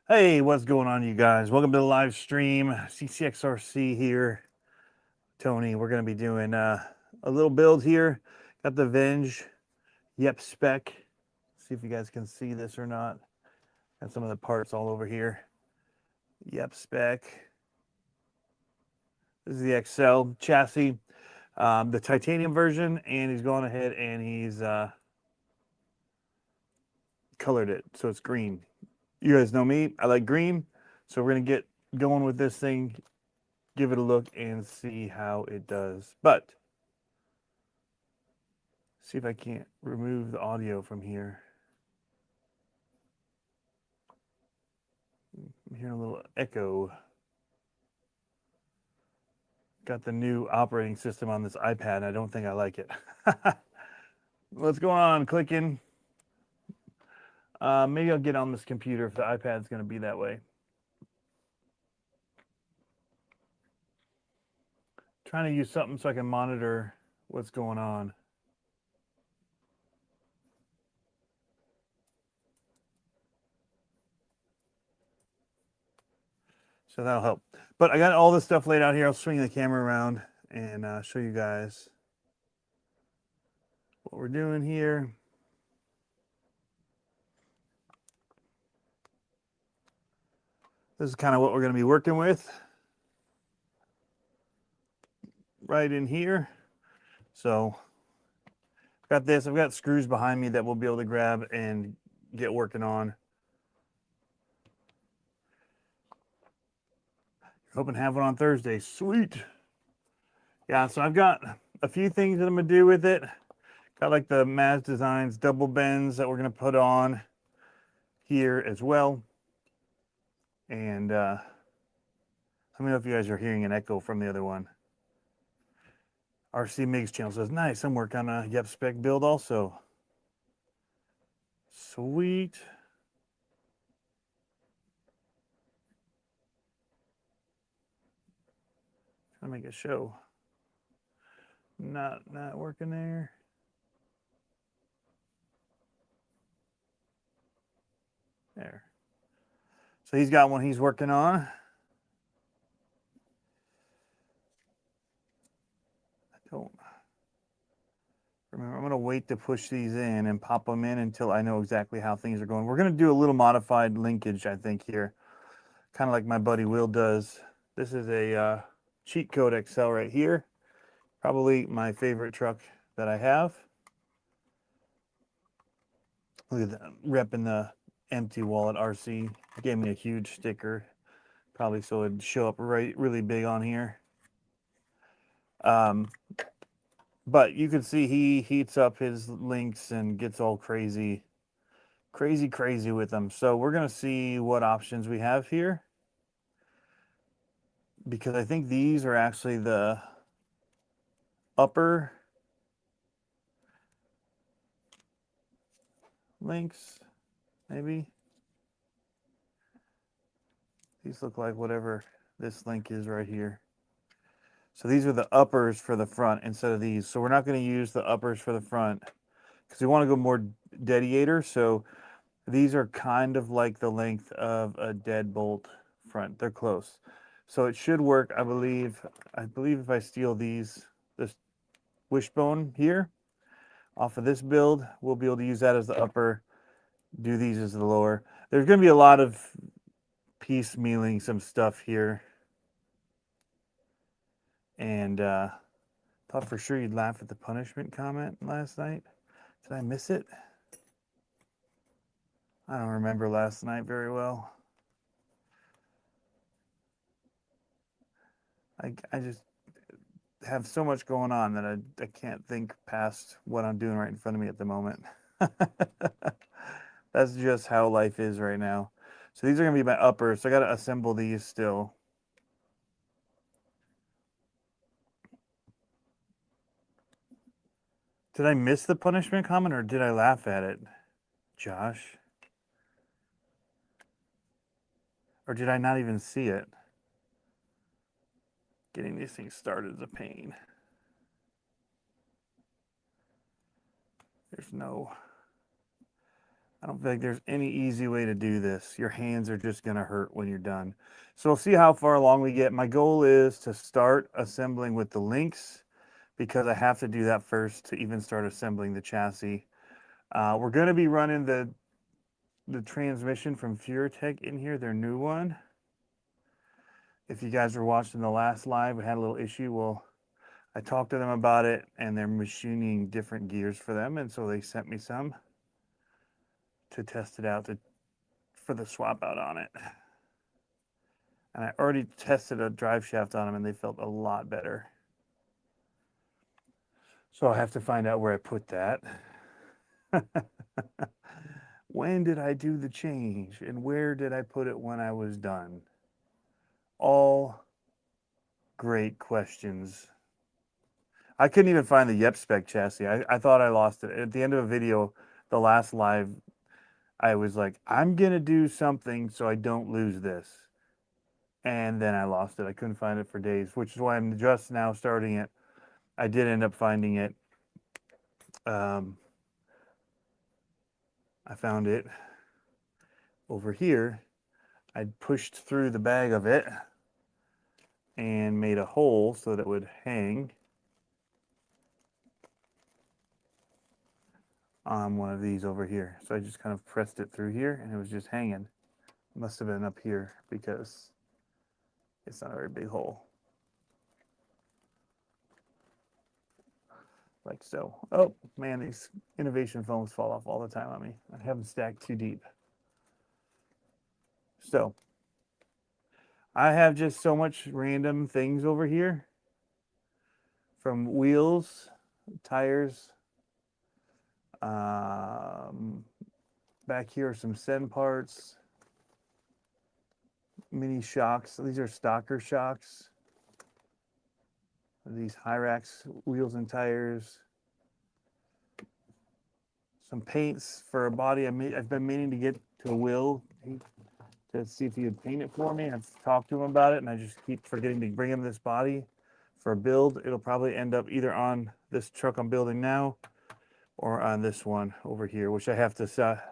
Hey, what's going on, you guys? Welcome to the live stream. CCXRC here. Tony, we're going to be doing a little build here. Got the V.ENG Spec. See if you guys can see this or not. Got some of the parts all over here. Spec. This is the XL chassis, the titanium version, and he's gone ahead and he's colored it so it's green. You guys know me, I like green, so we're going to get going with this thing, give it a look, and see how it does. But see if I can't remove the audio from here. I'm hearing a little echo. Got the new operating system on this iPad, and I don't think I like it. What's going on? Clicking. Maybe I'll get on this computer if the iPad's going to be that way. Trying to use something so I can monitor what's going on. So that'll help. But I got all this stuff laid out here. I'll swing the camera around and show you guys what we're doing here. This is kind of what we're going to be working with right in here. So I've got this. I've got screws behind me that we'll be able to grab and get working on. Hoping to have one on Thursday. Sweet. Yeah, so I've got a few things that I'm going to do with it. Got like the Maz Designs double bends that we're going to put on here as well. And let me know if you guys are hearing an echo from the other one. RC Migs channel says, nice, I'm working on a Spec build also. Sweet. Trying to make a show. Not working there. There. So he's got one he's working on. I don't remember. I'm going to wait to push these in and pop them in until I know exactly how things are going. We're going to do a little modified linkage, I think, here. Kind of like my buddy Will does. This is a cheat code XL right here. Probably my favorite truck that I have. Look at that, repping the empty wallet RC. Gave me a huge sticker, probably so it'd show up really big on here. But you can see he heats up his links and gets all crazy with them. So we're going to see what options we have here, because I think these are actually the upper links, maybe. These look like whatever this link is right here. So these are the uppers for the front instead of these. So we're not going to use the uppers for the front because we want to go more deadiator. So these are kind of like the length of a deadbolt front. They're close. So it should work, I believe. I believe if I steal this wishbone here off of this build, we'll be able to use that as the upper, do these as the lower. There's going to be a lot of piecemealing some stuff here. And thought for sure you'd laugh at the punishment comment last night. Did I miss it? I don't remember last night very well. I just have so much going on that I can't think past what I'm doing right in front of me at the moment. That's just how life is right now. So these are going to be my uppers. So I got to assemble these still. Did I miss the punishment comment or did I laugh at it, Josh? Or did I not even see it? Getting these things started is a pain. There's no... I don't feel like there's any easy way to do this. Your hands are just going to hurt when you're done. So we'll see how far along we get. My goal is to start assembling with the links because I have to do that first to even start assembling the chassis. We're going to be running the transmission from FureTech in here, their new one. If you guys were watching the last live, we had a little issue. Well, I talked to them about it, and they're machining different gears for them, and so they sent me some to test it out for the swap out on it. And I already tested a drive shaft on them, and they felt a lot better. So I have to find out where I put that. When did I do the change, and where did I put it when I was done? All great questions. I couldn't even find the Spec chassis. I thought I lost it. At the end of a video, the last live, I was like, I'm going to do something so I don't lose this. And then I lost it. I couldn't find it for days, which is why I'm just now starting it. I did end up finding it. I found it over here. I pushed through the bag of it and made a hole so that it would hang on one of these over here. So I just kind of pressed it through here and it was just hanging. It must have been up here because it's not a very big hole. Like so. Oh man, these innovation foams fall off all the time on me. I have them stacked too deep. So I have just so much random things over here, from wheels, tires, back here are some Sen parts, mini shocks. These are Stalker shocks. These Hyrax wheels and tires. Some paints for a body. I've been meaning to get to Will to see if he would paint it for me. I've talked to him about it, and I just keep forgetting to bring him this body for a build. It'll probably end up either on this truck I'm building now or on this one over here, which I have to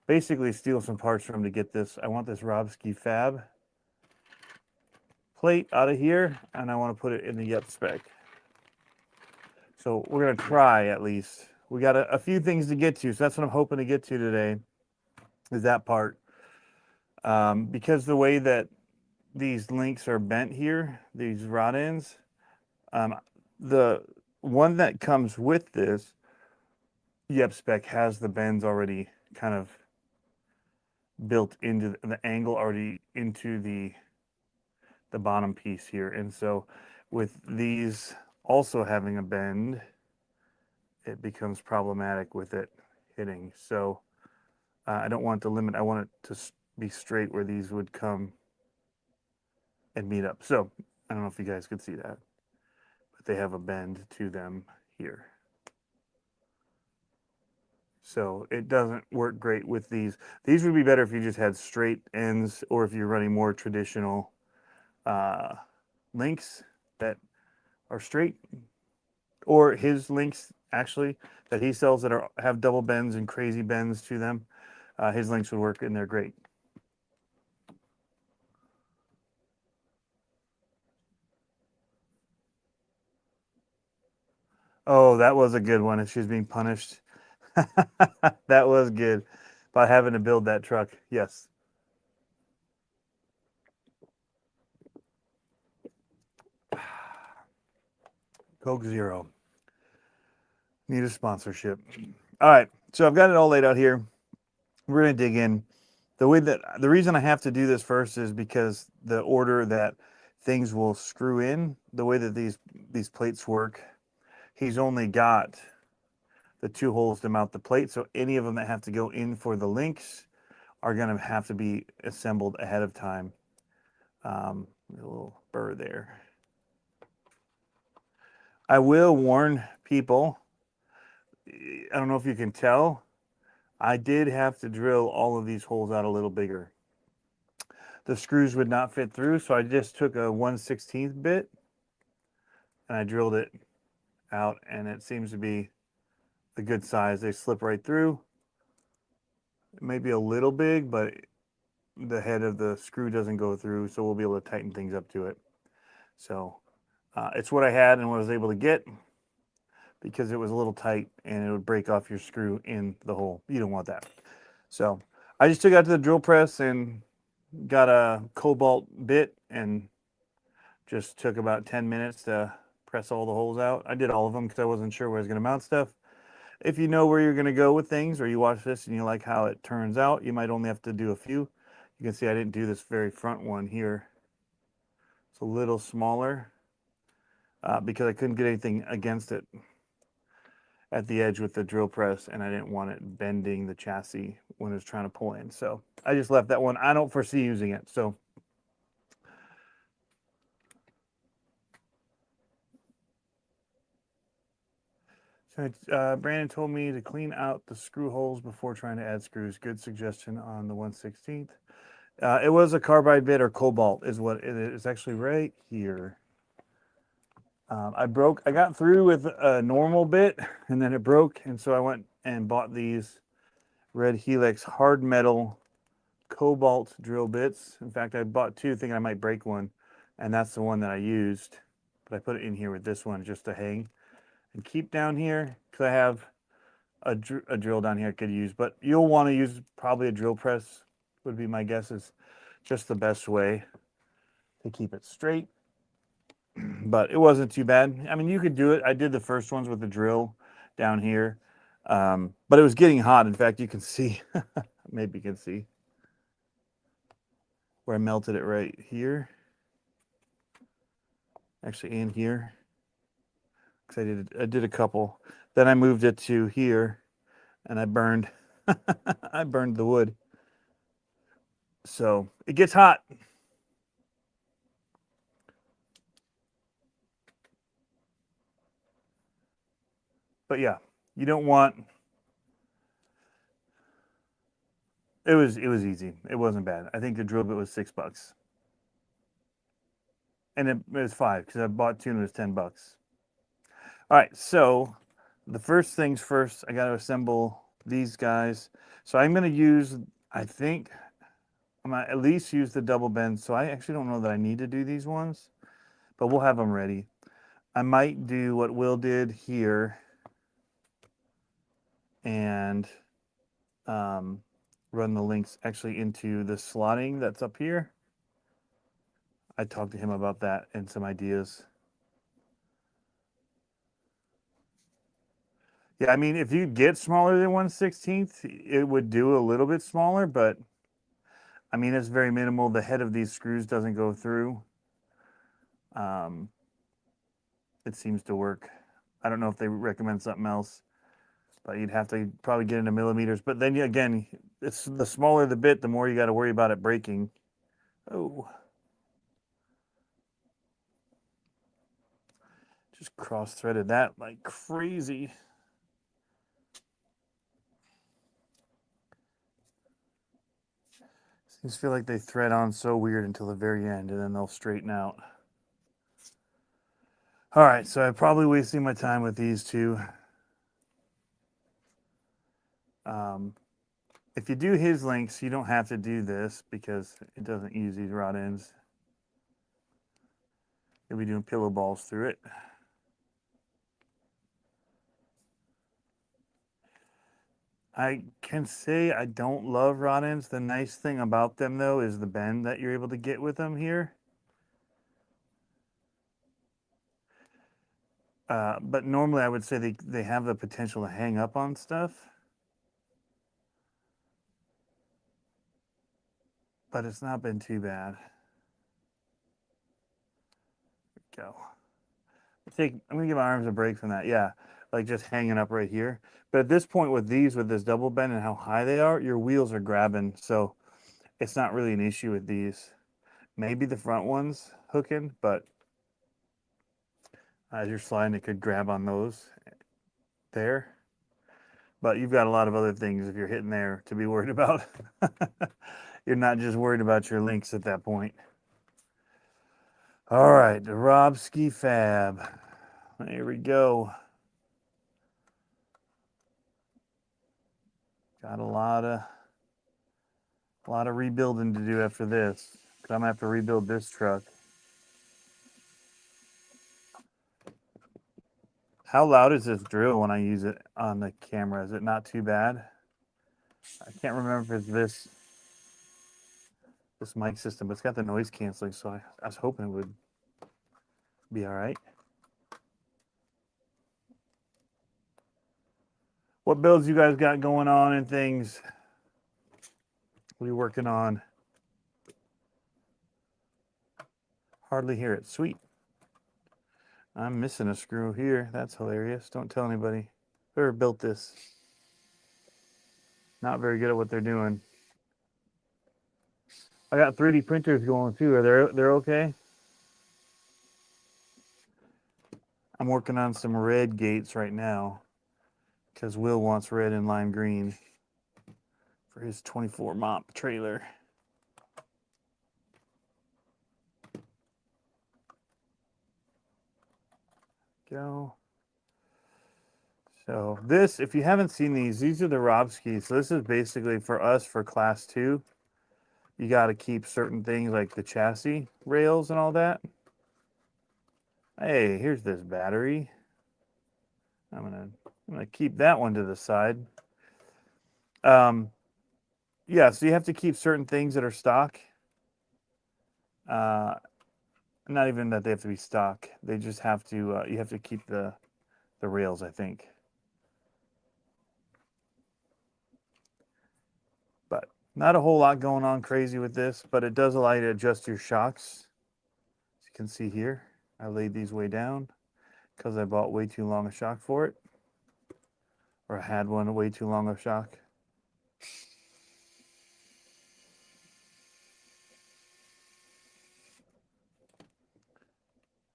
basically steal some parts from to get this. I want this Robski Fab plate out of here, and I want to put it in the Spec. So we're going to try at least. We got a few things to get to, so that's what I'm hoping to get to today, is that part. Because the way that these links are bent here, these rod ends, the one that comes with this Spec has the bends already kind of built into the angle already into the bottom piece here. And so with these also having a bend, it becomes problematic with it hitting. So I don't want to limit. I want it to be straight where these would come and meet up. So I don't know if you guys could see that, but they have a bend to them here. So it doesn't work great with these. These would be better if you just had straight ends, or if you're running more traditional links that are straight, or his links actually that he sells that have double bends and crazy bends to them. His links would work and they're great. Oh, that was a good one. If she's being punished. That was good. By having to build that truck. Yes. Coke Zero. Need a sponsorship. All right. So I've got it all laid out here. We're going to dig in. The reason I have to do this first is because the order that things will screw in, the way that these plates work, he's only got the 2 holes to mount the plate. So any of them that have to go in for the links are going to have to be assembled ahead of time. A little burr there. I will warn people, I don't know if you can tell, I did have to drill all of these holes out a little bigger. The screws would not fit through, so I just took a 1/16 bit and I drilled it out, and it seems to be a good size. They slip right through. It may be a little big, but the head of the screw doesn't go through, so we'll be able to tighten things up to it. So it's what I had and what I was able to get, because it was a little tight and it would break off your screw in the hole. You don't want that. So I just took it out to the drill press and got a cobalt bit and just took about 10 minutes to press all the holes out. I did all of them because I wasn't sure where I was going to mount stuff. If you know where you're going to go with things, or you watch this and you like how it turns out, you might only have to do a few. You can see I didn't do this very front one here. It's a little smaller because I couldn't get anything against it at the edge with the drill press, and I didn't want it bending the chassis when it was trying to pull in. So I just left that one. I don't foresee using it. So Brandon told me to clean out the screw holes before trying to add screws. Good suggestion on the 1/16th. It was a carbide bit, or cobalt is what it is. It's actually right here. I got through with a normal bit and then it broke. And so I went and bought these Red Helix hard metal cobalt drill bits. In fact, I bought two thinking I might break one, and that's the one that I used. But I put it in here with this one just to hang and keep down here, because I have a drill down here I could use. But you'll want to use probably a drill press, would be my guess, is just the best way to keep it straight. But it wasn't too bad. I mean, you could do it. I did the first ones with the drill down here, but it was getting hot. In fact, you can see, maybe you can see where I melted it right here. Actually, in here, because I did a couple. Then I moved it to here, and I burned, I burned the wood. So it gets hot. But yeah, you don't want. It was easy. It wasn't bad. I think the drill bit was $6, and it was 5 because I bought two and it was $10. All right, so the first things first, I got to assemble these guys. So I'm going to use, I think, I'm going to at least use the double bend. So I actually don't know that I need to do these ones, but we'll have them ready. I might do what Will did here and run the links actually into the slotting that's up here. I talked to him about that and some ideas. Yeah, I mean, if you get smaller than 1/16th, it would do a little bit smaller, but I mean, it's very minimal. The head of these screws doesn't go through. It seems to work. I don't know if they recommend something else, but you'd have to probably get into millimeters. But then again, it's the smaller the bit, the more you got to worry about it breaking. Oh. Just cross-threaded that like crazy. Seems to feel like they thread on so weird until the very end, and then they'll straighten out. All right, so I'm probably wasting my time with these two. If you do his links, you don't have to do this because it doesn't use these rod ends. You'll be doing pillow balls through it. I can say I don't love rod ends. The nice thing about them, though, is the bend that you're able to get with them here. But normally I would say they have the potential to hang up on stuff. But it's not been too bad. Go. I'm gonna give my arms a break from that. Yeah, like just hanging up right here. But at this point with these, with this double bend and how high they are, your wheels are grabbing. So it's not really an issue with these. Maybe the front ones hooking, but as you're sliding, it could grab on those there. But you've got a lot of other things if you're hitting there to be worried about. You're not just worried about your links at that point. All right, the Robski Fab. Here we go. Got a lot of A lot of rebuilding to do after this. Because I'm going to have to rebuild this truck. How loud is this drill when I use it on the camera? Is it not too bad? I can't remember if it's this mic system, but it's got the noise canceling, so I was hoping it would be all right. What builds you guys got going on and things? What are you working on? Hardly hear it. Sweet. I'm missing a screw here. That's hilarious. Don't tell anybody. Whoever built this. Not very good at what they're doing. I got 3D printers going too. They're okay? I'm working on some red gates right now because Will wants red and lime green for his 24 mop trailer. Go. So this, if you haven't seen these are the Robskis. So this is basically for us for class 2. You got to keep certain things like the chassis rails and all that. Hey, here's this battery. I'm gonna keep that one to the side. Yeah, so you have to keep certain things that are stock. Not even that they have to be stock. They just have to. You have to keep the rails, I think. But not a whole lot going on crazy with this, but it does allow you to adjust your shocks. As you can see here, I laid these way down because I bought way too long a shock for it. Or I had one way too long a shock.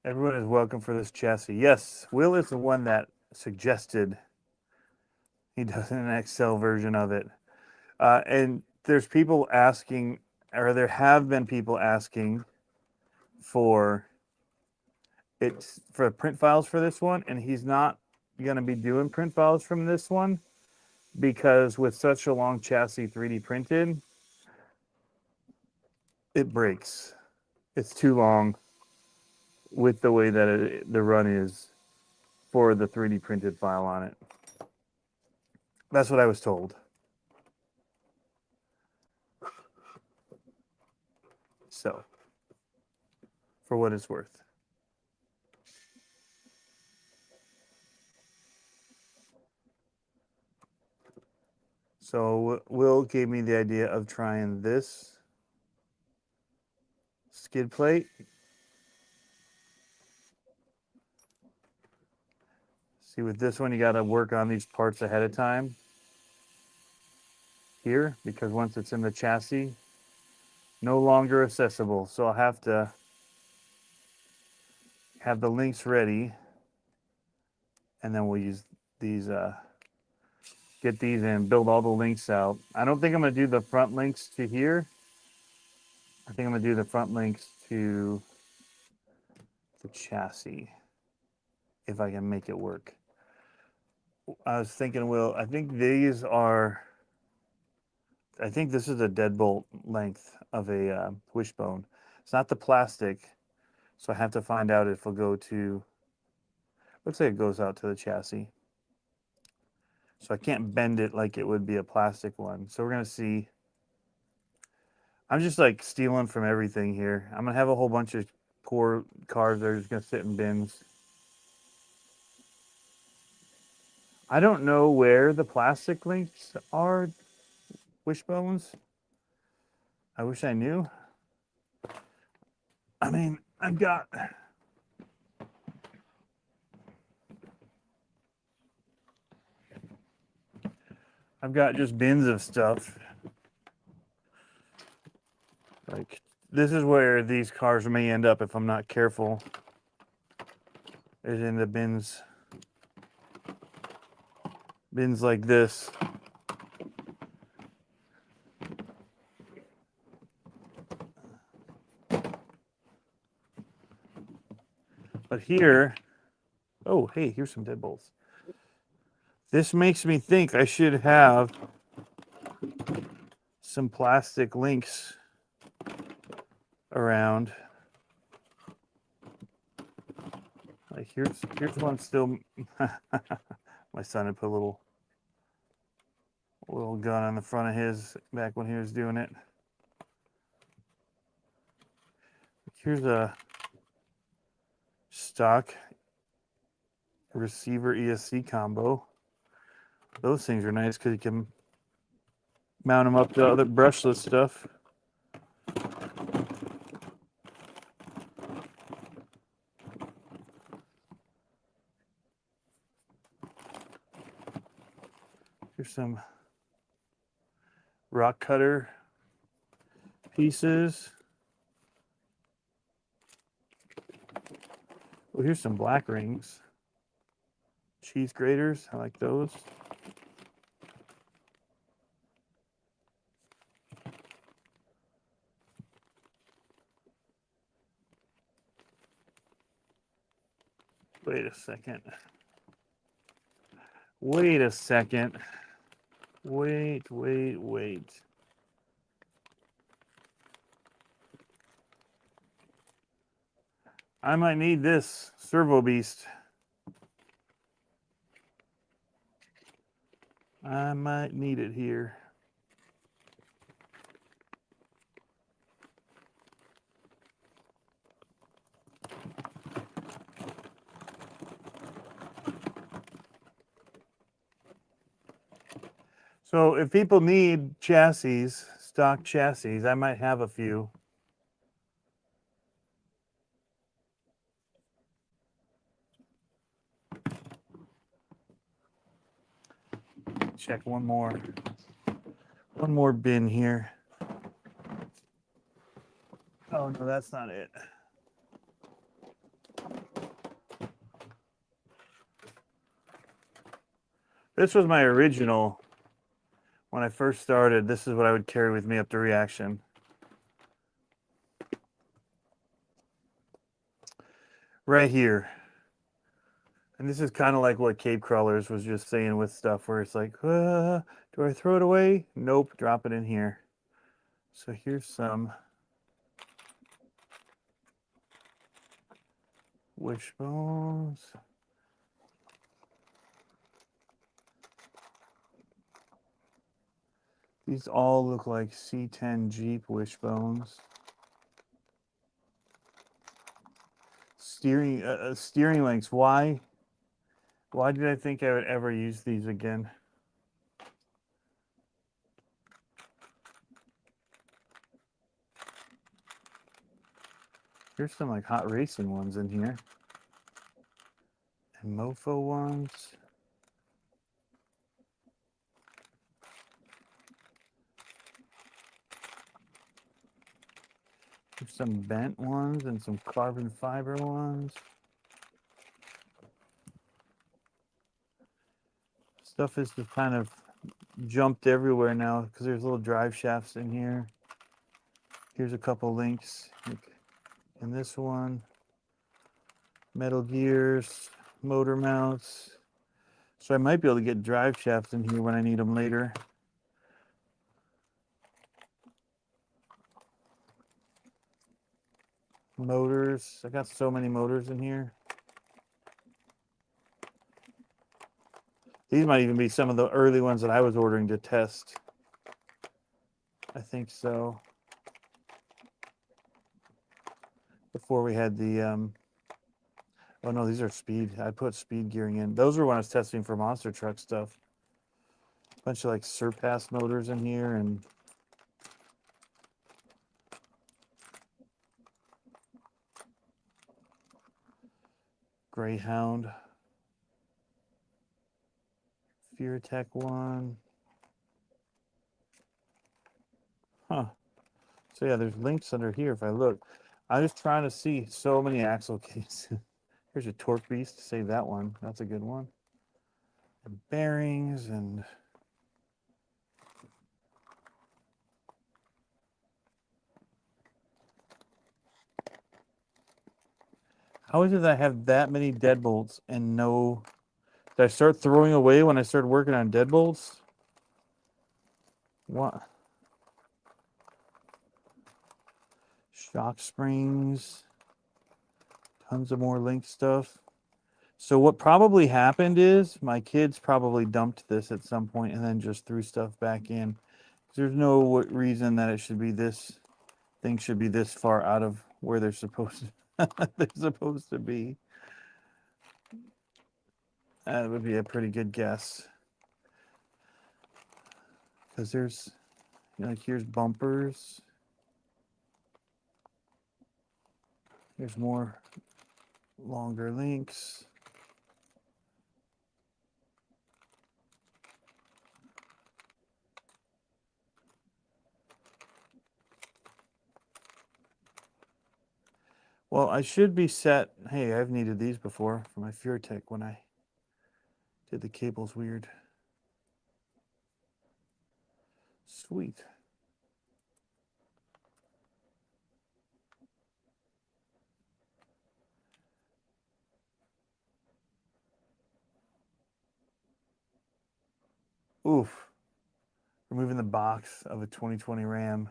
Everyone is welcome for this chassis. Yes, Will is the one that suggested he does an Excel version of it. And there's people asking, or there have been people asking for print files for this one, and he's not going to be doing print files from this one because with such a long chassis 3D printed, it breaks. It's too long with the way that the run is for the 3D printed file on it. That's what I was told. So, for what it's worth. So Will gave me the idea of trying this skid plate. See, with this one, you got to work on these parts ahead of time here because once it's in the chassis, no longer accessible. So I'll have to have the links ready and then we'll use these, get these in, build all the links out. I don't think I'm going to do the front links to here. I think I'm going to do the front links to the chassis if I can make it work. I was thinking, Will, I think this is a deadbolt length of a wishbone. It's not the plastic, so I have to find out if it'll go to, looks like it goes out to the chassis. So I can't bend it like it would be a plastic one. So we're going to see. I'm just like stealing from everything here. I'm going to have a whole bunch of poor cars that are just going to sit in bins. I don't know where the plastic links are, wishbones. I wish I knew. I mean, I've got just bins of stuff. Like, this is where these cars may end up if I'm not careful. Is in the bins. Bins like this. But here, oh, hey, here's some deadbolts. This makes me think I should have some plastic links around. Like here's one still. My son had put a little gun on the front of his back when he was doing it. Here's a stock receiver ESC combo. Those things are nice because you can mount them up to other brushless stuff. Here's some rock cutter pieces. Oh, here's some black rings. Cheese graters, I like those. Wait a second. Wait a second. Wait. I might need this servo beast. I might need it here. So if people need chassis, stock chassis, I might have a few. Check one more bin here. Oh no, that's not it. This was my original. When I first started, this is what I would carry with me up to reaction. Right here. And this is kind of like what Cape Crawlers was just saying with stuff where it's like, do I throw it away? Nope, drop it in here. So here's some wishbones. These all look like C10 Jeep wishbones. Steering links. Why did I think I would ever use these again? Here's some like hot racing ones in here. And mofo ones. There's some bent ones and some carbon fiber ones. Stuff is just kind of jumped everywhere now because there's little drive shafts in here. Here's a couple links in this one. Metal gears, motor mounts. So I might be able to get drive shafts in here when I need them later. Motors. I got so many motors in here. These might even be some of the early ones that I was ordering to test. I think so. Before we had the, oh no, these are speed. I put speed gearing in. Those were when I was testing for monster truck stuff. A bunch of like Surpass motors in here and Greyhound. Fear Tech one. Huh. So yeah, there's links under here if I look. I'm just trying to see so many axle cases. Here's a torque beast. Save that one. That's a good one. And bearings and how is it that I have that many deadbolts and no? Did I start throwing away when I started working on deadbolts? What? Shock springs. Tons of more link stuff. So what probably happened is my kids probably dumped this at some point and then just threw stuff back in. There's no reason that it should be this thing should be this far out of where they're supposed to be. That would be a pretty good guess. Because there's, like, here's bumpers. There's more longer links. Well, I should be set. Hey, I've needed these before for my FureTech when I did the cables weird. Sweet. Oof. Removing the box of a 2020 Ram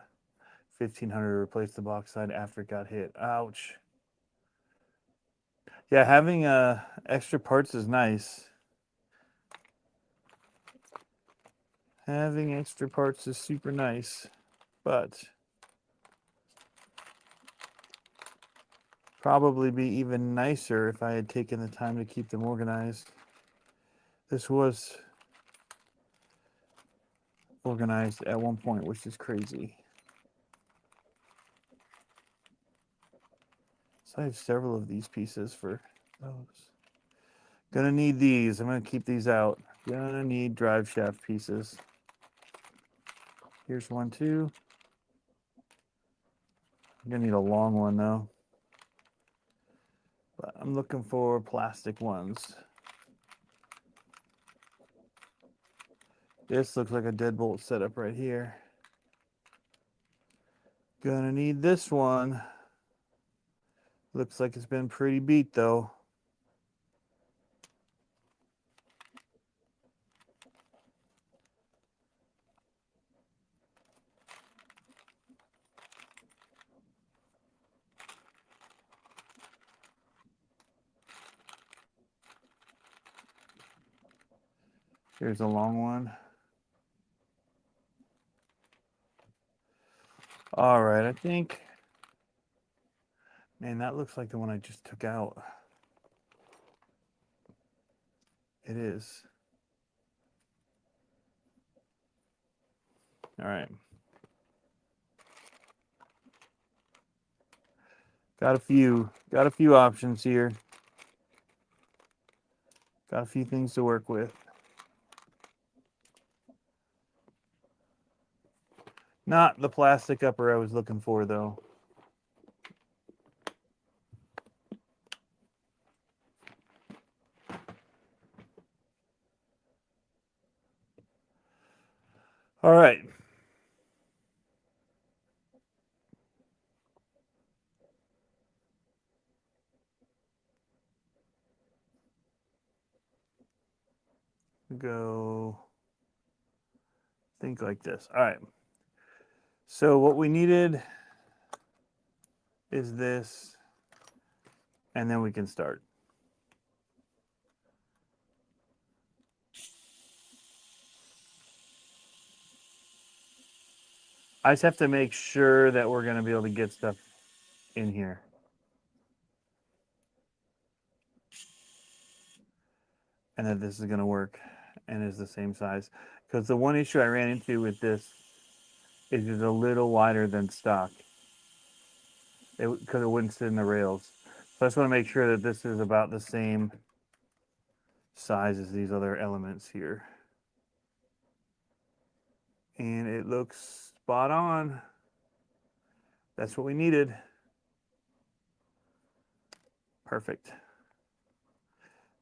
1500 to replace the box side after it got hit. Ouch. Yeah, having extra parts is nice. Having extra parts is super nice, but probably be even nicer if I had taken the time to keep them organized. This was organized at one point, which is crazy. So I have several of these pieces for those. Gonna need these. I'm gonna keep these out. Gonna need drive shaft pieces. Here's one too. I'm gonna need a long one though. But I'm looking for plastic ones. This looks like a deadbolt setup right here. Gonna need this one. Looks like it's been pretty beat though. Here's a long one. All right, I think, man, that looks like the one I just took out. It is. All right. Got a few options here. Got a few things to work with. Not the plastic upper I was looking for though. All right. Go think like this. All right. So what we needed is this, and then we can start. I just have to make sure that we're going to be able to get stuff in here. And that this is going to work and is the same size. Because the one issue I ran into with this is it's a little wider than stock. Because it wouldn't sit in the rails. So I just want to make sure that this is about the same size as these other elements here. And it looks spot on. That's what we needed. Perfect.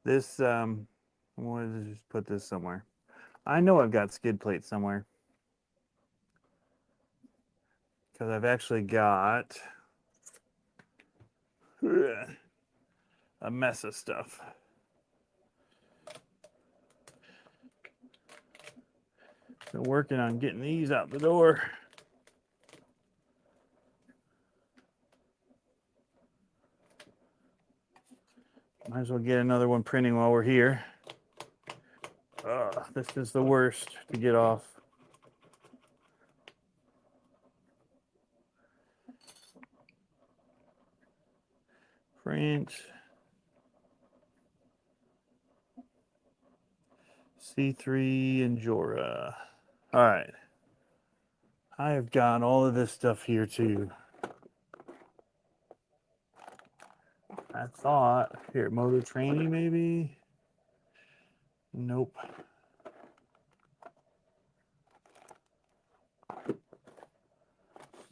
This, I'm going to just put this somewhere. I know I've got skid plates somewhere. Because I've actually got a mess of stuff. Been working on getting these out the door. Might as well get another one printing while we're here. This is the worst to get off. Print. C3 and Jora. All right. I have got all of this stuff here too. I thought, here, motor training maybe? Nope.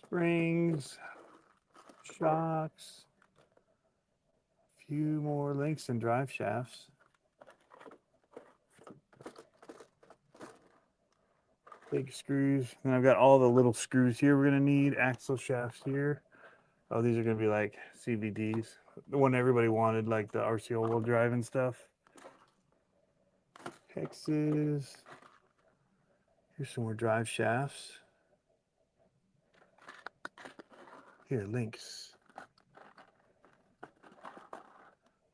Springs, shocks, a few more links and drive shafts. Big screws. And I've got all the little screws here we're going to need. Axle shafts here. Oh, these are going to be like CVDs. The one everybody wanted, like the RC all-wheel drive and stuff. Hexes. Here's some more drive shafts. Here, links.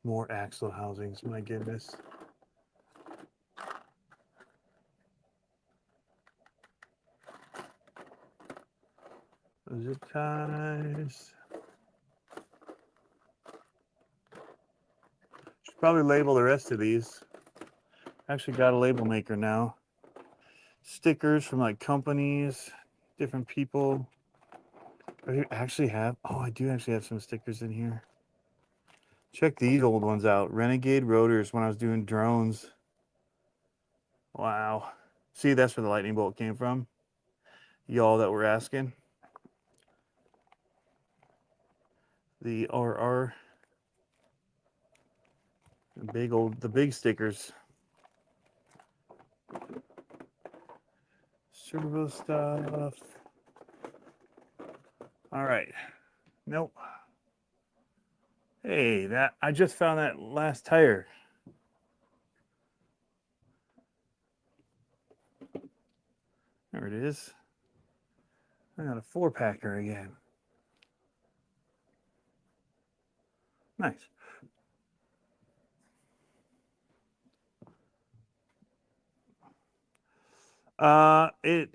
More axle housings, my goodness. Zip ties. Should probably label the rest of these. Actually got a label maker now. Stickers from like companies, different people. I actually have, I do actually have some stickers in here. Check these old ones out. Renegade rotors when I was doing drones. Wow. See, that's where the lightning bolt came from. Y'all that were asking. The RR. The big stickers. Servo stuff. All right. Nope. Hey, I just found that last tire. There it is. I got a 4-packer again. Nice. The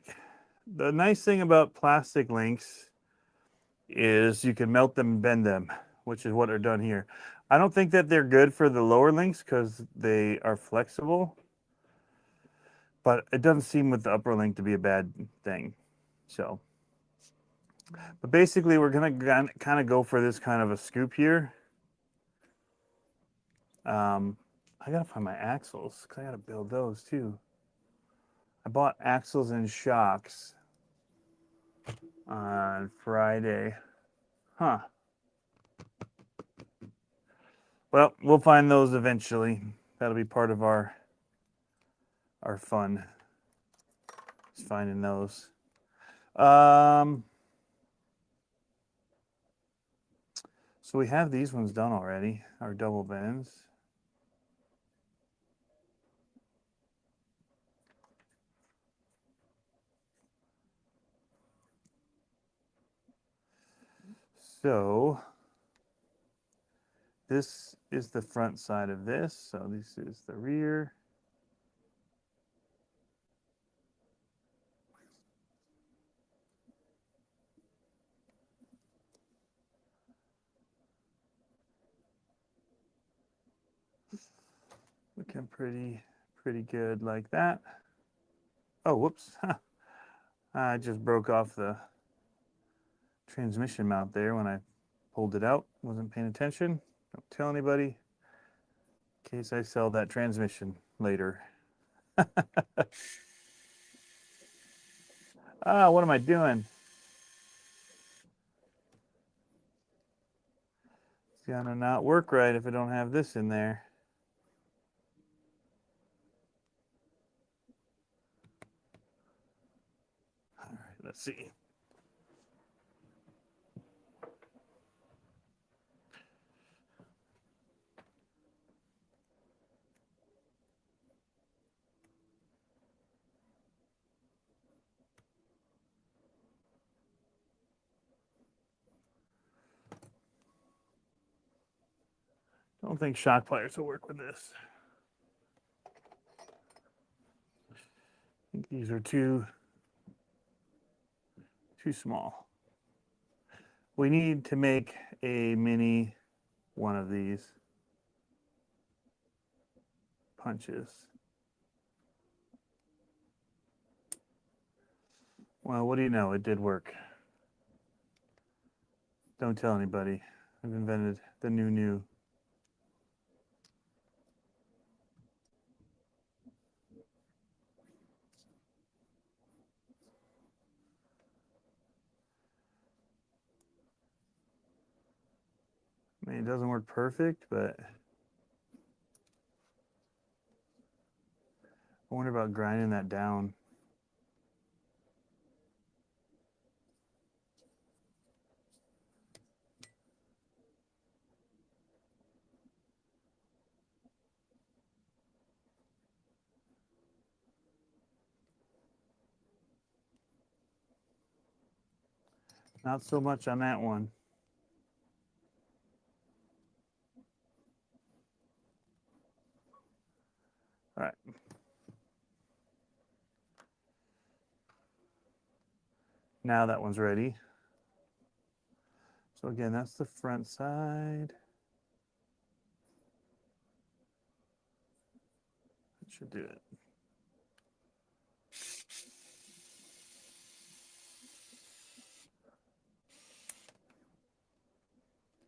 nice thing about plastic links is you can melt them and bend them, which is what are done here. I don't think that they're good for the lower links because they are flexible, but it doesn't seem with the upper link to be a bad thing. So, but basically we're gonna kind of go for this kind of a scoop here. I gotta find my axles because I gotta build those too. I bought axles and shocks on Friday. Huh. Well, we'll find those eventually. That'll be part of our fun. Is finding those. So we have these ones done already, our double bends. So this is the front side of this. So this is the rear. Looking pretty good like that. Oh, whoops. I just broke off the transmission mount there when I pulled it out. Wasn't paying attention. Don't tell anybody in case I sell that transmission later. What am I doing? It's gonna not work right if I don't have this in there. All right, let's see. don't think shock pliers will work with this. I think these are too small. We need to make a mini one of these punches. Well, what do you know? It did work. Don't tell anybody. I've invented the new. I mean, it doesn't work perfect, but I wonder about grinding that down. Not so much on that one. All right. Now that one's ready. So again, that's the front side. That should do it.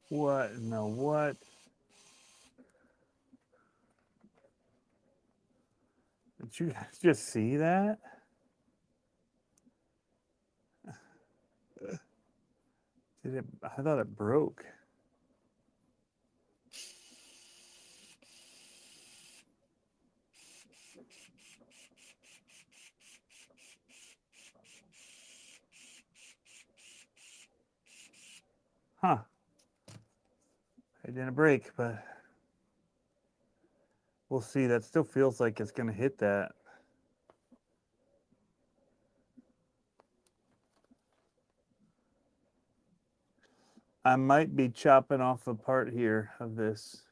What? No, what? Did you guys just see that? Did it? I thought it broke. Huh. It didn't break, but we'll see. That still feels like it's going to hit that. I might be chopping off a part here of this.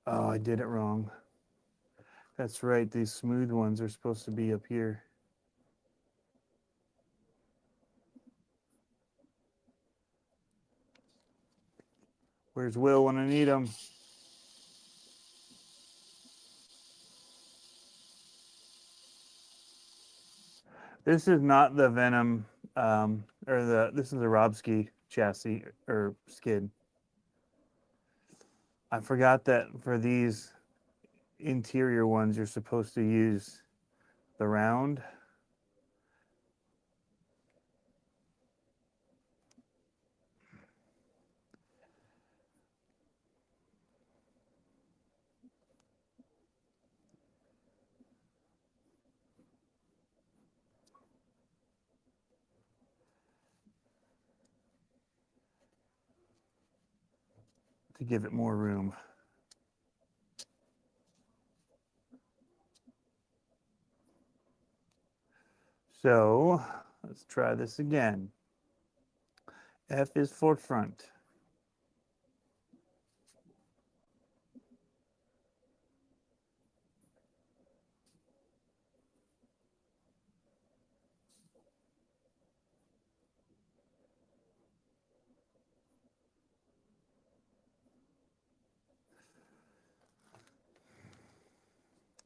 Oh, I did it wrong. That's right. These smooth ones are supposed to be up here. Where's Will when I need him? This is not the Venom, this is the Robski chassis or skid. I forgot that for these interior ones, you're supposed to use the round. To give it more room. So let's try this again. F is for front.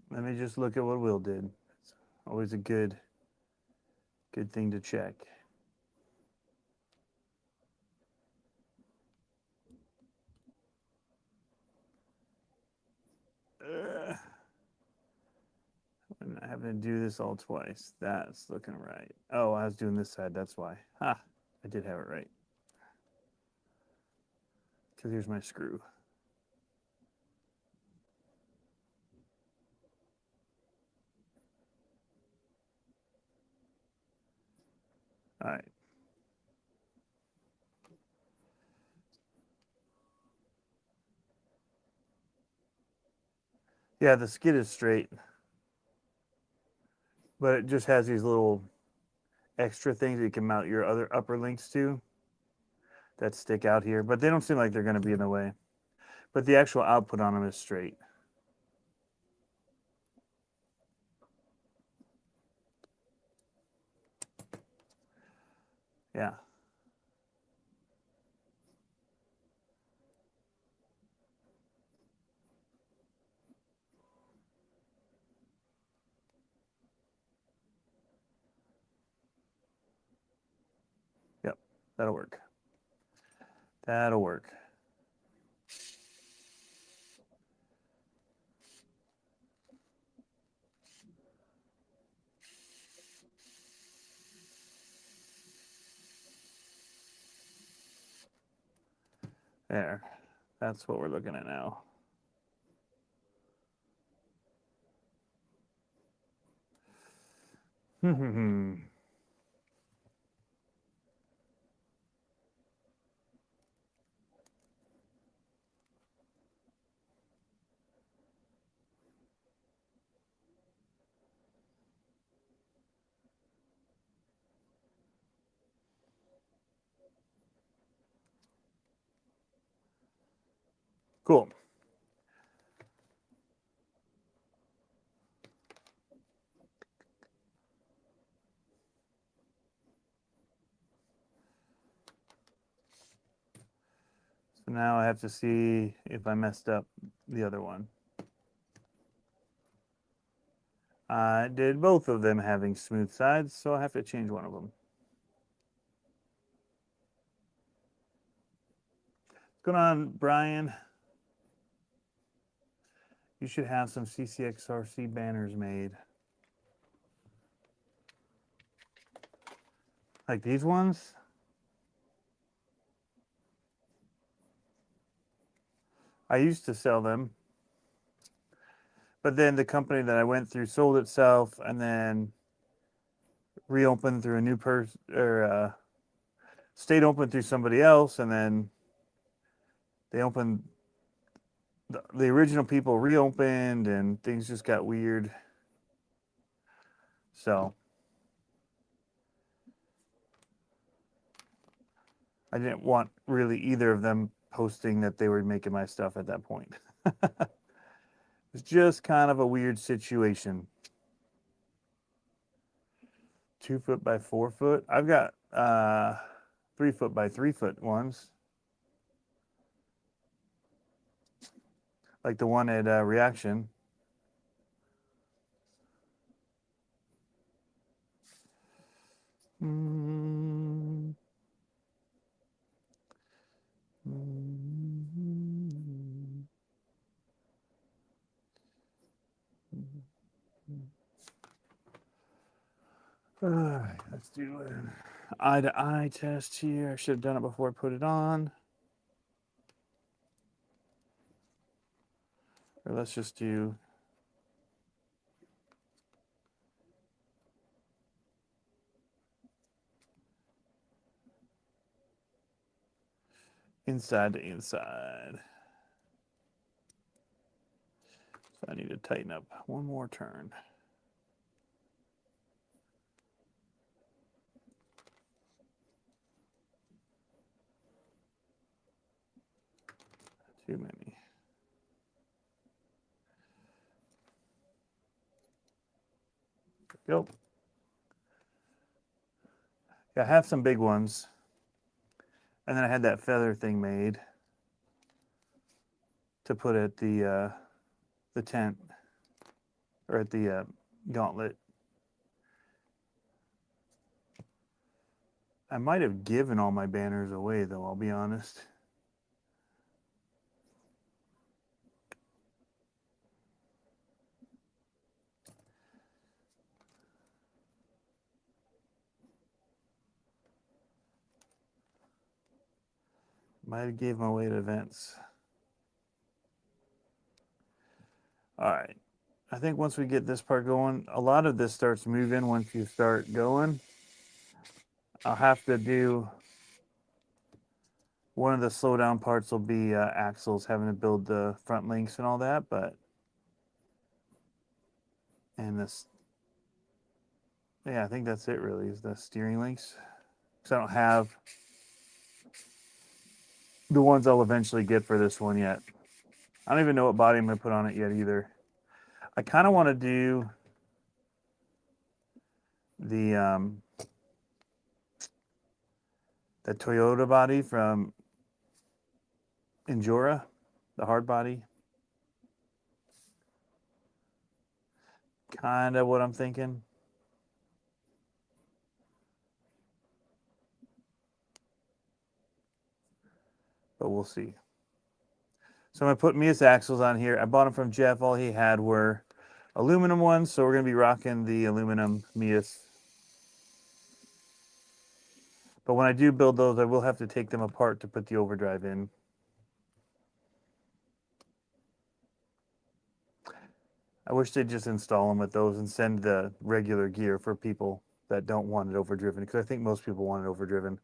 Let me just look at what Will did. It's always a good thing to check. I'm having to do this all twice. That's looking right. Oh, I was doing this side. That's why. Ha! I did have it right. Because here's my screw. All right. Yeah, the skid is straight, but it just has these little extra things that you can mount your other upper links to that stick out here, but they don't seem like they're going to be in the way. But the actual output on them is straight. Yeah. Yep. That'll work. That'll work. There. That's what we're looking at now. Cool. So now I have to see if I messed up the other one. I did both of them having smooth sides, so I have to change one of them. What's going on, Brian? You should have some CCXRC banners made. Like these ones? I used to sell them. But then the company that I went through sold itself and then reopened through a new person, or stayed open through somebody else, and then they opened, the original people reopened and things just got weird. So I didn't want really either of them posting that they were making my stuff at that point. It's just kind of a weird situation. 2 foot by 4 foot. I've got 3 foot by 3 foot ones. Like the one at Reaction. Mm-hmm. All right, let's do an eye to eye test here. I should have done it before I put it on. Or let's just do inside to inside. So I need to tighten up one more turn. Too many. Go. Yeah, I have some big ones. And then I had that feather thing made to put at the tent or at the gauntlet. I might have given all my banners away, though, I'll be honest. Might have gave them away at events. All right. I think once we get this part going, a lot of this starts moving once you start going. I'll have to do one of the slowdown parts will be axles, having to build the front links and all that, but and this, yeah, I think that's it really, is the steering links. Because I don't have the ones I'll eventually get for this one yet. I don't even know what body I'm going to put on it yet either. I kind of want to do the Toyota body from Endura, the hard body. Kind of what I'm thinking. But we'll see. So I'm going to put Mias axles on here. I bought them from Jeff. All he had were aluminum ones, so we're going to be rocking the aluminum Mias. But when I do build those, I will have to take them apart to put the overdrive in. I wish they'd just install them with those and send the regular gear for people that don't want it overdriven, because I think most people want it overdriven.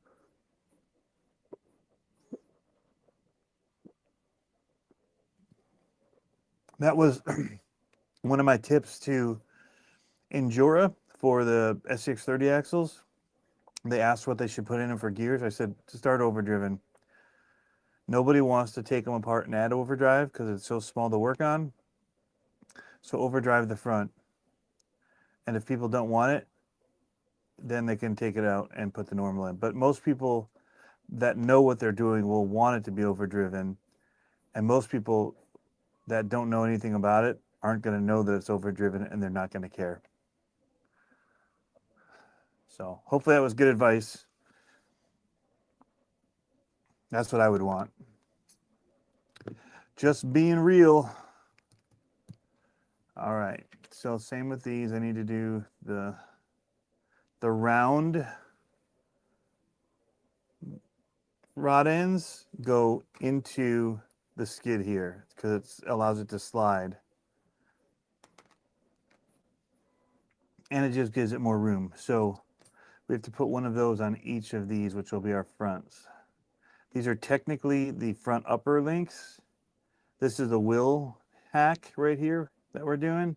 That was one of my tips to Endura for the SCX30 axles. They asked what they should put in them for gears. I said to start overdriven. Nobody wants to take them apart and add overdrive because it's so small to work on. So overdrive the front. And if people don't want it, then they can take it out and put the normal in. But most people that know what they're doing will want it to be overdriven. And most people that don't know anything about it aren't going to know that it's overdriven, and they're not going to care. So hopefully that was good advice. That's what I would want. Just being real. All right. So same with these. I need to do the round rod ends go into the skid here because it allows it to slide. And it just gives it more room. So we have to put one of those on each of these, which will be our fronts. These are technically the front upper links. This is a wheel hack right here that we're doing.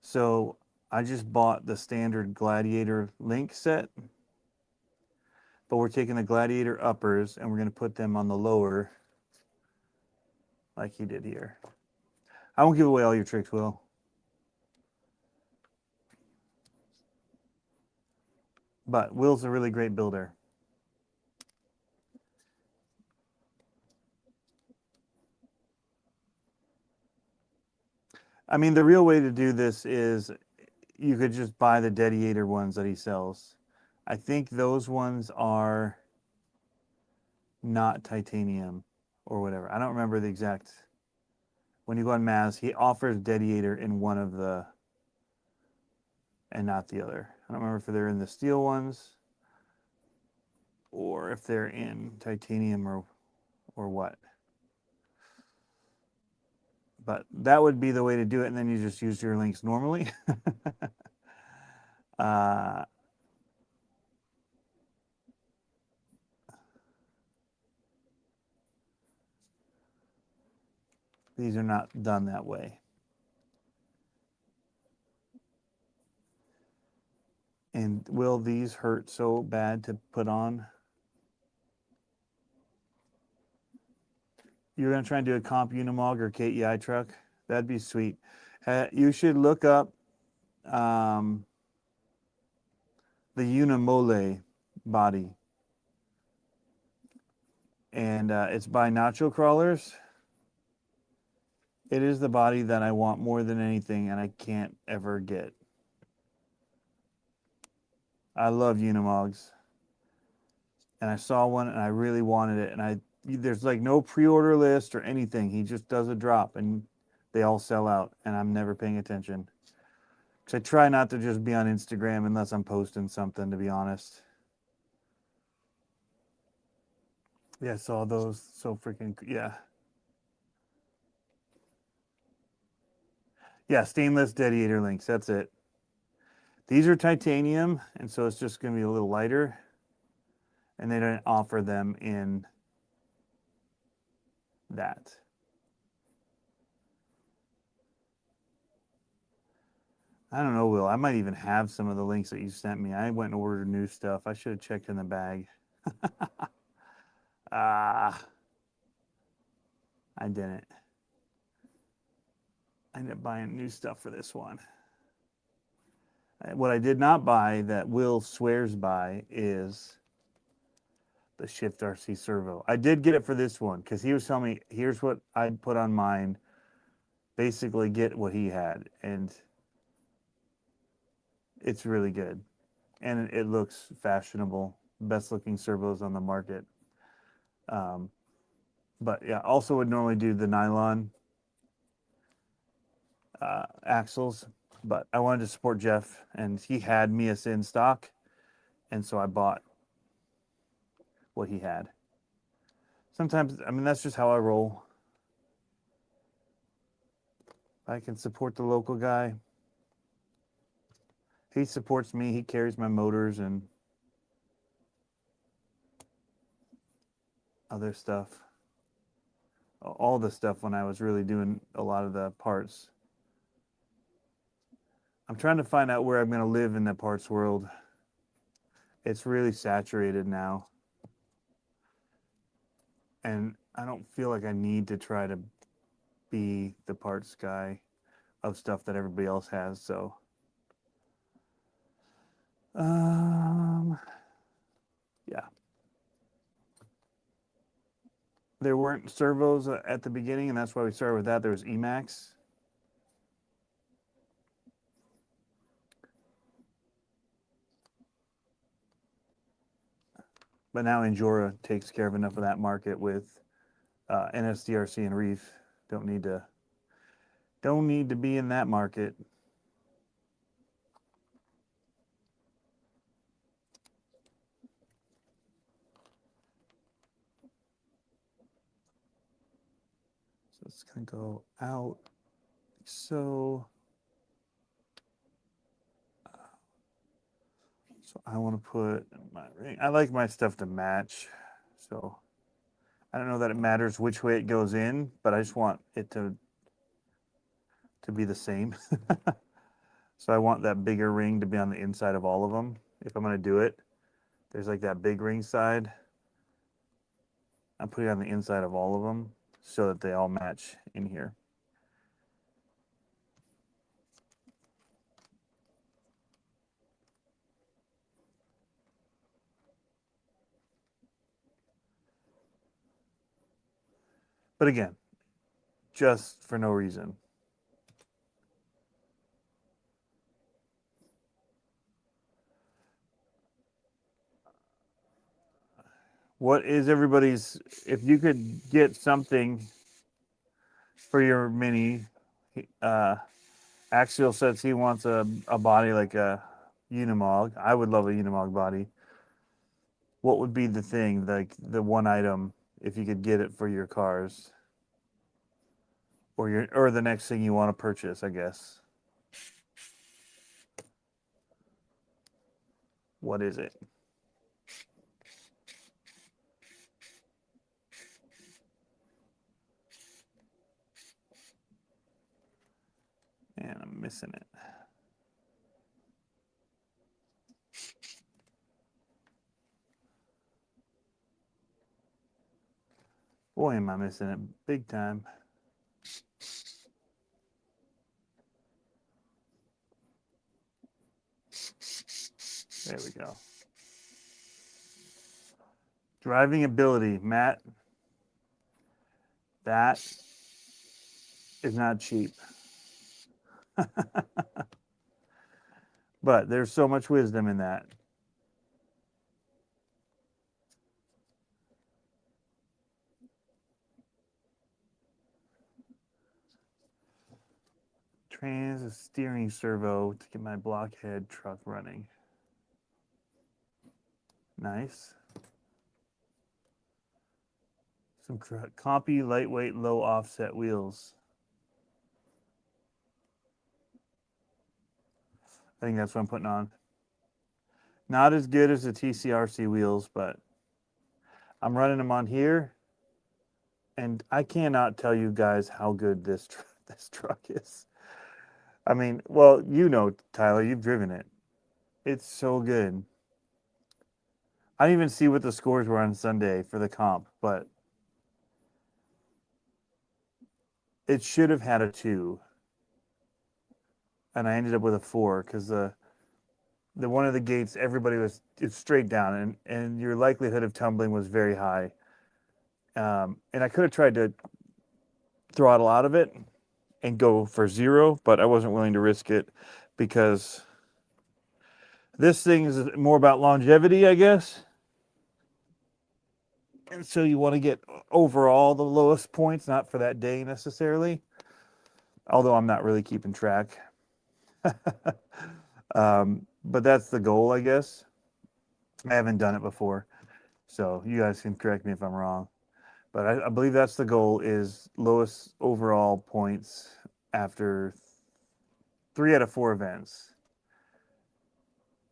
So I just bought the standard Gladiator link set, but we're taking the Gladiator uppers and we're going to put them on the lower like he did here. I won't give away all your tricks, Will. But Will's a really great builder. I mean, the real way to do this is you could just buy the Dediator ones that he sells. I think those ones are not titanium or whatever. I don't remember the exact. When you go on Maz, he offers Dediator in one of the, and not the other. I don't remember if they're in the steel ones or if they're in titanium or what. But that would be the way to do it, and then you just use your links normally. These are not done that way. And will these hurt so bad to put on? You're going to try and do a comp Unimog or KEI truck? That'd be sweet. You should look up the Unimole body. And it's by Nacho Crawlers. It is the body that I want more than anything, and I can't ever get. I love Unimogs. And I saw one, and I really wanted it. And there's like no pre-order list or anything. He just does a drop, and they all sell out, and I'm never paying attention. Because I try not to just be on Instagram unless I'm posting something, to be honest. Yeah, I saw those. So freaking, yeah. Yeah, stainless Dediator links. That's it. These are titanium, and so it's just going to be a little lighter. And they don't offer them in that. I don't know, Will. I might even have some of the links that you sent me. I went and ordered new stuff. I should have checked in the bag. I didn't. I ended up buying new stuff for this one. What I did not buy that Will swears by is the Shift RC servo. I did get it for this one because he was telling me, here's what I'd put on mine. Basically get what he had. And it's really good. And it looks fashionable. Best looking servos on the market. But yeah, also would normally do the nylon axles. But I wanted to support Jeff, and he had Mias in stock. And so I bought what he had. Sometimes, I mean, that's just how I roll. I can support the local guy. He supports me. He carries my motors and other stuff. All the stuff when I was really doing a lot of the parts. I'm trying to find out where I'm going to live in the parts world. It's really saturated now. And I don't feel like I need to try to be the parts guy of stuff that everybody else has. So, yeah. There weren't servos at the beginning, and that's why we started with that. There was Emax. But now Injora takes care of enough of that market with NSDRC and Reef. Don't need to be in that market. So it's gonna go out. So I want to put my ring. I like my stuff to match. So I don't know that it matters which way it goes in, but I just want it to be the same. So I want that bigger ring to be on the inside of all of them. If I'm going to do it, there's like that big ring side. I'm putting it on the inside of all of them so that they all match in here. But again, just for no reason. What is everybody's, if you could get something for your Mini, Axial says he wants a body like a Unimog. I would love a Unimog body. What would be the thing, like the one item, if you could get it for your cars? Or the next thing you want to purchase, I guess. What is it? And I'm missing it. Boy, am I missing it big time. There we go. Driving ability, Matt. That is not cheap. But there's so much wisdom in that. Trans steering servo to get my blockhead truck running. Nice. Some compy, lightweight, low offset wheels. I think that's what I'm putting on. Not as good as the TCRC wheels, but I'm running them on here. And I cannot tell you guys how good this truck is. I mean, well, you know, Tyler, you've driven it. It's so good. I didn't even see what the scores were on Sunday for the comp, but it should have had a 2. And I ended up with a 4 because the one of the gates, it's straight down, and your likelihood of tumbling was very high. And I could have tried to throttle out of it and go for 0, but I wasn't willing to risk it because this thing is more about longevity, I guess. And so you want to get overall the lowest points, not for that day necessarily. Although I'm not really keeping track. But that's the goal, I guess. I haven't done it before, so you guys can correct me if I'm wrong. But I believe that's the goal, is lowest overall points after 3 out of 4 events.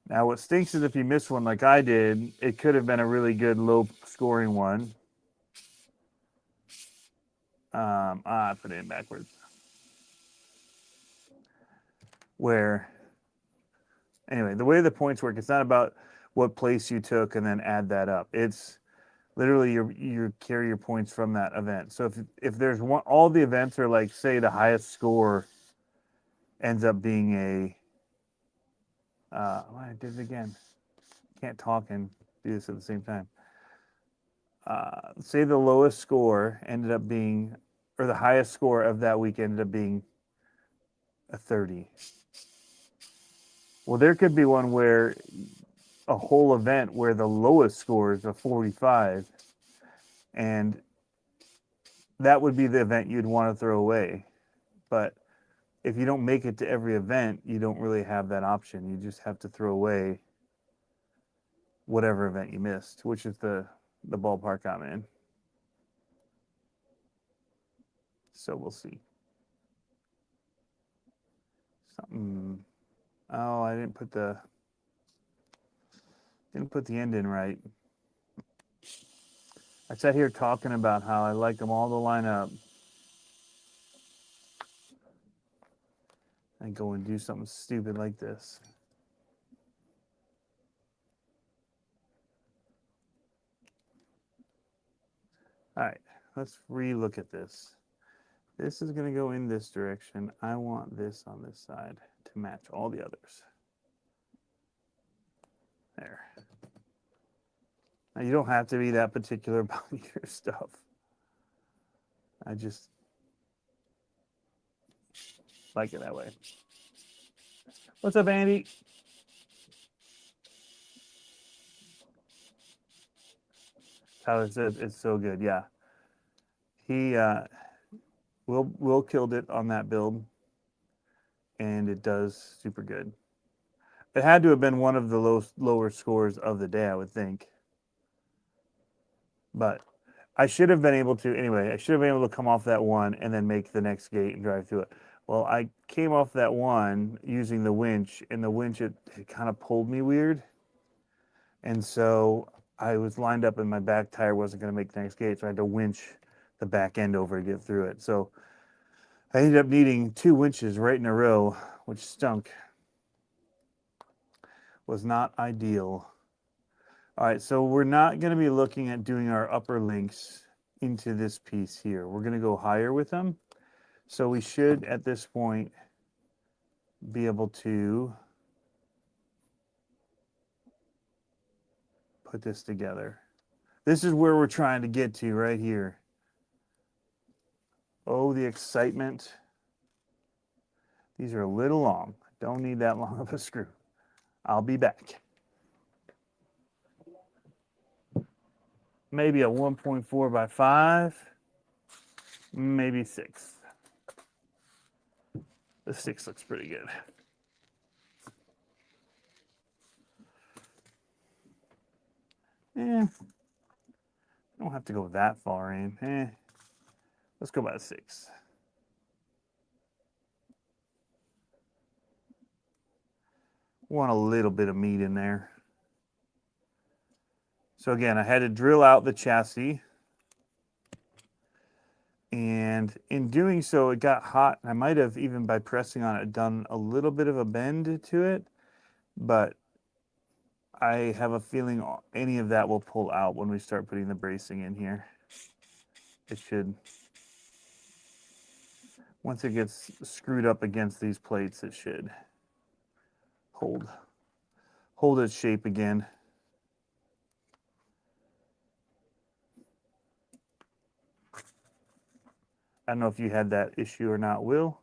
Now, what stinks is if you miss one like I did, it could have been a really good low-scoring one. I put it in backwards. Anyway, the way the points work, it's not about what place you took and then add that up. It's literally you carry your points from that event. So if there's one, all the events are like, say the highest score ends up being I did it again. Can't talk and do this at the same time. Say the lowest score ended up being, or the highest score of that week ended up being a 30. Well, there could be one where a whole event where the lowest score is a 45, and that would be the event you'd want to throw away. But if you don't make it to every event, you don't really have that option. You just have to throw away whatever event you missed, which is the ballpark I'm in. So we'll see. Something. Oh, I didn't put the end in right. I sat here talking about how I like them all to line up. And go and do something stupid like this. All right, let's re-look at this. This is going to go in this direction. I want this on this side to match all the others. There. Now, you don't have to be that particular about your stuff. I just like it that way. What's up, Andy? Tyler said it's so good. Yeah. He Will killed it on that build, and it does super good. It had to have been one of the lower scores of the day, I would think. But I should have been able to, anyway, I should have been able to come off that one and then make the next gate and drive through it. Well, I came off that one using the winch, and the winch, it kind of pulled me weird. And so I was lined up and my back tire wasn't going to make the next gate, so I had to winch the back end over to get through it. So I ended up needing 2 winches right in a row, which stunk. Was not ideal. All right, so we're not going to be looking at doing our upper links into this piece here. We're going to go higher with them. So we should, at this point, be able to put this together. This is where we're trying to get to right here. Oh, the excitement. These are a little long. Don't need that long of a screw. I'll be back. Maybe a 1.4 by 5, maybe 6. The 6 looks pretty good. I don't have to go that far in. Let's go by the 6. Want a little bit of meat in there. So again, I had to drill out the chassis. And in doing so, it got hot. I might have, even by pressing on it, done a little bit of a bend to it. But I have a feeling any of that will pull out when we start putting the bracing in here. It should. Once it gets screwed up against these plates, it should hold its shape again. I don't know if you had that issue or not, Will.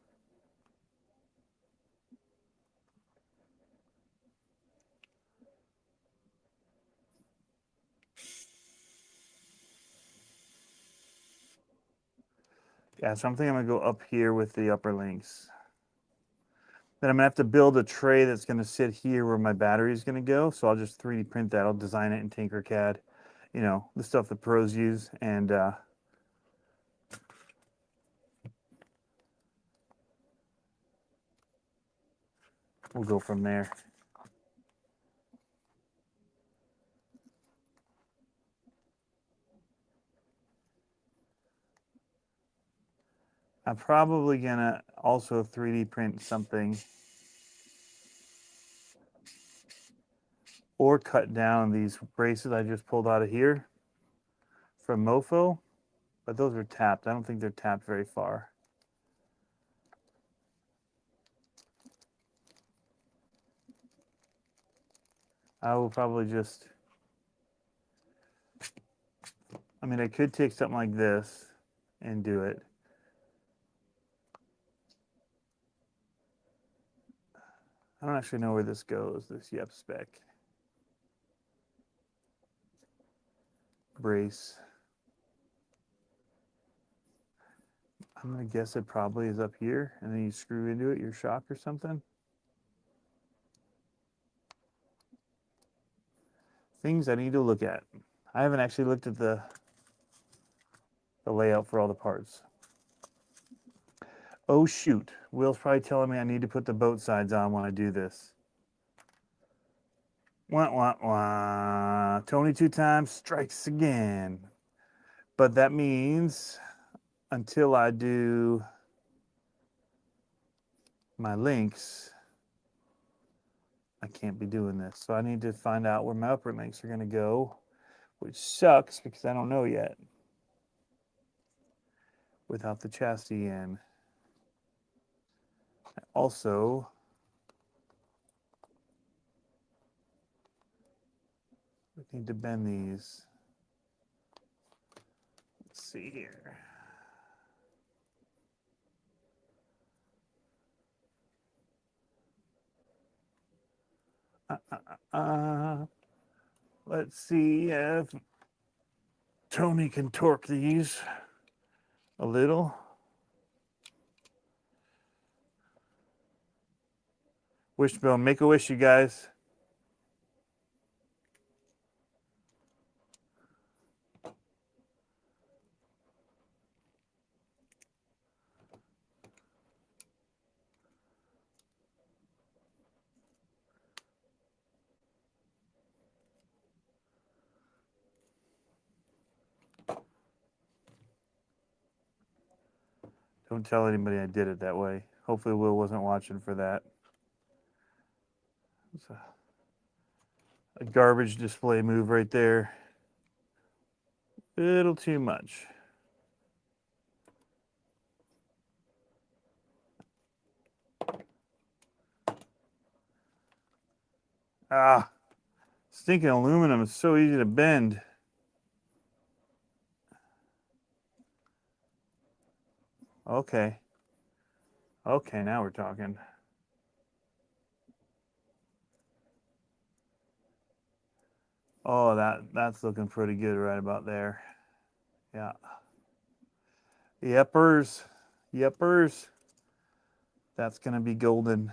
Yeah, so I'm thinking I'm gonna go up here with the upper links. Then I'm gonna have to build a tray that's gonna sit here where my battery is gonna go. So I'll just 3D print that. I'll design it in Tinkercad, you know, the stuff the pros use, and we'll go from there. I'm probably gonna also 3D print something or cut down these braces I just pulled out of here from Mofo, but those are tapped. I don't think they're tapped very far. I will probably just, I mean, I could take something like this and do it. I don't actually know where this goes, this Spec. Brace. I'm gonna guess it probably is up here, and then you screw into it your shock or something. Things I need to look at. I haven't actually looked at the layout for all the parts. Oh shoot, Will's probably telling me I need to put the boat sides on when I do this. Wah, wah, wah. Tony 2 times strikes again. But that means until I do my links, I can't be doing this. So I need to find out where my upper links are going to go, which sucks because I don't know yet without the chassis in. I also need to bend these. Let's see here. Let's see if Tony can torque these a little. Wishbone, make a wish, you guys. Don't tell anybody I did it that way. Hopefully Will wasn't watching for that. It's a garbage display move right there. A little too much. Ah, stinking aluminum is so easy to bend. Okay. Okay, now we're talking. Oh, that's looking pretty good right about there. Yeah. Yepers. Yepers. That's going to be golden.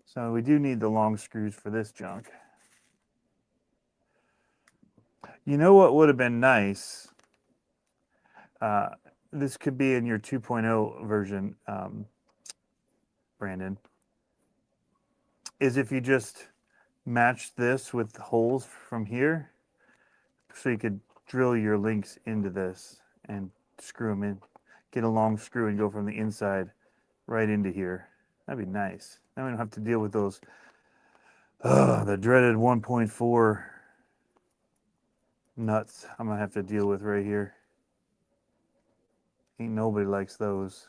So we do need the long screws for this junk. You know what would have been nice? This could be in your 2.0 version, Brandon. is if you just match this with the holes from here, so you could drill your links into this and screw them in. Get a long screw and go from the inside right into here. That'd be nice. Then we don't have to deal with those, the dreaded 1.4 nuts I'm gonna have to deal with right here. Ain't nobody likes those.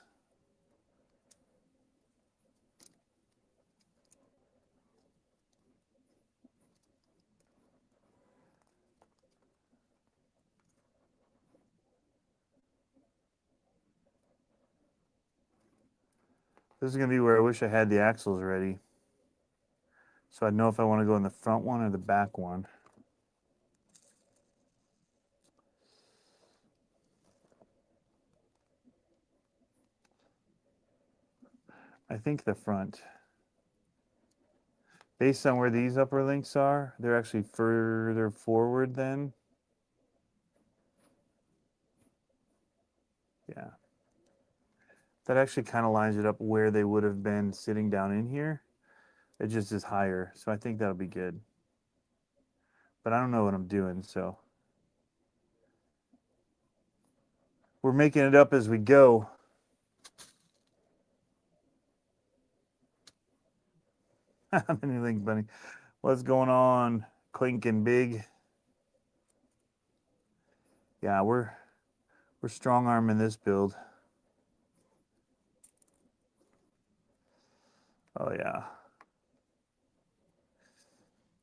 This is gonna be where I wish I had the axles ready, so I'd know if I want to go in the front one or the back one. I think the front. Based on where these upper links are, they're actually further forward then. Yeah. That actually kind of lines it up where they would have been sitting down in here. It just is higher, so I think that'll be good. But I don't know what I'm doing, so. We're making it up as we go. Mini Link Bunny. What's going on, Clink and Big? Yeah, we're strong arming this build. Oh yeah.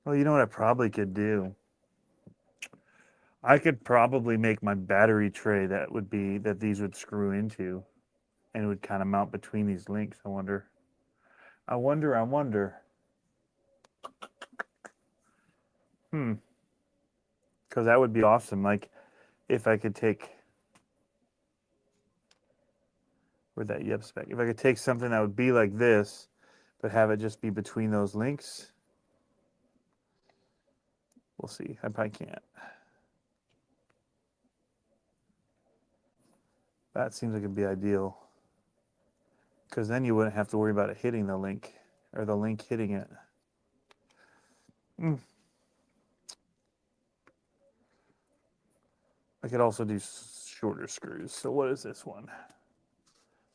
Well, you know what I probably could do? I could probably make my battery tray that these would screw into, and it would kind of mount between these links. I wonder. Because that would be awesome. Like, if I could take, where'd that yep spec? If I could take something that would be like this, but have it just be between those links. We'll see. I probably can't. That seems like it'd be ideal. Because then you wouldn't have to worry about it hitting the link, or the link hitting it. I could also do shorter screws. So what is this one?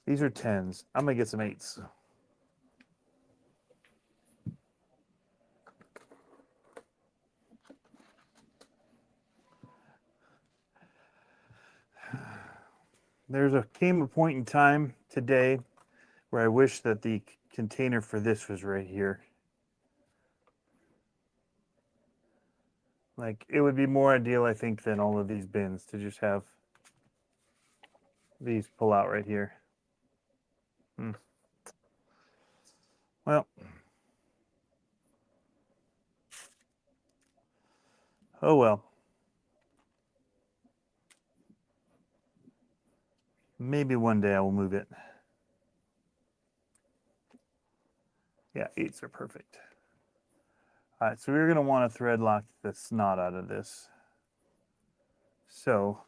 These are 10s. I'm going to get some 8s. Came a point in time today where I wish that the container for this was right here. Like, it would be more ideal, I think, than all of these bins to just have these pull out right here. Well, oh well. Maybe one day I will move it. Yeah, 8s are perfect. All right, so we're going to want to thread lock the snot out of this. So,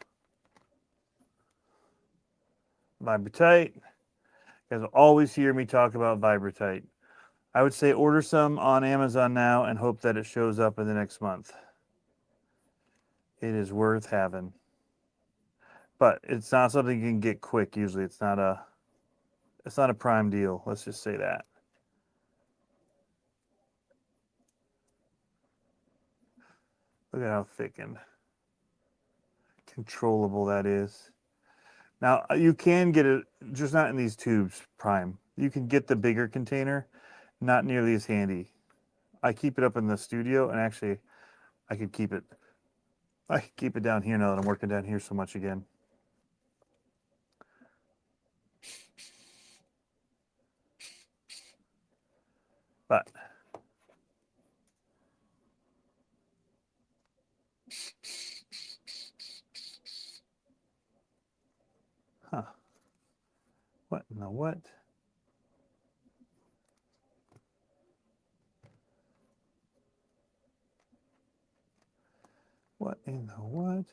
Vibratite. You guys will always hear me talk about Vibratite. I would say order some on Amazon now and hope that it shows up in the next month. It is worth having. But it's not something you can get quick usually. It's not a prime deal. Let's just say that. Look at how thick and controllable that is. Now, you can get it, just not in these tubes, prime. You can get the bigger container, not nearly as handy. I keep it up in the studio, and actually, I could keep it down here now that I'm working down here so much again. But what in the what? What in the what?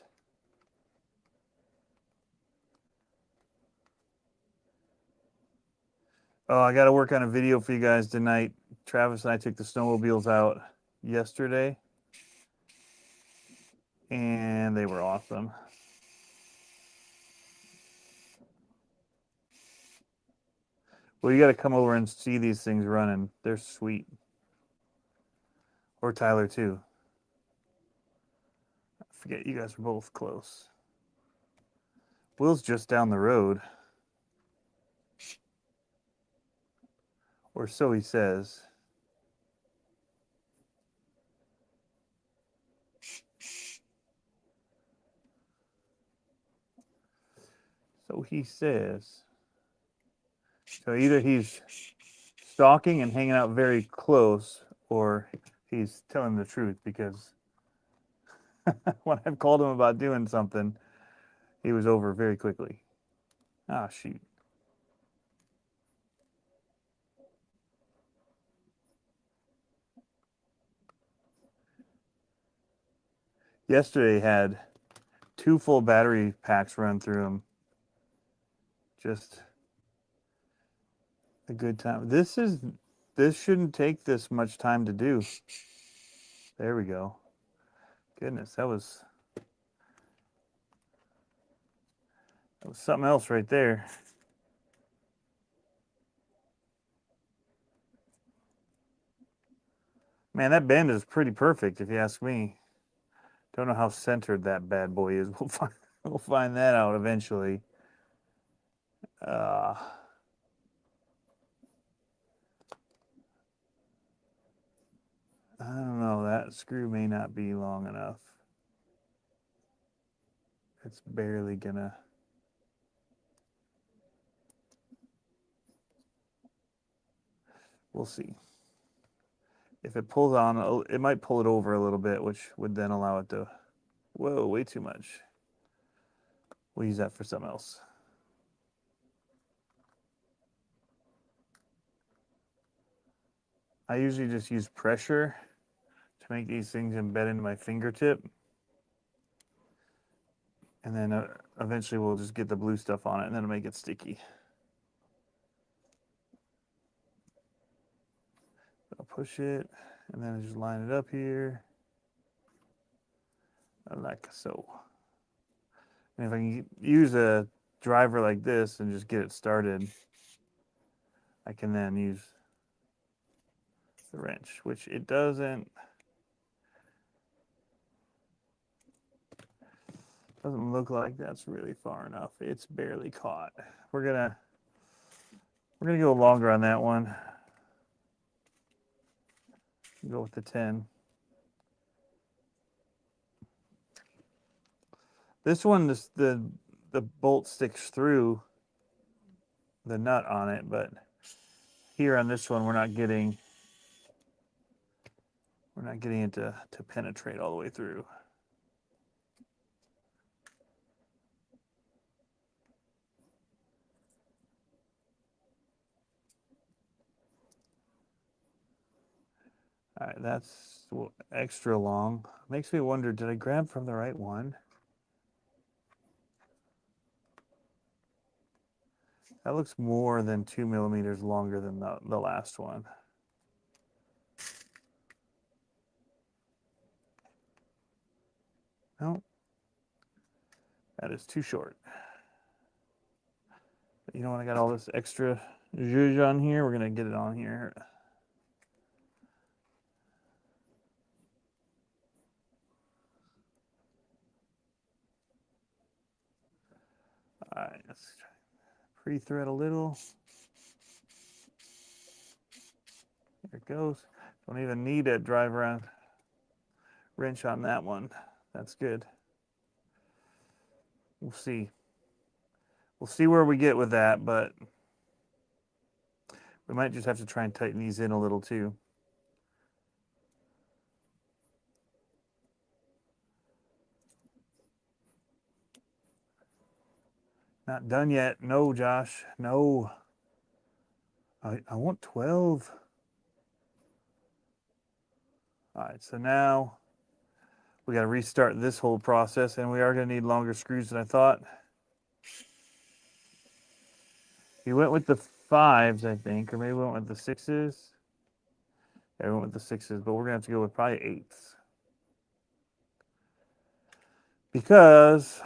Oh, I got to work on a video for you guys tonight Travis and I took the snowmobiles out yesterday, and they were awesome. Well, you got to come over and see these things running. They're sweet. Or Tyler, too. I forget, you guys are both close. Will's just down the road. Or so he says. So he says. So either he's stalking and hanging out very close, or he's telling the truth, because when I've called him about doing something, he was over very quickly. Ah, shoot. Yesterday had 2 full battery packs run through him. Just a good time. This shouldn't take this much time to do. There we go. Goodness, that was something else right there. Man, that bend is pretty perfect, if you ask me. Don't know how centered that bad boy is. We'll find that out eventually. I don't know. That screw may not be long enough. It's barely gonna. We'll see. If it pulls on, it might pull it over a little bit, which would then allow it to. Whoa, way too much. We'll use that for something else. I usually just use pressure to make these things embed into my fingertip. And then eventually we'll just get the blue stuff on it, and then it'll make it sticky. I'll push it, and then I just line it up here. Like so. And if I can use a driver like this and just get it started, I can then use the wrench, which it doesn't look like that's really far enough. It's barely caught. We're gonna go longer on that one. Go with the 10. This one, the bolt sticks through the nut on it, but here on this one, we're not getting it to penetrate all the way through. All right, that's extra long. Makes me wonder, did I grab from the right one? That looks more than 2 millimeters longer than the last one. No, that is too short. But you know what? I got all this extra zhuzh on here. We're gonna get it on here. All right, let's pre-thread a little. There it goes. Don't even need a drive around wrench on that one. That's good. We'll see. We'll see where we get with that, but we might just have to try and tighten these in a little too. Not done yet. No, Josh. No. I want 12. All right, so now we got to restart this whole process, and we are going to need longer screws than I thought. We went with the 5s, I think, or maybe we went with the 6s. Everyone with the 6s, but we're gonna have to go with probably 8s because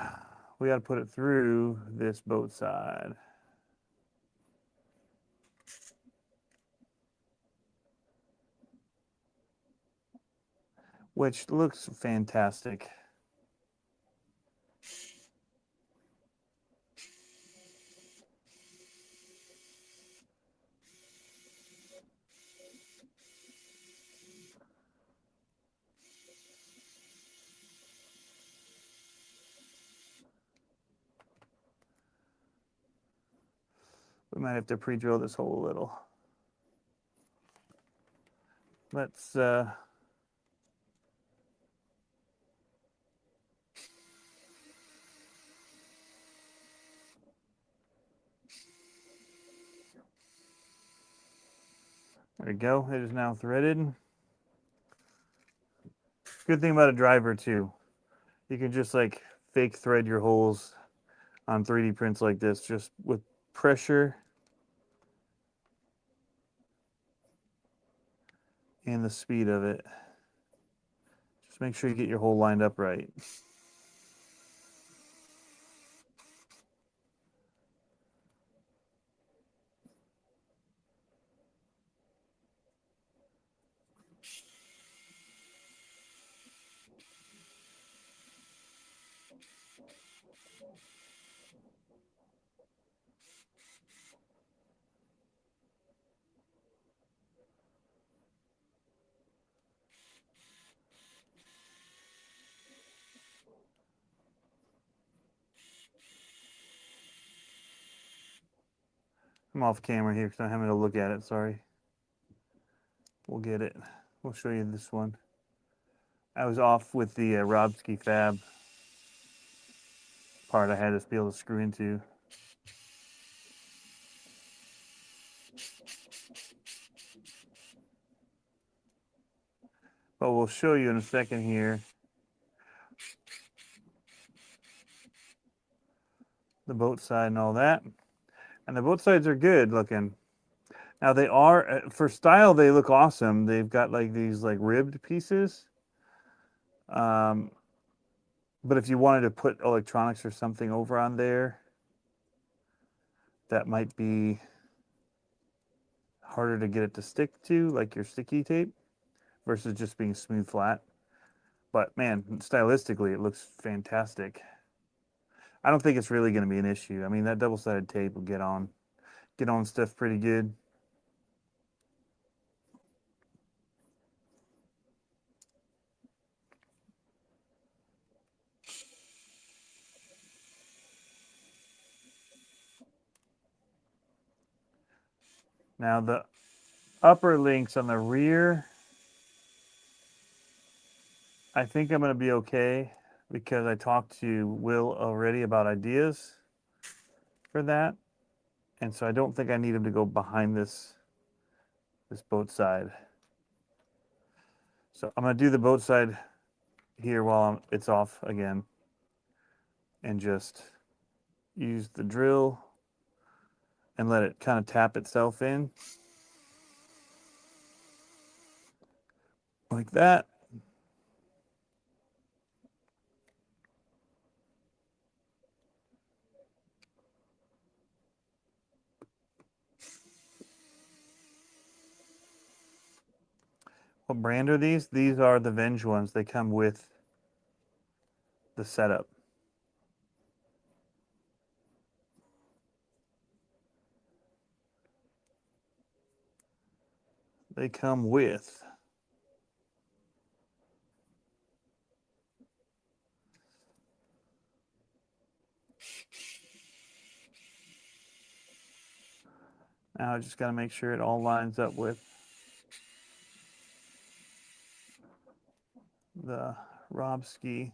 we got to put it through this boat side. Which looks fantastic. We might have to pre-drill this hole a little. Let's there we go. It is now threaded. Good thing about a driver too. You can just like fake thread your holes on 3D prints like this, just with pressure and the speed of it. Just make sure you get your hole lined up right. I'm off camera here because I'm having to look at it. Sorry. We'll get it. We'll show you this one. I was off with the Robski Fab part I had to be able to screw into. But we'll show you in a second here the boat side and all that. And the boat sides are good looking. Now they are, for style, they look awesome. They've got like these like ribbed pieces. But if you wanted to put electronics or something over on there, that might be harder to get it to stick to, like your sticky tape, versus just being smooth flat. But man, stylistically, it looks fantastic. I don't think it's really going to be an issue. I mean, that double-sided tape will get on stuff pretty good. Now the upper links on the rear, I think I'm going to be okay because I talked to Will already about ideas for that. And so I don't think I need him to go behind this boat side. So I'm going to do the boat side here while it's off again and just use the drill and let it kind of tap itself in like that. What brand are these? These are the V.ENG ones. They come with the setup. They come with now I just got to make sure it all lines up with the Robski.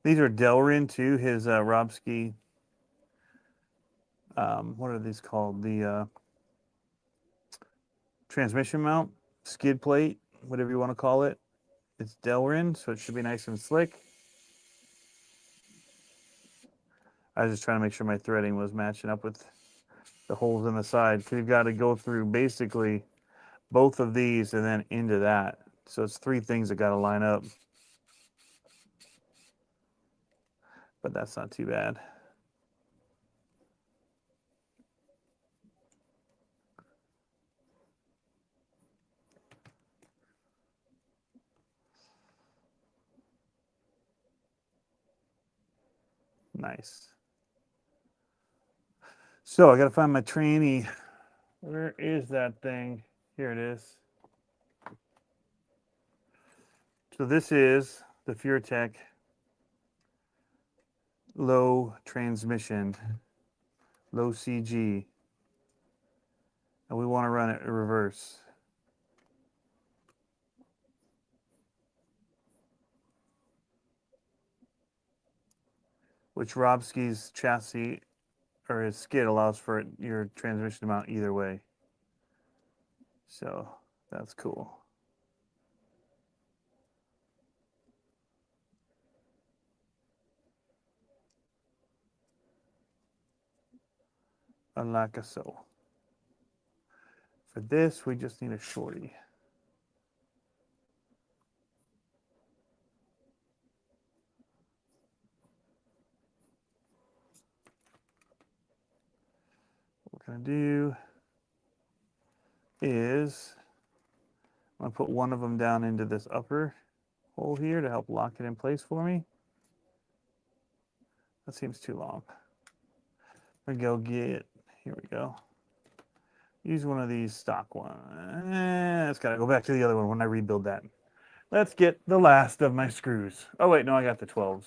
These are Delrin too, his Robski, what are these called? The transmission mount, skid plate, whatever you want to call it. It's Delrin, so it should be nice and slick. I was just trying to make sure my threading was matching up with the holes in the side. So you've got to go through basically both of these and then into that. So it's 3 things that got to line up. But that's not too bad. Nice. So I got to find my tranny. Where is that thing? Here it is. So this is the FureTech low transmission, low CG. And we want to run it in reverse. Which Robski's chassis or his skid allows for your transmission to mount either way. So that's cool. Unlike so. For this, we just need a shorty. What we're going to do is I'm going to put one of them down into this upper hole here to help lock it in place for me. That seems too long. I'm going to go get, here we go. Use one of these stock ones. It's got to go back to the other one when I rebuild that. Let's get the last of my screws. Oh wait, no, I got the 12s.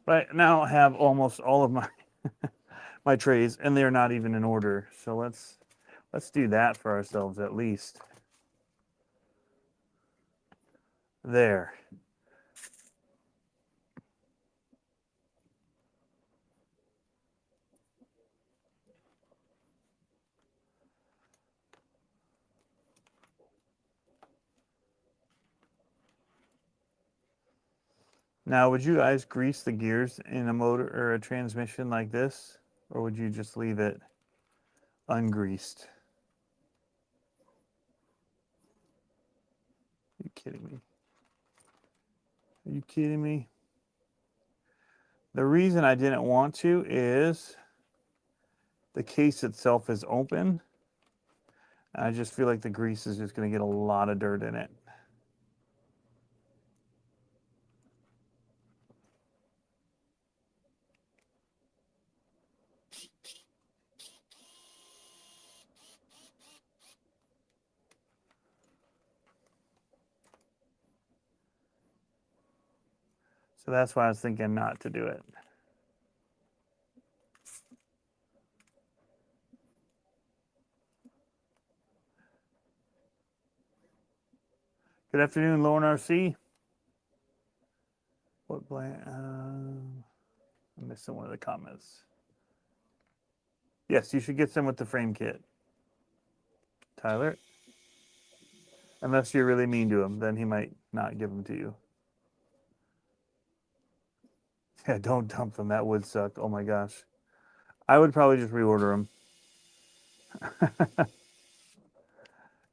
But now I have almost all of my my trays, and they're not even in order. So let's do that for ourselves at least. There. Now, would you guys grease the gears in a motor or a transmission like this? Or would you just leave it ungreased? Are you kidding me? Are you kidding me? The reason I didn't want to is the case itself is open. I just feel like the grease is just going to get a lot of dirt in it. So that's why I was thinking not to do it. Good afternoon, Lauren RC. What blank? I'm missing one of the comments. Yes, you should get some with the frame kit. Tyler? Unless you're really mean to him, then he might not give them to you. Yeah, don't dump them. That would suck. Oh my gosh. I would probably just reorder them.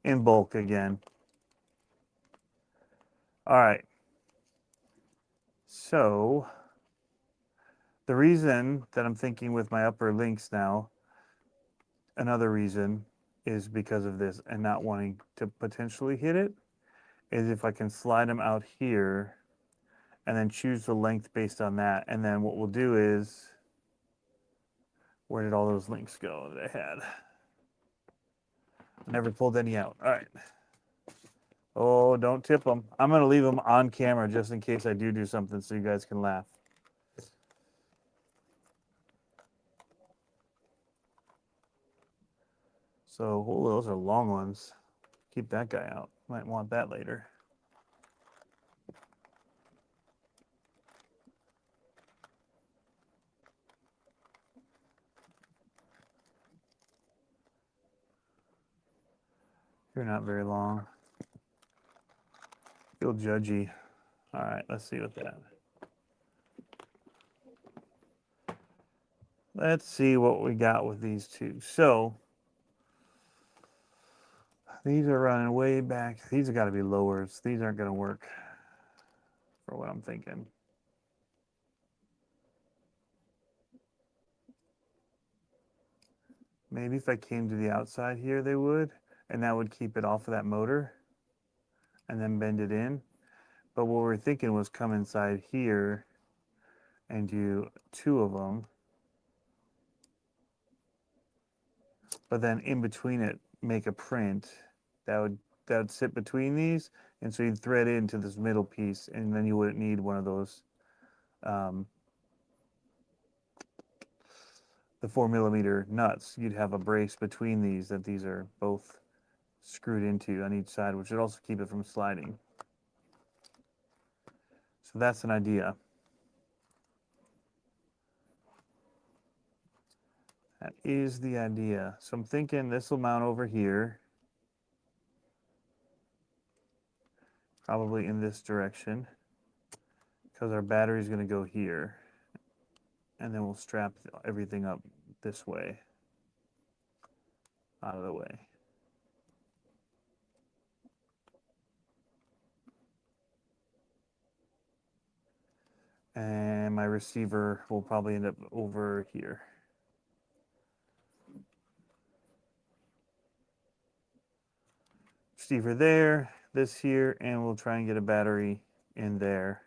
In bulk again. All right. So the reason that I'm thinking with my upper links now, another reason is because of this and not wanting to potentially hit it, is if I can slide them out here and then choose the length based on that. And then what we'll do is, where did all those links go that I had? I never pulled any out. All right. Oh, don't tip them. I'm going to leave them on camera just in case I do something so you guys can laugh. So, oh, those are long ones. Keep that guy out. Might want that later. You're not very long. Feel judgy. All right, let's see what that. let's see what we got with these two. So these are running way back. These have got to be lowers. These aren't going to work for what I'm thinking. Maybe if I came to the outside here, they would, and that would keep it off of that motor and then bend it in. But what we're thinking was come inside here and do two of them, but then in between it, make a print that would sit between these, and so you'd thread into this middle piece, and then you wouldn't need one of those the 4mm nuts. You'd have a brace between these that these are both screwed into on each side, which would also keep it from sliding. So that's an idea. That is the idea. So I'm thinking this will mount over here, probably in this direction, because our battery is going to go here, and then we'll strap everything up this way, out of the way. And my receiver will probably end up over here. Receiver there, this here, and we'll try and get a battery in there,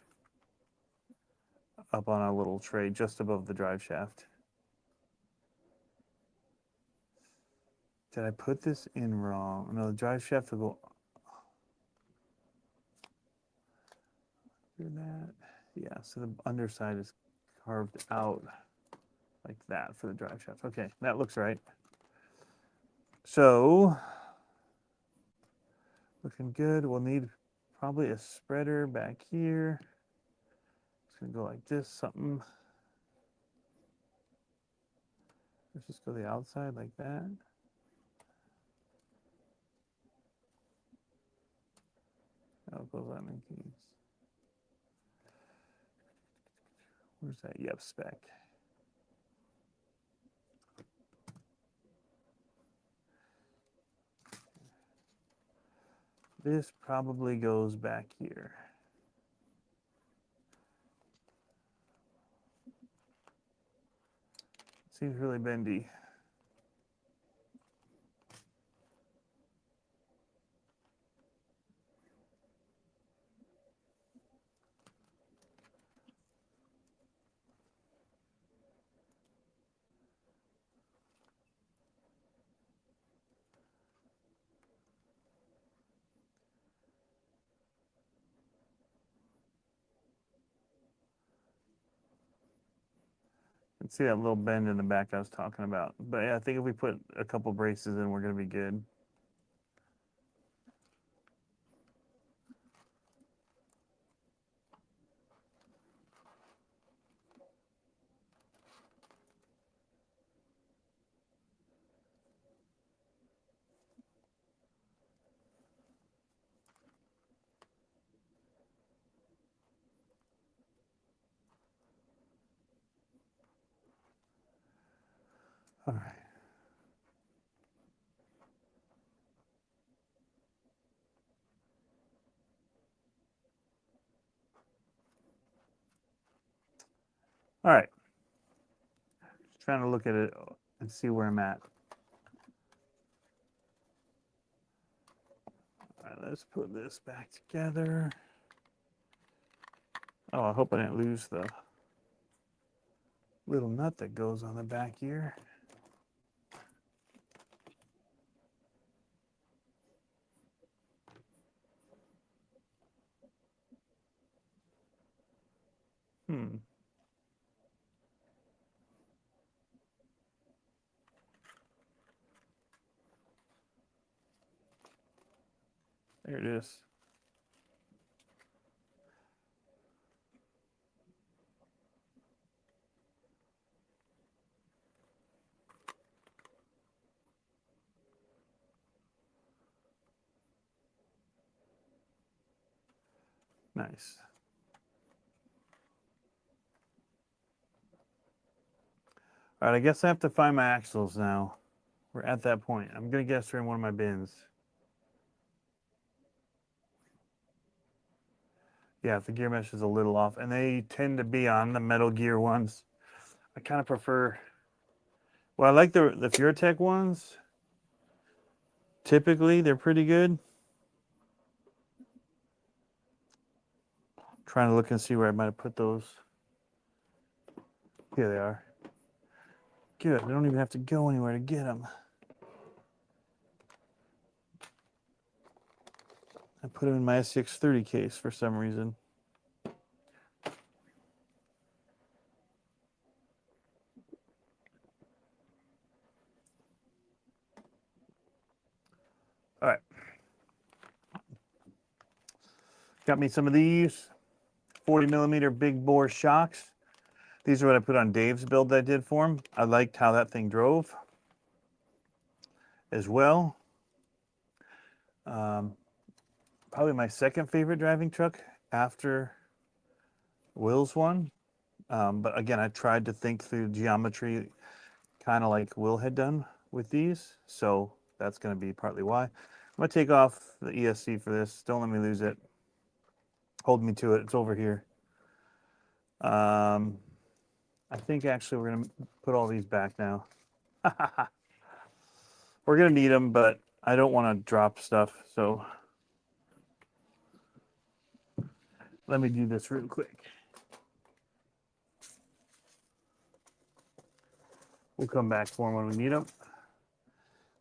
up on a little tray just above the drive shaft. Did I put this in wrong? No, the drive shaft will go through that. Yeah, so the underside is carved out like that for the drive shaft. Okay, that looks right. So, looking good. We'll need probably a spreader back here. It's gonna go like this, something. Let's just go the outside like that. How goes on in keys? Where's that? Yep, spec. This probably goes back here. Seems really bendy. See that little bend in the back I was talking about. But yeah, I think if we put a couple braces in, we're going to be good. All right. All right. Just trying to look at it and see where I'm at. All right, let's put this back together. Oh, I hope I didn't lose the little nut that goes on the back here. There it is. Nice. All right, I guess I have to find my axles now. We're at that point. I'm going to guess they're in one of my bins. Yeah, if the gear mesh is a little off, and they tend to be on the Metal Gear ones. I kind of prefer, well, I like the Furetech ones. Typically, they're pretty good. Trying to look and see where I might have put those. Here they are. Good, I don't even have to go anywhere to get them. I put them in my SCX30 case for some reason. All right. Got me some of these 40 millimeter big bore shocks. These are what I put on Dave's build that I did for him. I liked how that thing drove as well. Probably my second favorite driving truck after Will's one. But again, I tried to think through geometry kind of like Will had done with these. So that's going to be partly why. I'm going to take off the ESC for this. Don't let me lose it. Hold me to it. It's over here. I think actually we're going to put all these back now. We're going to need them, but I don't want to drop stuff. So let me do this real quick. We'll come back for them when we need them.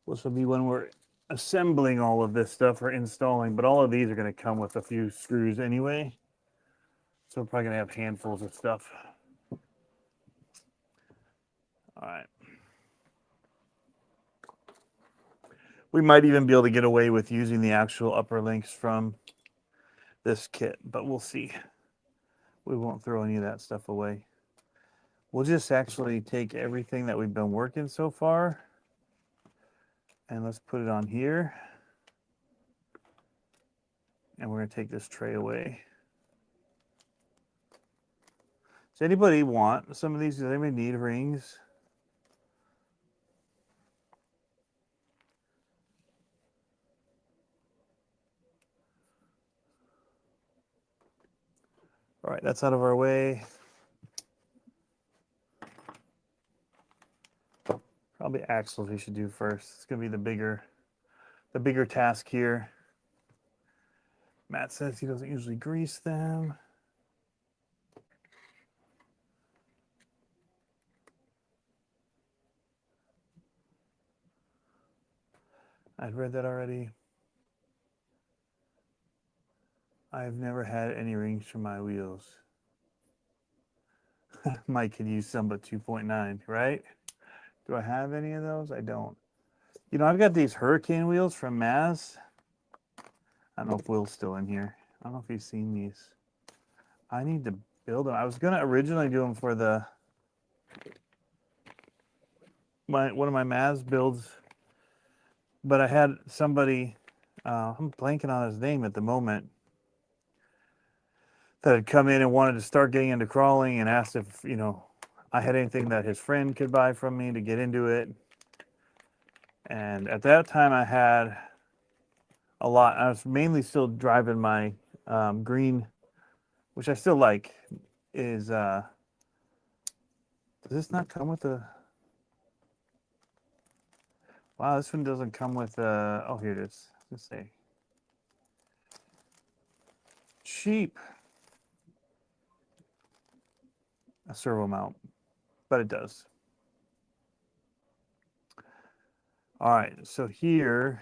This will be when we're assembling all of this stuff or installing, but all of these are going to come with a few screws anyway. So we're probably going to have handfuls of stuff. All right. We might even be able to get away with using the actual upper links from this kit, but we'll see. We won't throw any of that stuff away. We'll just actually take everything that we've been working so far and let's put it on here. And we're going to take this tray away. Does anybody want some of these? Does anybody need rings? All right, that's out of our way. Probably axles we should do first. It's going to be the bigger task here. Matt says he doesn't usually grease them. I'd read that already. I've never had any rings for my wheels. Mike could use some but 2.9, right? Do I have any of those? I don't. You know, I've got these Hurricane wheels from Maz. I don't know if Will's still in here. I don't know if he's seen these. I need to build them. I was going to originally do them for one of my Maz builds, but I had somebody, I'm blanking on his name at the moment, that had come in and wanted to start getting into crawling and asked if, you know, I had anything that his friend could buy from me to get into it. And at that time I had a lot. I was mainly still driving my green, which I still like, is, does this not come with a, wow, this one doesn't come with a, oh, here it is. Let's say cheap. A servo mount, but it does. All right, so here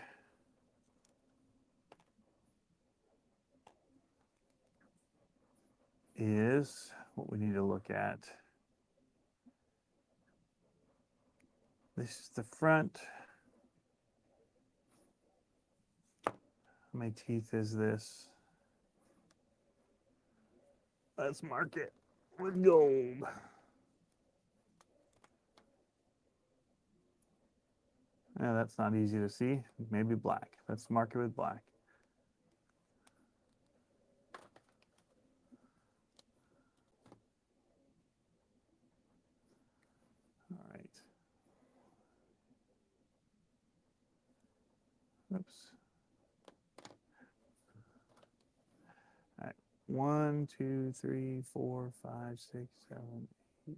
is what we need to look at. This is the front. How many teeth is this? Let's mark it with gold. Yeah, that's not easy to see. Maybe black. Let's mark it with black. All right. Oops. All right. 1, 2, 3, 4, 5, 6, 7, 8,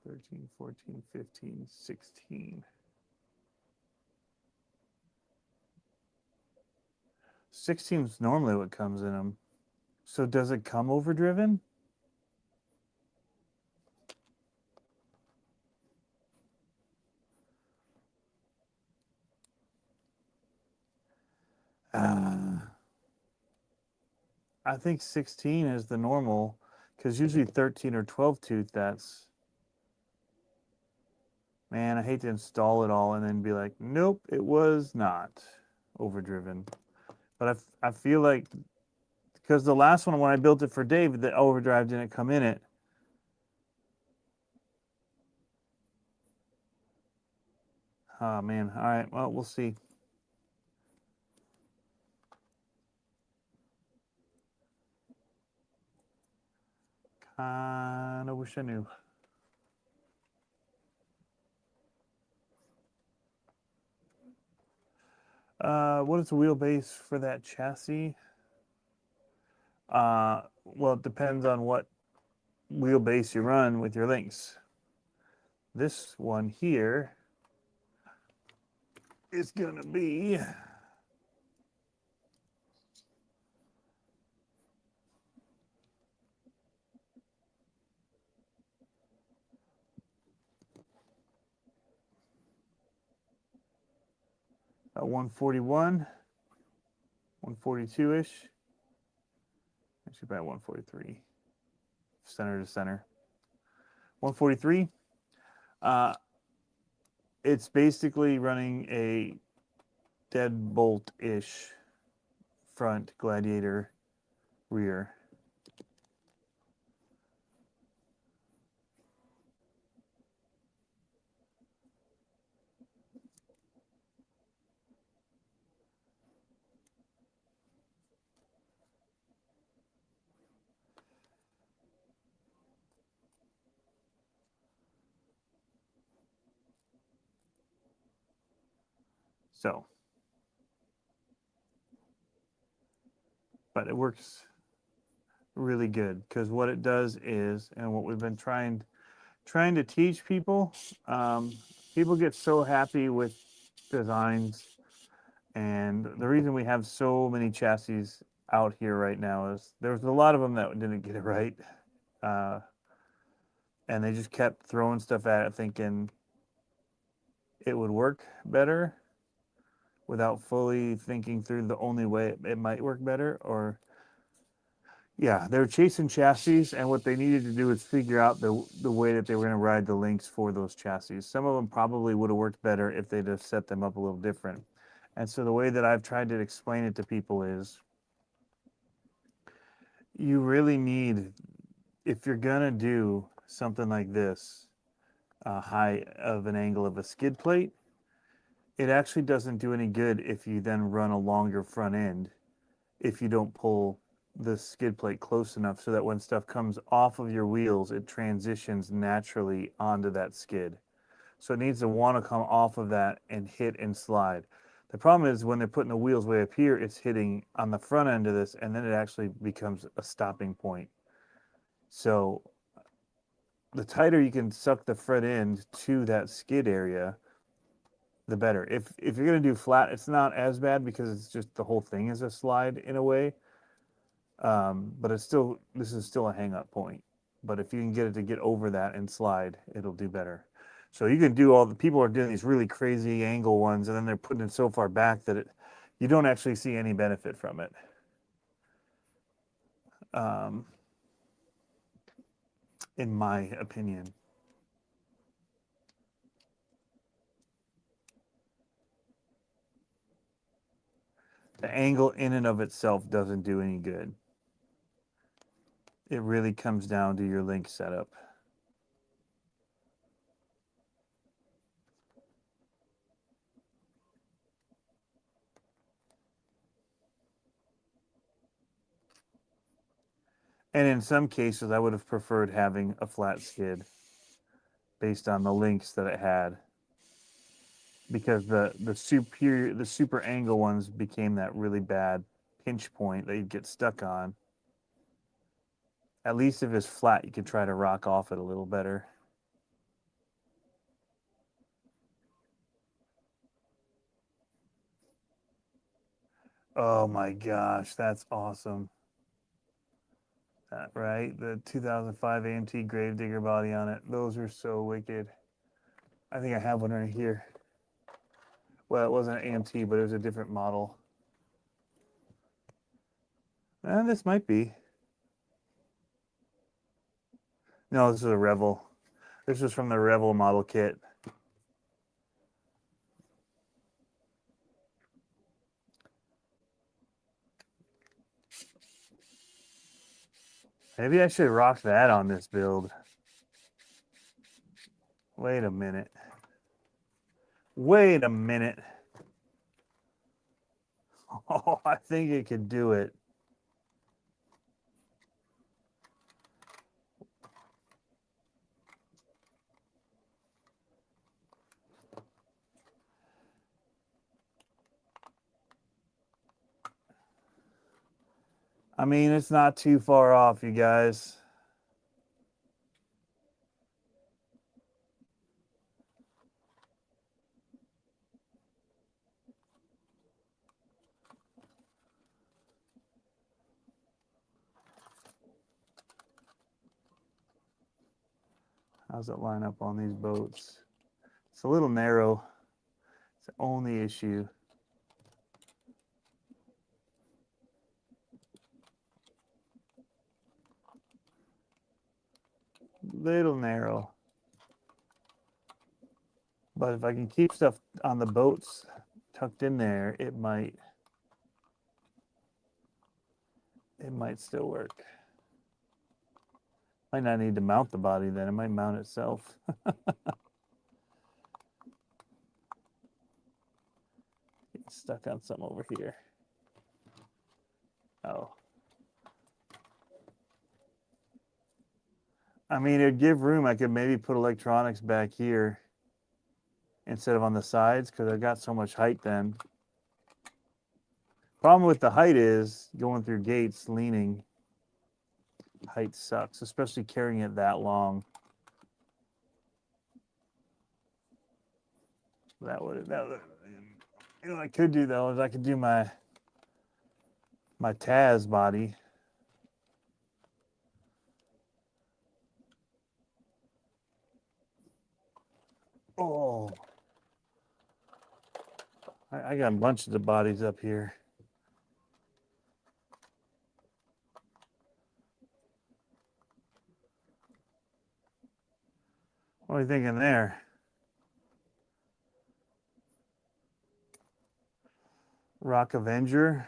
12, 13, 14, 15, 16. 16 is normally what comes in them. So does it come overdriven? I think 16 is the normal, because usually 13 or 12 tooth, that's... Man, I hate to install it all and then be like, nope, it was not overdriven. But I feel like, because the last one, when I built it for Dave, the overdrive didn't come in it. Oh, man. All right, well, we'll see. Kinda wish I knew. What is the wheelbase for that chassis? Well, it depends on what wheelbase you run with your links. This one here is gonna be 141, 142-ish. Actually, about 143, center to center. 143. It's basically running a deadbolt-ish front, gladiator rear. So, but it works really good, because what it does is, and what we've been trying to teach people, people get so happy with designs, and the reason we have so many chassis out here right now is there's a lot of them that didn't get it right, and they just kept throwing stuff at it thinking it would work better without fully thinking through the only way it might work better. Or yeah, they're chasing chassis, and what they needed to do is figure out the way that they were going to ride the links for those chassis. Some of them probably would have worked better if they'd have set them up a little different. And so the way that I've tried to explain it to people is, you really need, if you're going to do something like this, high of an angle of a skid plate, it actually doesn't do any good if you then run a longer front end, if you don't pull the skid plate close enough so that when stuff comes off of your wheels, it transitions naturally onto that skid. So it needs to want to come off of that and hit and slide. The problem is when they're putting the wheels way up here, it's hitting on the front end of this, and then it actually becomes a stopping point. So the tighter you can suck the front end to that skid area, the better. If you're going to do flat, it's not as bad because it's just the whole thing is a slide in a way. But it's still, this is still a hang up point. But if you can get it to get over that and slide, it'll do better. So you can do all the people are doing these really crazy angle ones, and then they're putting it so far back that you don't actually see any benefit from it. In my opinion. The angle in and of itself doesn't do any good. It really comes down to your link setup. And in some cases, I would have preferred having a flat skid based on the links that it had. because the super angle ones became that really bad pinch point that you'd get stuck on. At least if it's flat, you could try to rock off it a little better. Oh my gosh, that's awesome. That, right? The 2005 AMT Gravedigger body on it. Those are so wicked. I think I have one right here. Well, it wasn't an AMT, but it was a different model. This might be. No, this is a Revel. This was from the Revel model kit. Maybe I should rock that on this build. Wait a minute. Wait a minute. Oh, I think it could do it. I mean, it's not too far off, you guys. How's it line up on these boats? It's a little narrow. It's the only issue. Little narrow. But if I can keep stuff on the boats tucked in there, it might still work. Might not need to mount the body then. It might mount itself. Get stuck on something over here. Oh. I mean, it'd give room. I could maybe put electronics back here instead of on the sides because I've got so much height then. Problem with the height is going through gates, leaning. Height sucks, especially carrying it that long. That would, you know what I could do though is I could do my Taz body. Oh, I got a bunch of the bodies up here. What are you thinking there? Rock Avenger.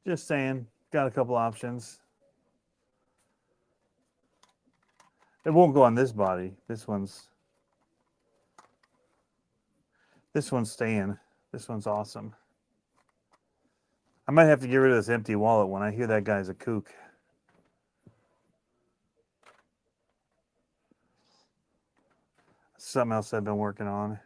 Just saying, got a couple options. It won't go on this body. This one's staying. This one's awesome. I might have to get rid of this empty wallet when I hear that guy's a kook. Something else I've been working on.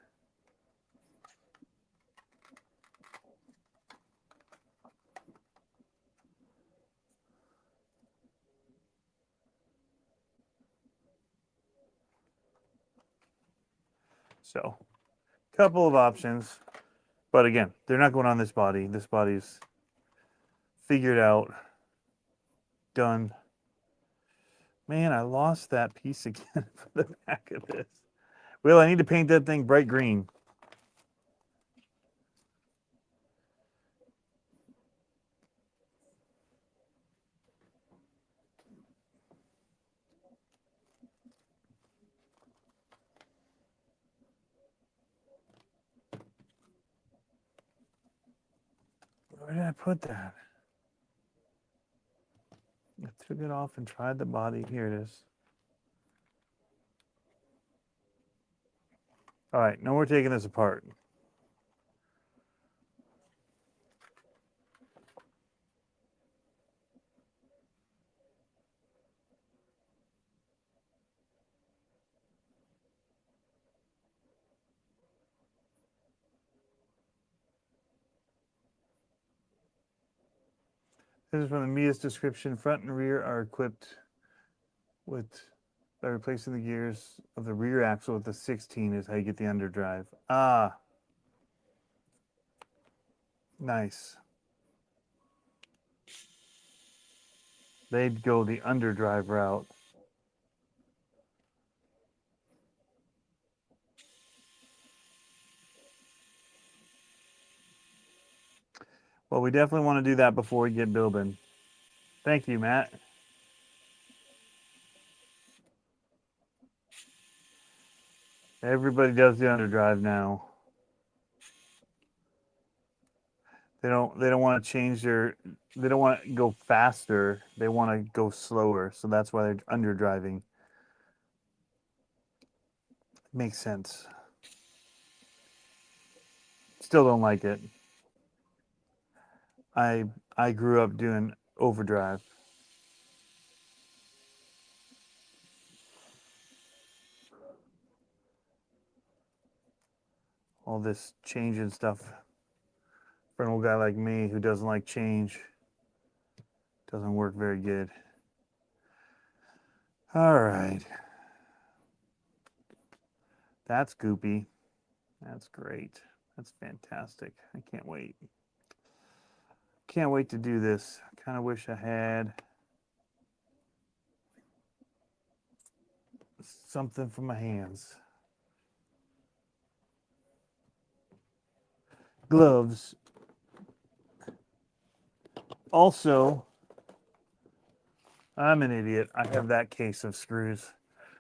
So, couple of options. But again, they're not going on this body. This body's figured out. Done. Man, I lost that piece again for the back of this. Well, I need to paint that thing bright green. Where did I put that? I took it off and tried the body. Here it is. All right, no more taking this apart. This is from the Mia's description. Front and rear are equipped with, by replacing the gears of the rear axle with the 16 is how you get the underdrive. Ah, nice. They'd go the underdrive route. Well, we definitely want to do that before we get building. Thank you, Matt. Everybody does the underdrive now. They don't want to change their, they don't want to go faster. They want to go slower. So that's why they're underdriving. Makes sense. Still don't like it. I grew up doing overdrive. All this changing stuff for an old guy like me who doesn't like change doesn't work very good. All right. That's goopy. That's great. That's fantastic. I can't wait. Can't wait to do this. Kind of wish I had something for my hands. Gloves. Also, I'm an idiot. I have that case of screws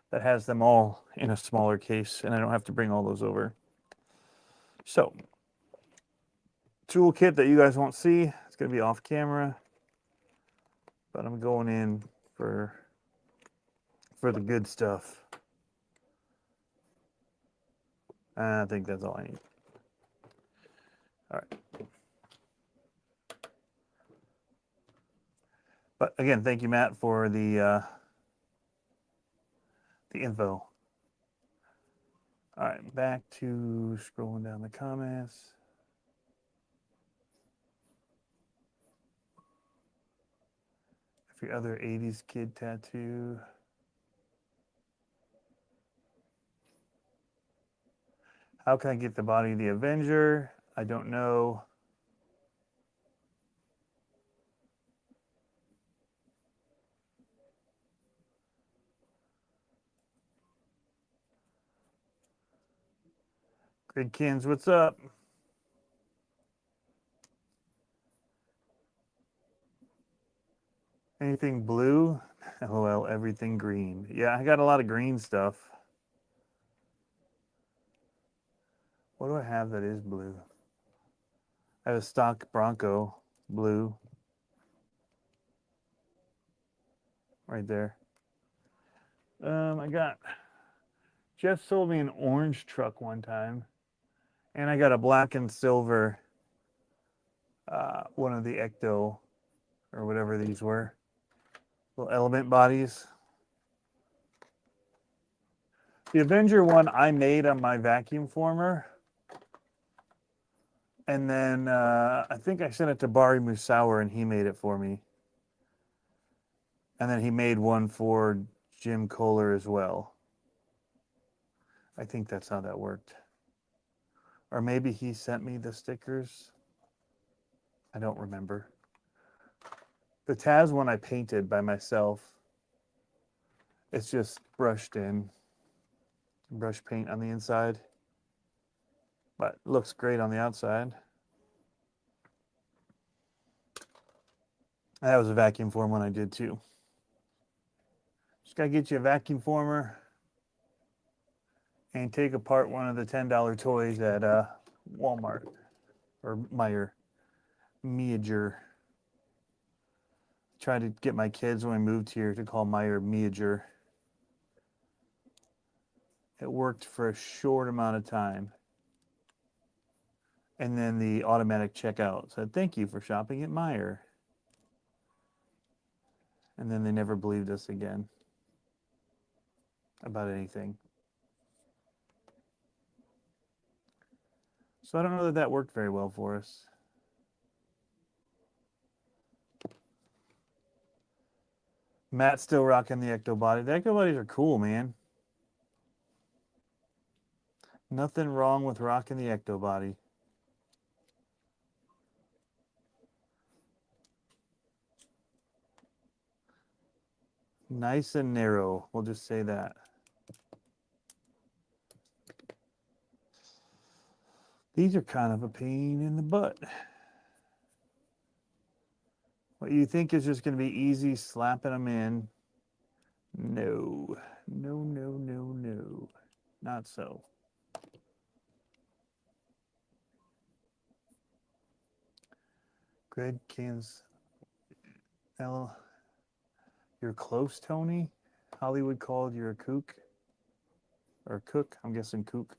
that has them all in a smaller case, and I don't have to bring all those over. So, toolkit that you guys won't see. It's going to be off camera, but I'm going in for the good stuff. I think that's all I need. All right. But again, thank you, Matt, for the info. All right, back to scrolling down the comments. Every other 80s kid tattoo. How can I get the body of the Avenger? I don't know. Greg Kins, what's up? Anything blue? LOL, everything green. Yeah, I got a lot of green stuff. What do I have that is blue? I have a stock Bronco blue. Right there. I got, Jeff sold me an orange truck one time. And I got a black and silver, one of the Ecto, or whatever these were. Little element bodies. The Avenger one I made on my vacuum former. And then I think I sent it to Bari Musauer and he made it for me. And then he made one for Jim Kohler as well. I think that's how that worked. Or maybe he sent me the stickers. I don't remember. The Taz one I painted by myself. It's just brushed in. Brush paint on the inside. But looks great on the outside. That was a vacuum form one I did too. Just gotta get you a vacuum former and take apart one of the $10 toys at Walmart or Meijer. Tried to get my kids when we moved here to call Meijer Meijer. It worked for a short amount of time. And then the automatic checkout said, "Thank you for shopping at Meijer." And then they never believed us again about anything. So I don't know that that worked very well for us. Matt's still rocking the Ecto Body. The Ecto Bodies are cool, man. Nothing wrong with rocking the Ecto Body. Nice and narrow. We'll just say that. These are kind of a pain in the butt. What you think is just going to be easy slapping them in. No. No, no, no, no. Not so. Greg Cans. L. You're close, Tony. Hollywood called you're a kook. Or cook. I'm guessing kook.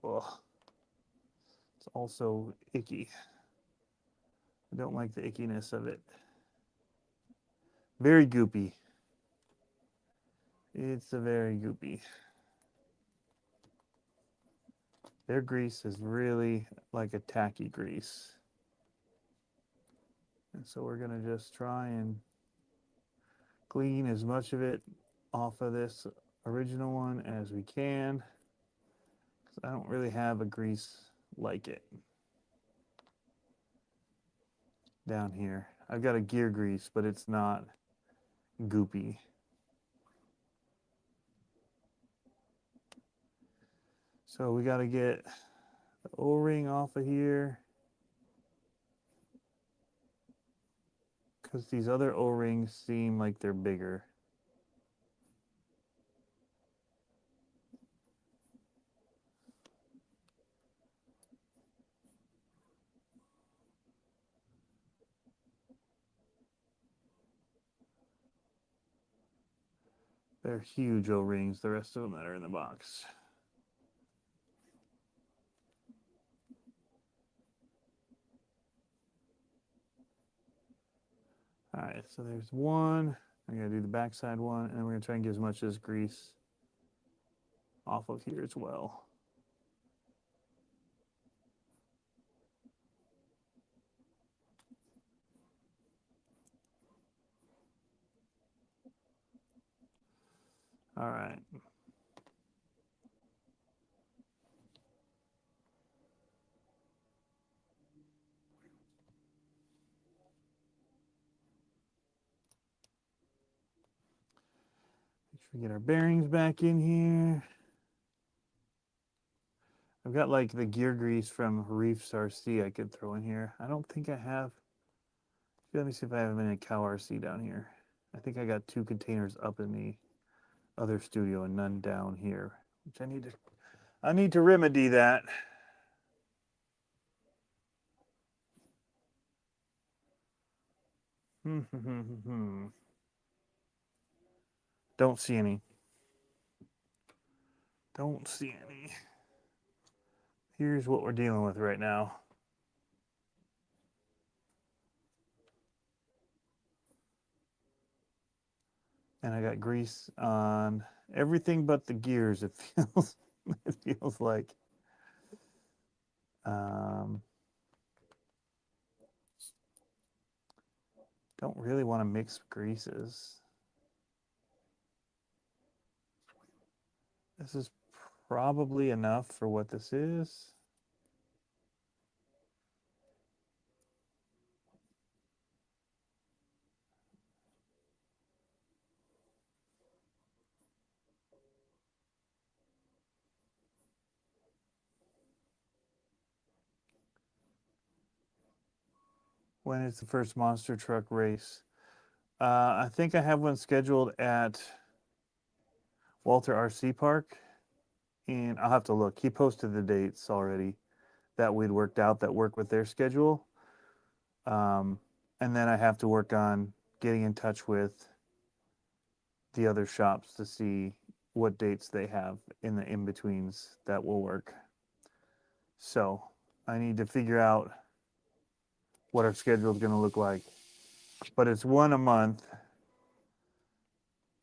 Ugh. It's also icky. I don't like the ickiness of it. Very goopy. It's a very goopy. Their grease is really like a tacky grease. And so we're going to just try and clean as much of it off of this original one as we can. I don't really have a grease like it down here. I've got a gear grease, but it's not goopy. So we got to get the O-ring off of here, because these other O-rings seem like they're bigger. They're huge O-rings, the rest of them that are in the box. All right, so there's one. I'm going to do the backside one, and then we're going to try and get as much of this grease off of here as well. All right. Make sure we get our bearings back in here. I've got like the gear grease from Reefs RC I could throw in here. I don't think I have. Let me see if I have any Cow RC down here. I think I got 2 containers up in the other studio and none down here, which I need to remedy that. Don't see any. Don't see any. Here's what we're dealing with right now. And I got grease on everything but the gears. It feels like. Don't really want to mix greases. This is probably enough for what this is. When is the first monster truck race? I think I have one scheduled at Walter RC Park, and I'll have to look. He posted the dates already that we'd worked out that work with their schedule. And then I have to work on getting in touch with the other shops to see what dates they have in the in-betweens that will work. So I need to figure out what our schedule is going to look like. But it's one a month,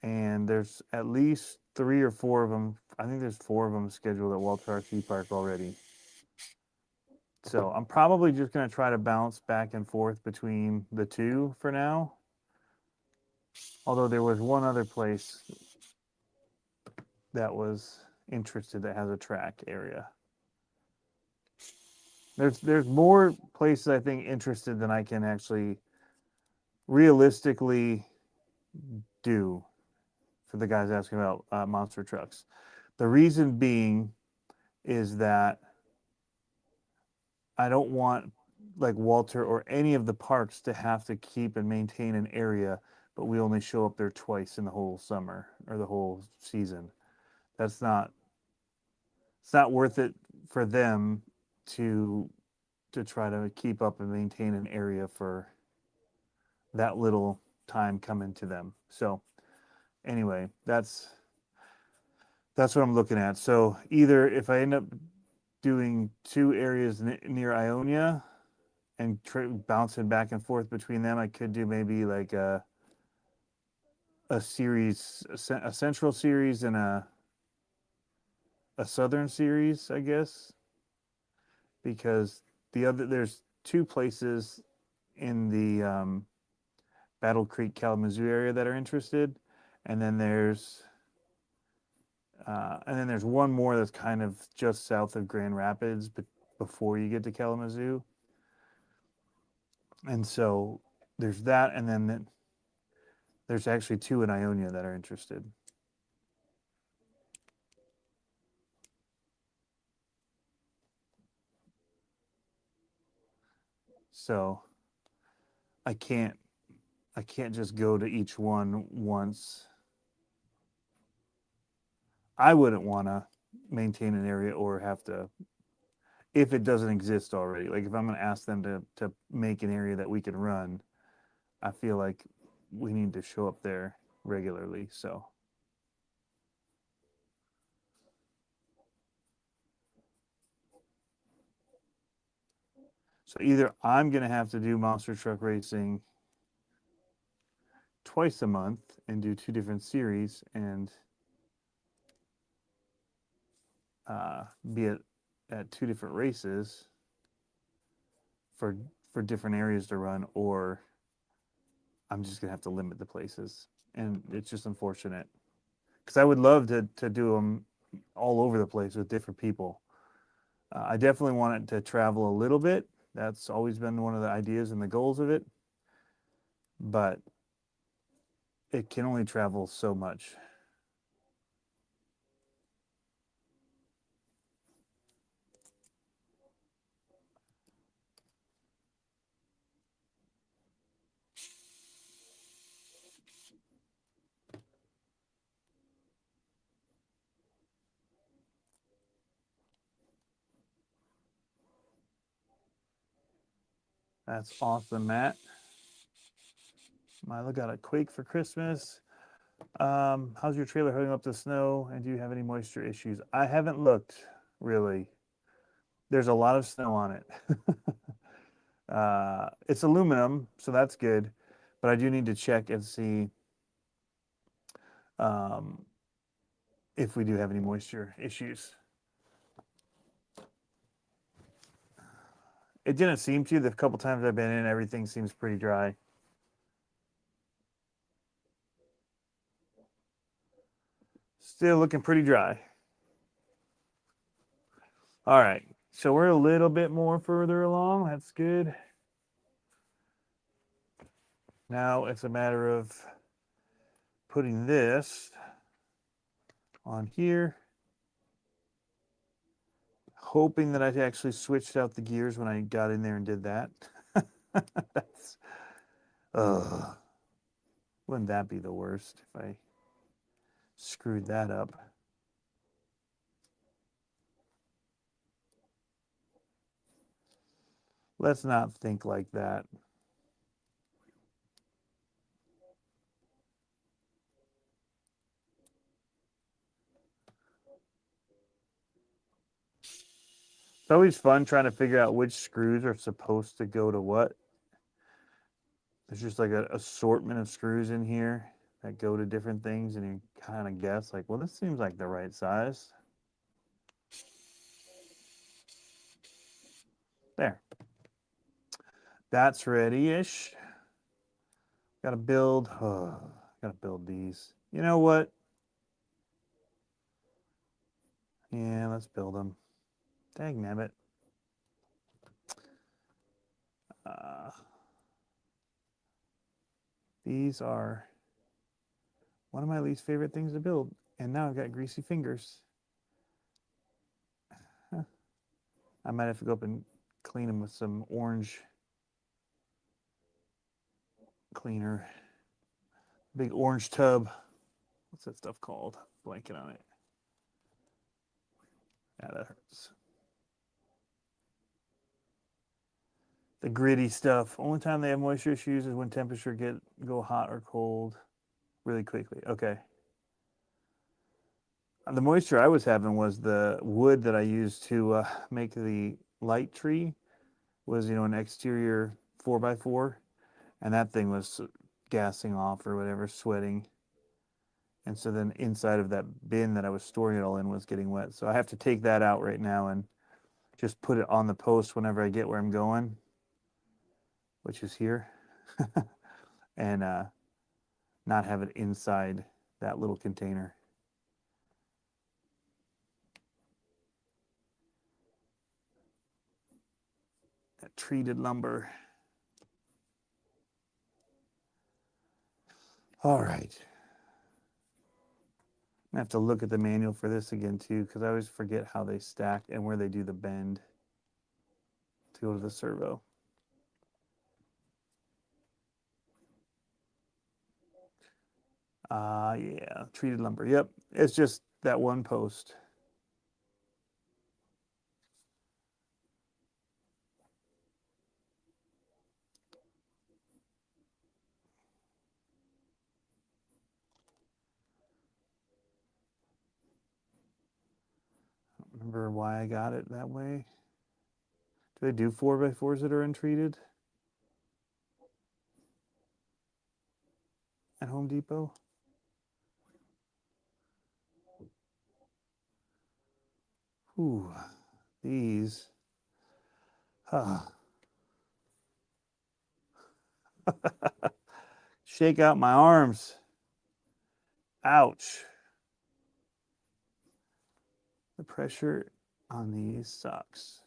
and there's at least 3 or 4 of them. I think there's 4 of them scheduled at Walter R.C. Park already. So I'm probably just going to try to bounce back and forth between the two for now. Although there was one other place that was interested that has a track area. There's more places I think interested than I can actually realistically do for the guys asking about monster trucks. The reason being is that I don't want like Walter or any of the parks to have to keep and maintain an area, but we only show up there twice in the whole summer or the whole season. That's not it's not worth it for them to try to keep up and maintain an area for that little time coming to them. So anyway, that's what I'm looking at. So either if I end up doing 2 areas near Ionia and bouncing back and forth between them, I could do maybe like a series, a central series and a southern series, I guess, because there's 2 places in the Battle Creek, Kalamazoo area that are interested, and then there's one more that's kind of just south of Grand Rapids, but before you get to Kalamazoo. And so there's that, and then there's actually 2 in Ionia that are interested. So I can't just go to each one once. I wouldn't want to maintain an area or have to if it doesn't exist already. Like if I'm going to ask them to make an area that we can run, I feel like we need to show up there regularly. So either I'm going to have to do monster truck racing twice a month and do 2 different series and be at 2 different races for different areas to run, or I'm just gonna have to limit the places, and it's just unfortunate because I would love to do them all over the place with different people. I definitely want it to travel a little bit. That's always been one of the ideas and the goals of it, but it can only travel so much. That's awesome, Matt. Milo got a quake for Christmas. How's your trailer holding up to snow? And do you have any moisture issues? I haven't looked really. There's a lot of snow on it. It's aluminum, so that's good. But I do need to check and see um, if we do have any moisture issues. It didn't seem to. The couple times I've been in, everything seems pretty dry. Still looking pretty dry. All right. So we're a little bit more further along. That's good. Now it's a matter of putting this on here, hoping that I actually switched out the gears when I got in there and did that. That's, wouldn't that be the worst if I screwed that up? Let's not think like that. It's always fun trying to figure out which screws are supposed to go to what. There's just like an assortment of screws in here that go to different things, and you kind of guess like, well, this seems like the right size. There. That's ready-ish. Gotta build. Gotta build these. You know what? Yeah, let's build them. Dang nabbit. These are one of my least favorite things to build, and now I've got greasy fingers. Huh. I might have to go up and clean them with some orange cleaner. Big orange tub. What's that stuff called? Blanket on it. Yeah, that hurts. The gritty stuff. Only time they have moisture issues is when temperature go hot or cold really quickly. Okay. The moisture I was having was the wood that I used to make the light tree was, an exterior 4x4, and that thing was gassing off or whatever, sweating. And so then inside of that bin that I was storing it all in was getting wet. So I have to take that out right now and just put it on the post whenever I get where I'm going, which is here, and not have it inside that little container. That treated lumber. All right. I have to look at the manual for this again too, because I always forget how they stack and where they do the bend to go to the servo. Yeah, treated lumber. Yep, it's just that one post. I don't remember why I got it that way. Do they do 4x4s that are untreated at Home Depot? Ooh, these. Shake out my arms. Ouch. The pressure on these sucks.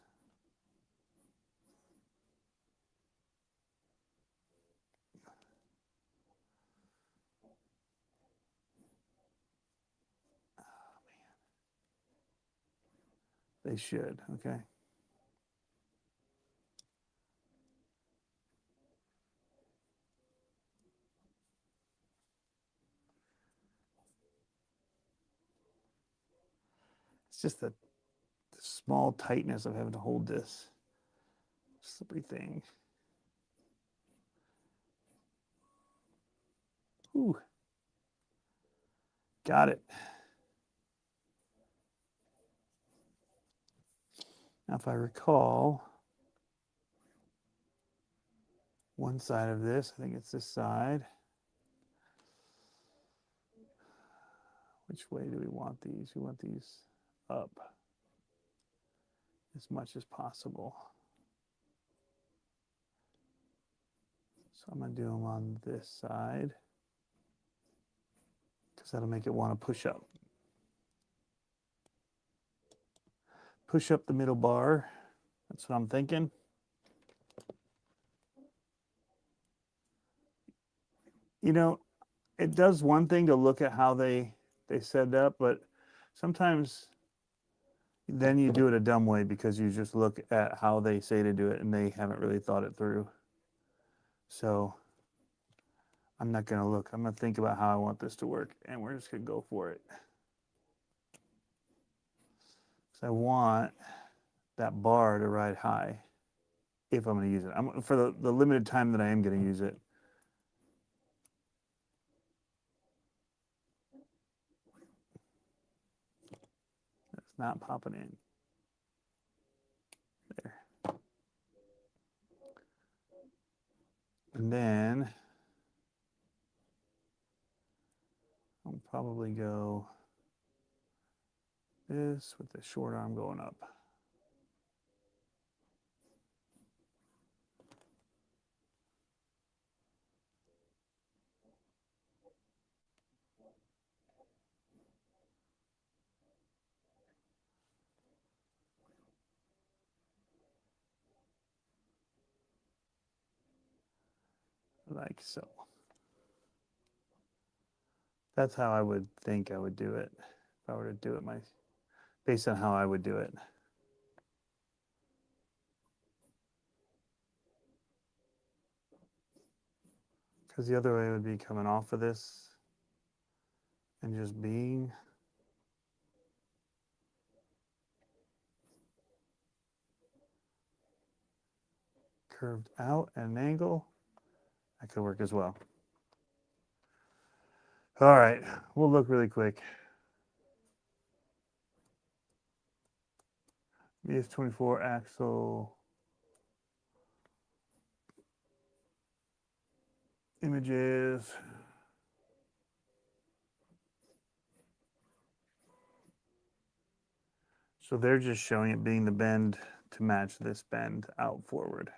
Oh, man. They should, okay. It's just the small tightness of having to hold this slippery thing. Ooh. Got it. Now, if I recall, one side of this, I think it's this side. Which way do we want these? We want these up as much as possible. So I'm going to do them on this side because that'll make it want to push up. Push up the middle bar. That's what I'm thinking. It does one thing to look at how they set it up, but sometimes then you do it a dumb way because you just look at how they say to do it and they haven't really thought it through. So I'm not going to look. I'm going to think about how I want this to work, and we're just going to go for it. So I want that bar to ride high if I'm going to use it. For the limited time that I am going to use it. It's not popping in. And then I'll probably go this with the short arm going up. Like so. That's how I would think I would do it if I were to do it based on how I would do it. Because the other way would be coming off of this and just being curved out at an angle. That could work as well. All right, we'll look really quick. VS24 axle images. So they're just showing it being the bend to match this bend out forward.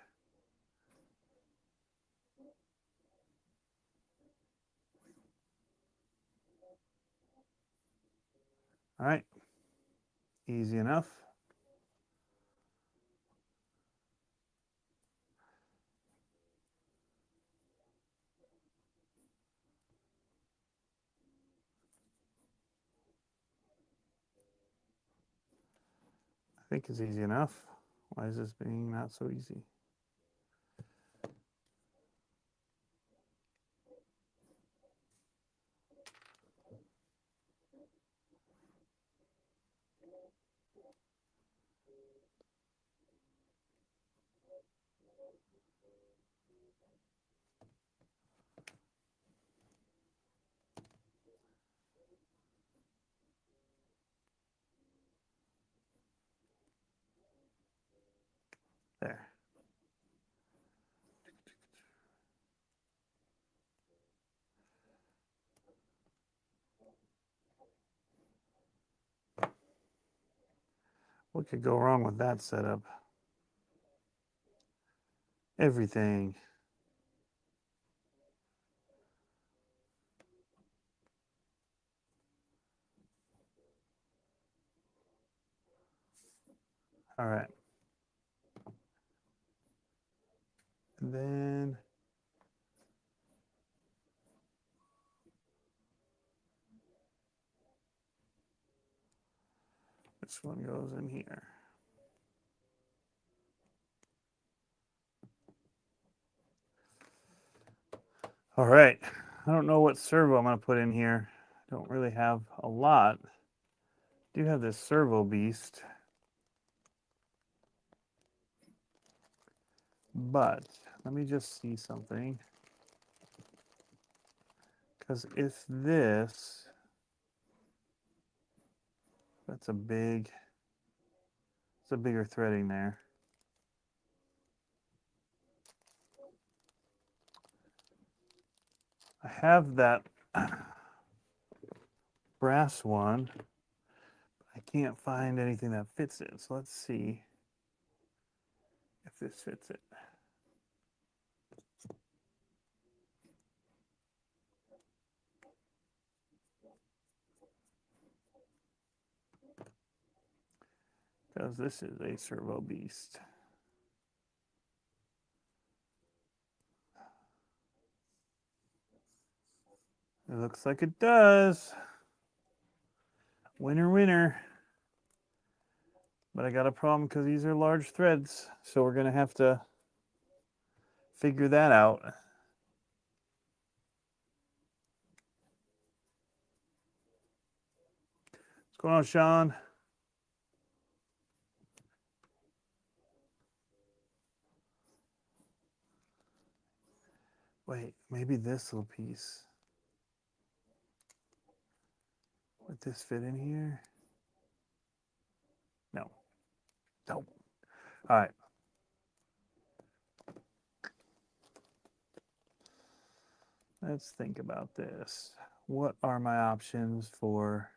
All right, easy enough. I think it's easy enough. Why is this being not so easy? There. What could go wrong with that setup? Everything. All right. And then this one goes in here. All right. I don't know what servo I'm going to put in here. I don't really have a lot. I do have this servo beast. But let me just see something. Because if this, that's a big, it's a bigger threading there. I have that brass one. I can't find anything that fits it. So let's see if this fits it. Because this is a servo beast. It looks like it does. Winner, winner. But I got a problem because these are large threads. So we're going to have to figure that out. What's going on, Sean? Wait, maybe this little piece. Would this fit in here? No. Nope. All right. Let's think about this. What are my options for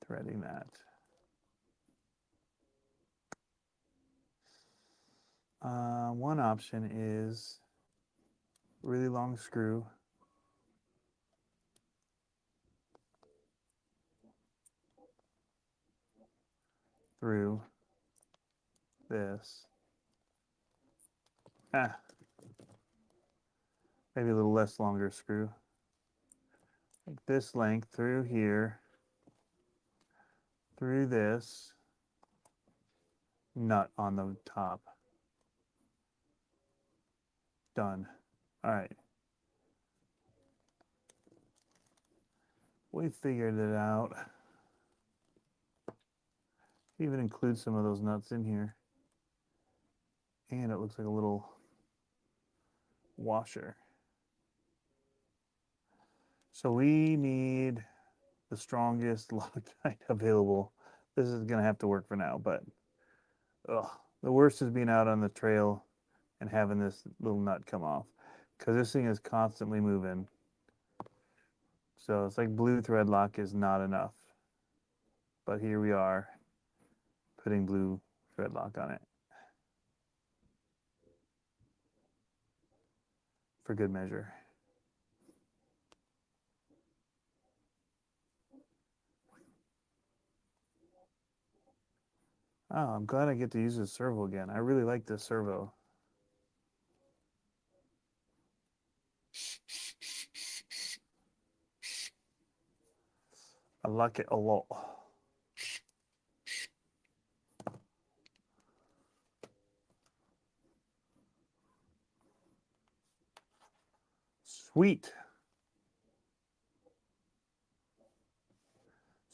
threading that? One option is really long screw through this. Maybe a little less longer screw. Like this length through here, through this, nut on the top. Done. All right. We figured it out. Even include some of those nuts in here. And it looks like a little washer. So we need the strongest Loctite available. This is going to have to work for now, but the worst is being out on the trail and having this little nut come off because this thing is constantly moving. So it's like blue thread lock is not enough. But here we are putting blue thread lock on it for good measure. Oh, I'm glad I get to use this servo again. I really like this servo. I like it a lot. Sweet.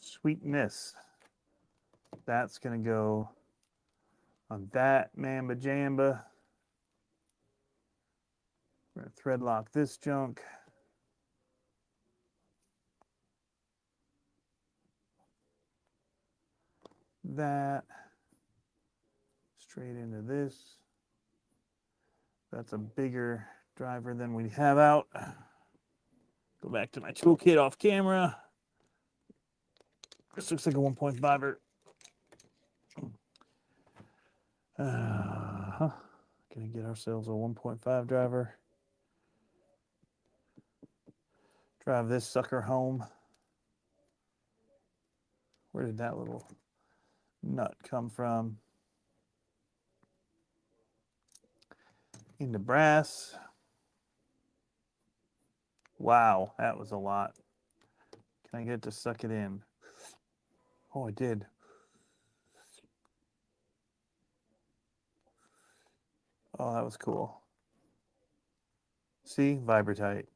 Sweetness. That's going to go on that Mamba Jamba. We're going to thread lock this junk. That. Straight into this. That's a bigger driver than we have out. Go back to my toolkit off camera. This looks like a 1.5er. Gonna get ourselves a 1.5 driver. Drive this sucker home. Where did that little nut come from? Into brass. Wow, that was a lot. Can I get it to suck it in? Oh, I did. Oh, that was cool. See, Vibrotite.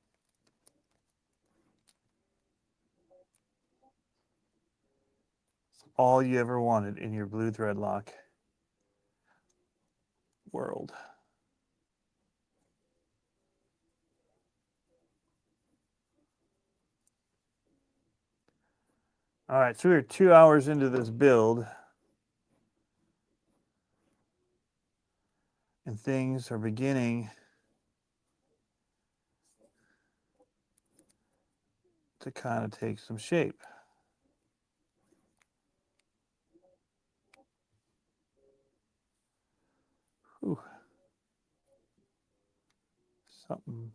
It's all you ever wanted in your blue thread lock world. All right, so we're 2 hours into this build. And things are beginning to kind of take some shape. Ooh. Something.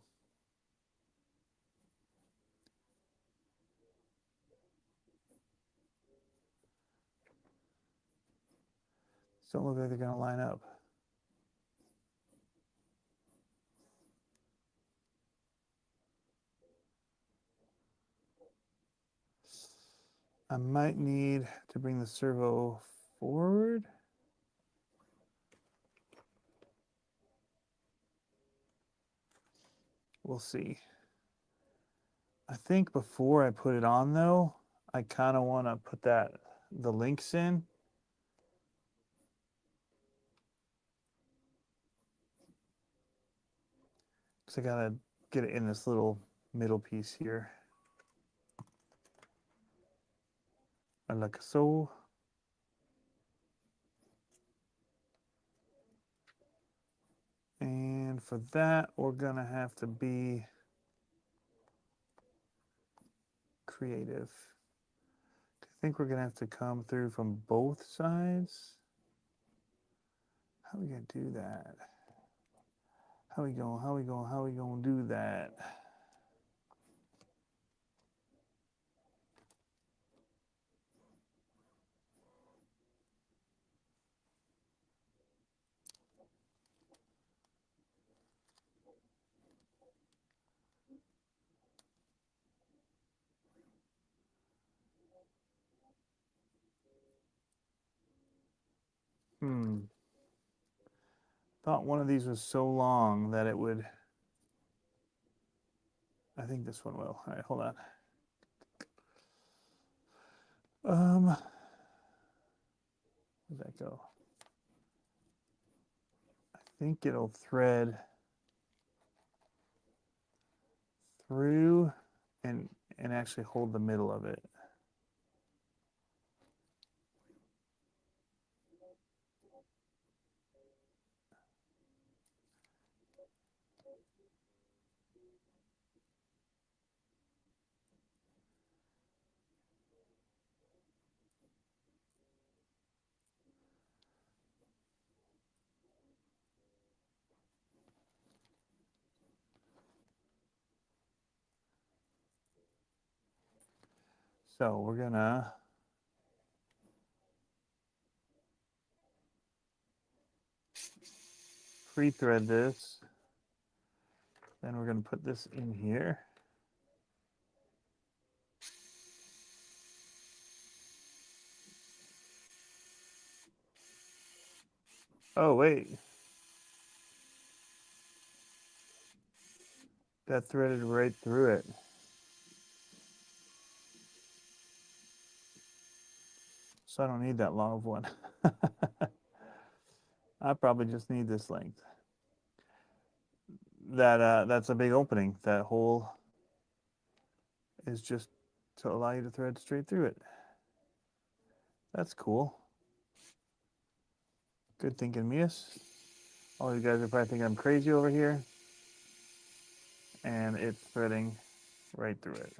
Don't look like they're going to line up. I might need to bring the servo forward. We'll see. I think before I put it on though, I kind of want to put the links in. Because I got to get it in this little middle piece here. Like so. And for that, we're gonna have to be creative. I think we're gonna have to come through from both sides. How are we gonna do that? How we gonna do that? Thought one of these was so long that it would. I think this one will. All right, hold on. Where'd that go? I think it'll thread through and actually hold the middle of it. So we're gonna pre-thread this. Then we're gonna put this in here. Oh, wait. That threaded right through it. So I don't need that long of one. I probably just need this length. That's a big opening. That hole is just to allow you to thread straight through it. That's cool. Good thinking, Mias. All you guys are probably thinking I'm crazy over here. And it's threading right through it.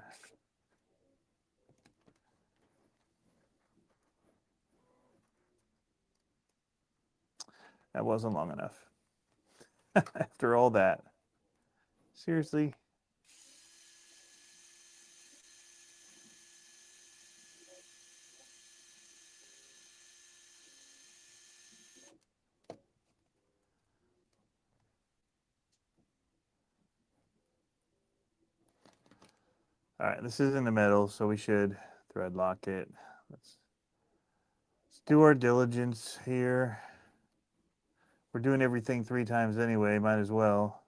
That wasn't long enough. After all that. Seriously? All right, this is in the middle, so we should thread lock it. Let's do our diligence here. We're doing everything 3 times anyway, might as well.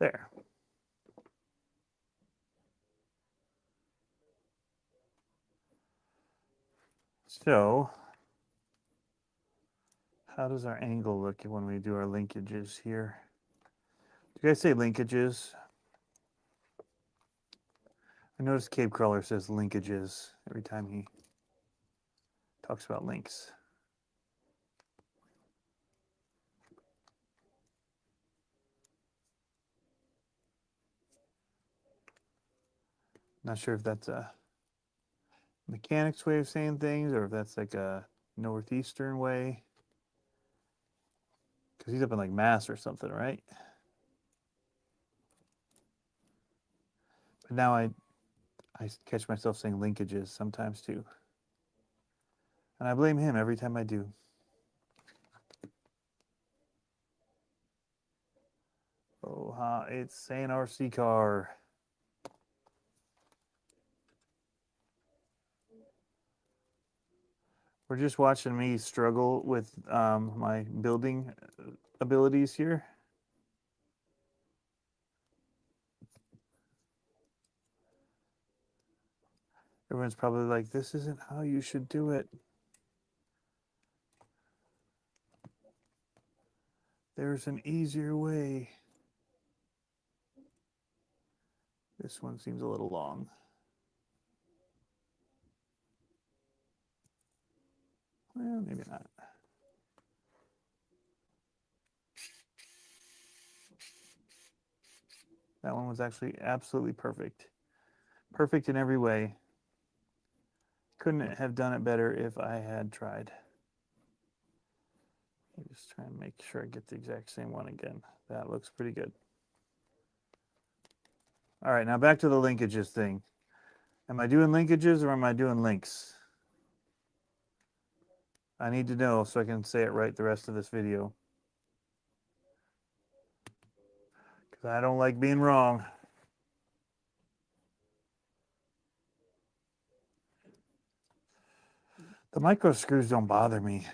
There. So, how does our angle look when we do our linkages here? Do you guys say linkages? I noticed Cave Crawler says linkages every time he talks about links. Not sure if that's a mechanics way of saying things or if that's like a northeastern way. Because he's up in like Mass or something, right? But now I catch myself saying linkages sometimes too. And I blame him every time I do. Oh, it's saying RC car. We're just watching me struggle with my building abilities here. Everyone's probably like, this isn't how you should do it. There's an easier way. This one seems a little long. Well, maybe not. That one was actually absolutely perfect. Perfect in every way. Couldn't have done it better if I had tried. I'm just trying to make sure I get the exact same one again. That looks pretty good. All right, now back to the linkages thing. Am I doing linkages or am I doing links? I need to know so I can say it right the rest of this video. Because I don't like being wrong. The micro screws don't bother me.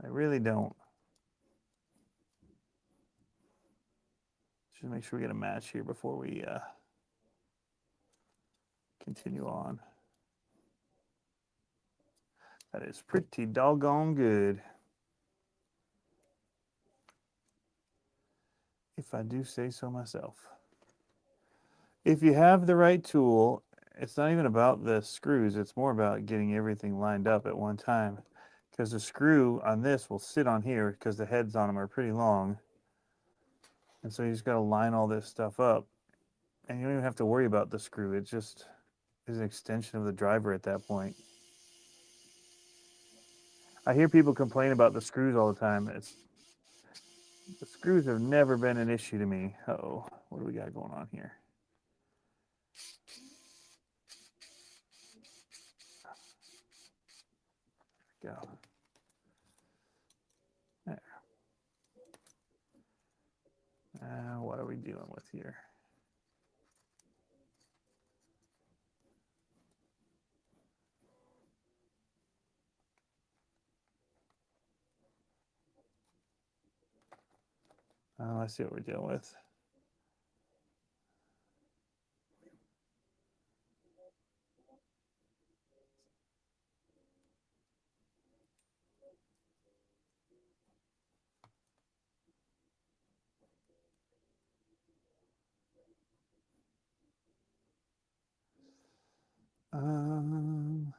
I really don't. Just make sure we get a match here before we continue on. That is pretty doggone good, if I do say so myself. If you have the right tool, it's not even about the screws. It's more about getting everything lined up at one time. Because the screw on this will sit on here because the heads on them are pretty long. And so you just got to line all this stuff up. And you don't even have to worry about the screw. It just is an extension of the driver at that point. I hear people complain about the screws all the time. The screws have never been an issue to me. Uh-oh, what do we got going on here? Go. There. What are we dealing with here? Oh, I see what we're dealing with. Um,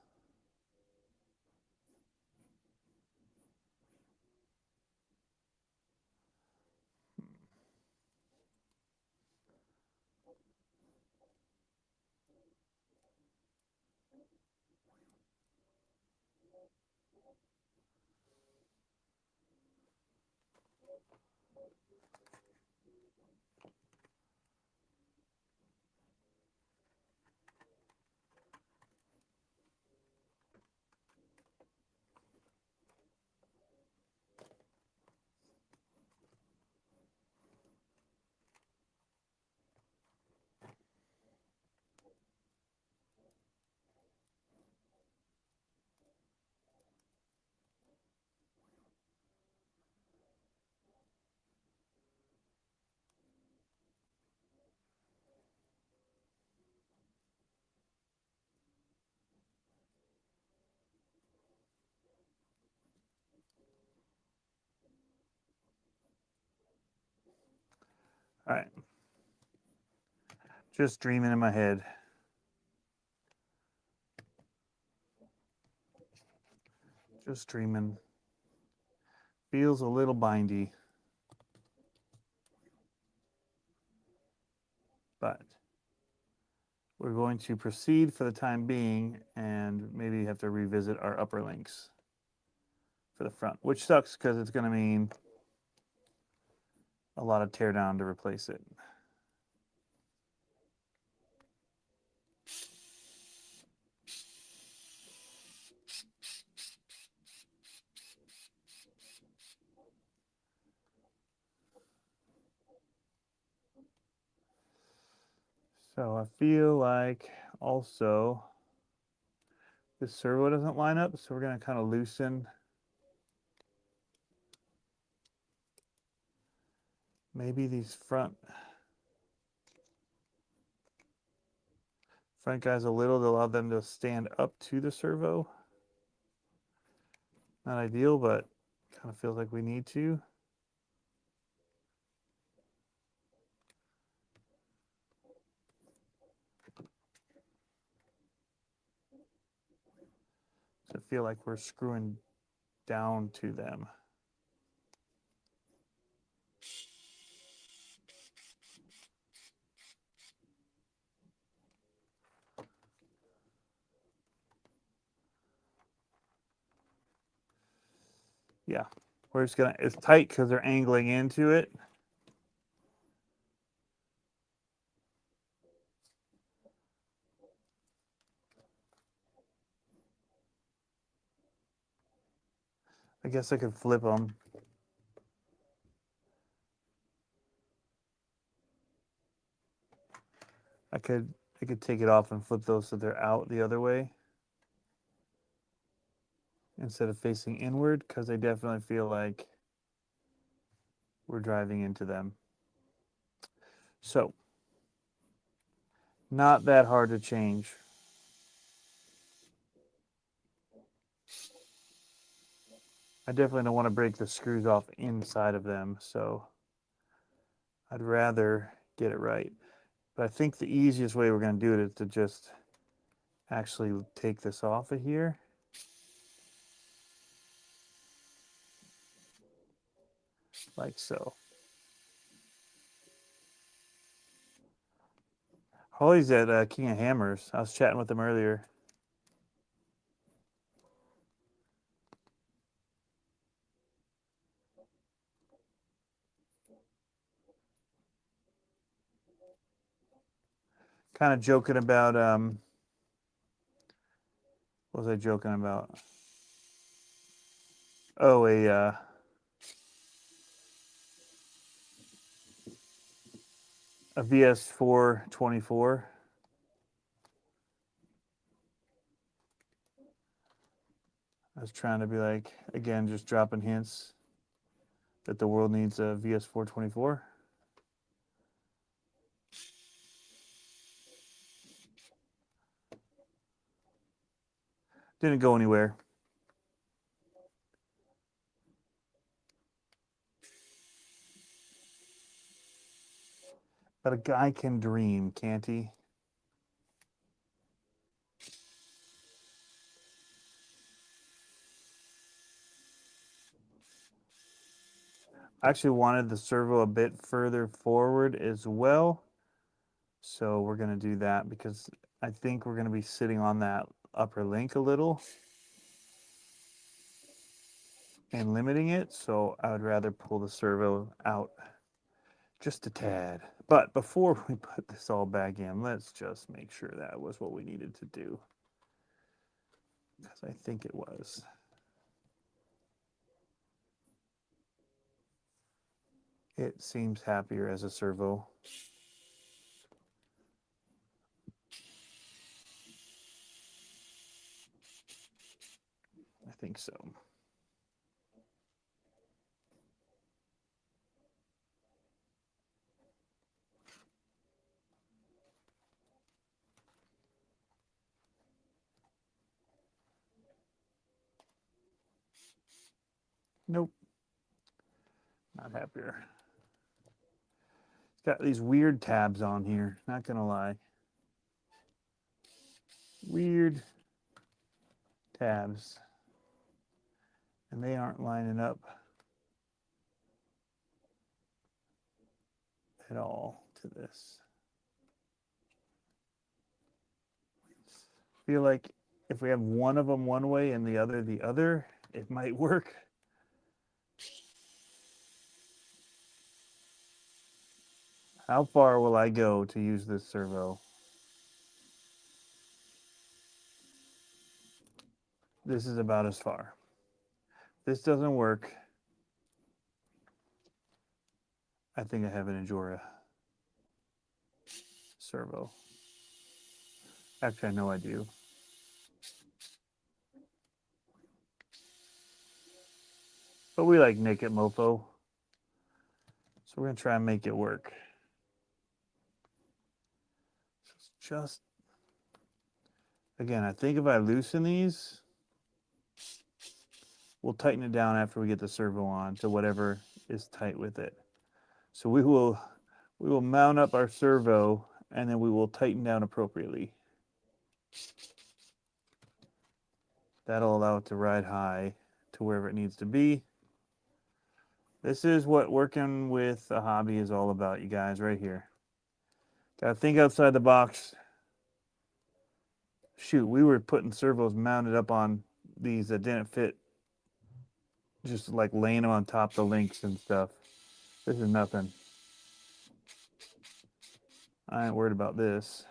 all right. Just dreaming in my head. Just dreaming. Feels a little bindy. But we're going to proceed for the time being and maybe have to revisit our upper links for the front, which sucks because it's going to mean a lot of tear down to replace it. So I feel like also this servo doesn't line up, so we're going to kind of loosen maybe these front guys a little to allow them to stand up to the servo. Not ideal, but kind of feels like we need to. feel like we're screwing down to them. Yeah, we're just gonna, it's tight because they're angling into it. I guess I could flip them. I could take it off and flip those so they're out the other way instead of facing inward, because I definitely feel like we're driving into them. So, not that hard to change. I definitely don't want to break the screws off inside of them, so I'd rather get it right. But I think the easiest way we're going to do it is to just actually take this off of here. Like so. Holly's at King of Hammers. I was chatting with him earlier. Kind of joking about, what was I joking about? Oh, a VS424. I was trying to be like, again, just dropping hints that the world needs a VS424. Didn't go anywhere. But a guy can dream, can't he? I actually wanted the servo a bit further forward as well. So we're going to do that because I think we're going to be sitting on that upper link a little and limiting it. So I would rather pull the servo out just a tad. But before we put this all back in, let's just make sure that was what we needed to do. Because I think it was. It seems happier as a servo. I think so. Nope. Not happier. It's got these weird tabs on here, not gonna lie. Weird tabs. And they aren't lining up at all to this. I feel like if we have one of them one way and the other, it might work. How far will I go to use this servo? This is about as far. This doesn't work. I think I have an Endura servo. Actually, I know I do. But we like Nick at Mofo. So we're going to try and make it work. Just, again, I think if I loosen these, we'll tighten it down after we get the servo on to whatever is tight with it. So we will mount up our servo and then we will tighten down appropriately. That'll allow it to ride high to wherever it needs to be. This is what working with a hobby is all about, you guys, right here. Gotta think outside the box. Shoot, we were putting servos mounted up on these that didn't fit, just like laying them on top of the links and stuff. This is nothing. I ain't worried about this.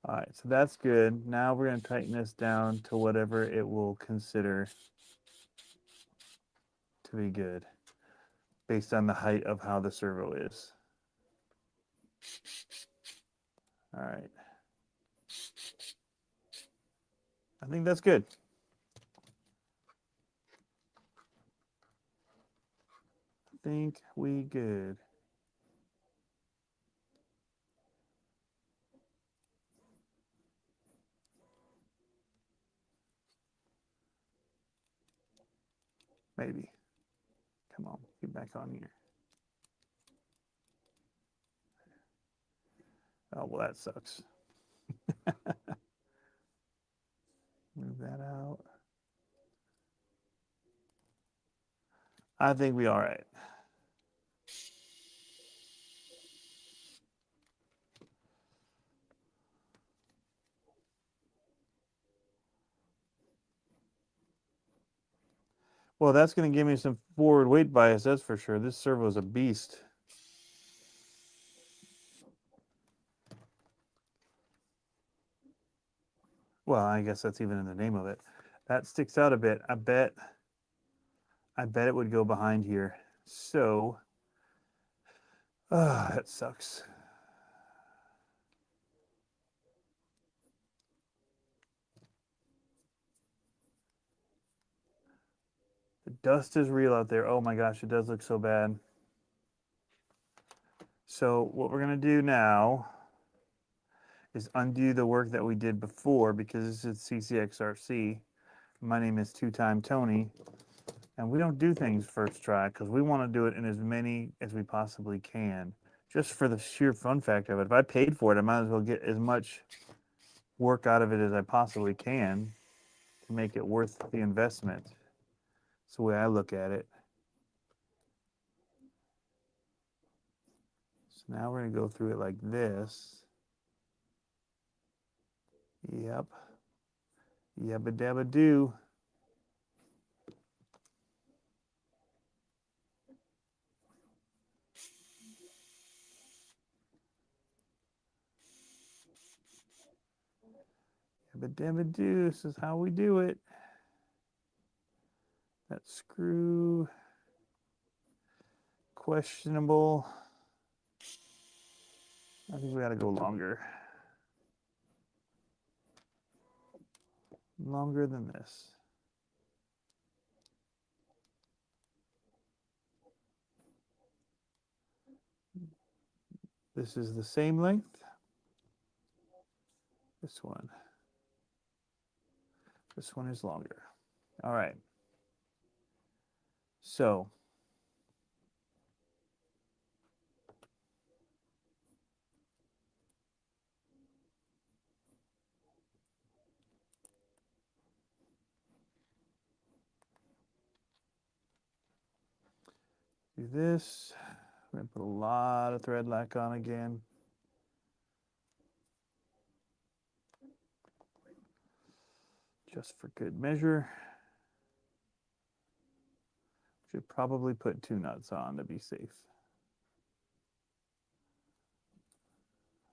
All right, so that's good. Now we're going to tighten this down to whatever it will consider to be good based on the height of how the servo is. All right. I think that's good. I think we good. Maybe. Come on, get back on here. Oh, well, that sucks. Move that out. I think we all right. Well, that's going to give me some forward weight bias, that's for sure. This servo is a beast. Well, I guess that's even in the name of it. That sticks out a bit. I bet it would go behind here. So, that sucks. The dust is real out there. Oh my gosh, it does look so bad. So what we're going to do now is undo the work that we did before, because this is CCXRC. My name is Two-Time Tony, and we don't do things first try because we want to do it in as many as we possibly can, just for the sheer fun factor of it. If I paid for it, I might as well get as much work out of it as I possibly can to make it worth the investment. That's the way I look at it. So now we're going to go through it like this. Yep. Yabba dabba do. Yabba dabba do. This is how we do it. That screw. Questionable. I think we got to go longer. Longer than this. This is the same length. This one. This one is longer. All right. So do this. We're going to put a lot of thread lac on again. Just for good measure. Should probably put 2 nuts on to be safe.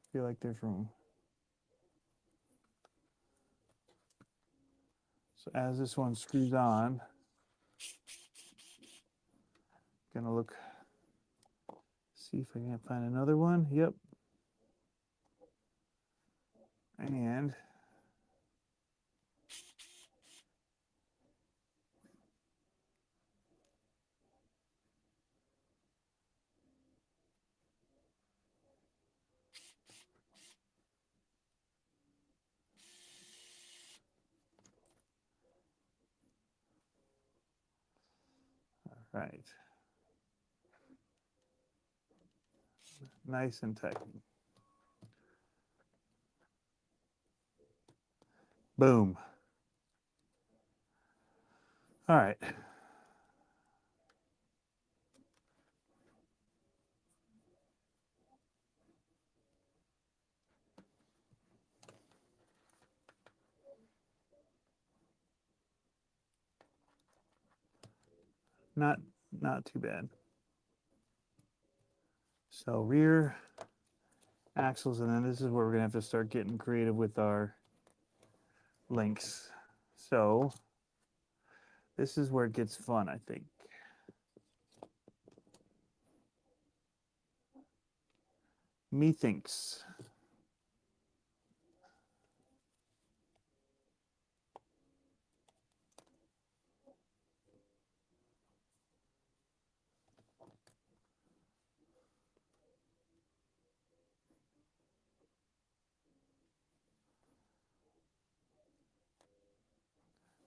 I feel like there's room. So as this one screws on, gonna look, see if I can't find another one. Yep. And all right. Nice and tight. Boom. All right. Not too bad. So rear axles, and then this is where we're gonna have to start getting creative with our links. So this is where it gets fun, I think. Methinks.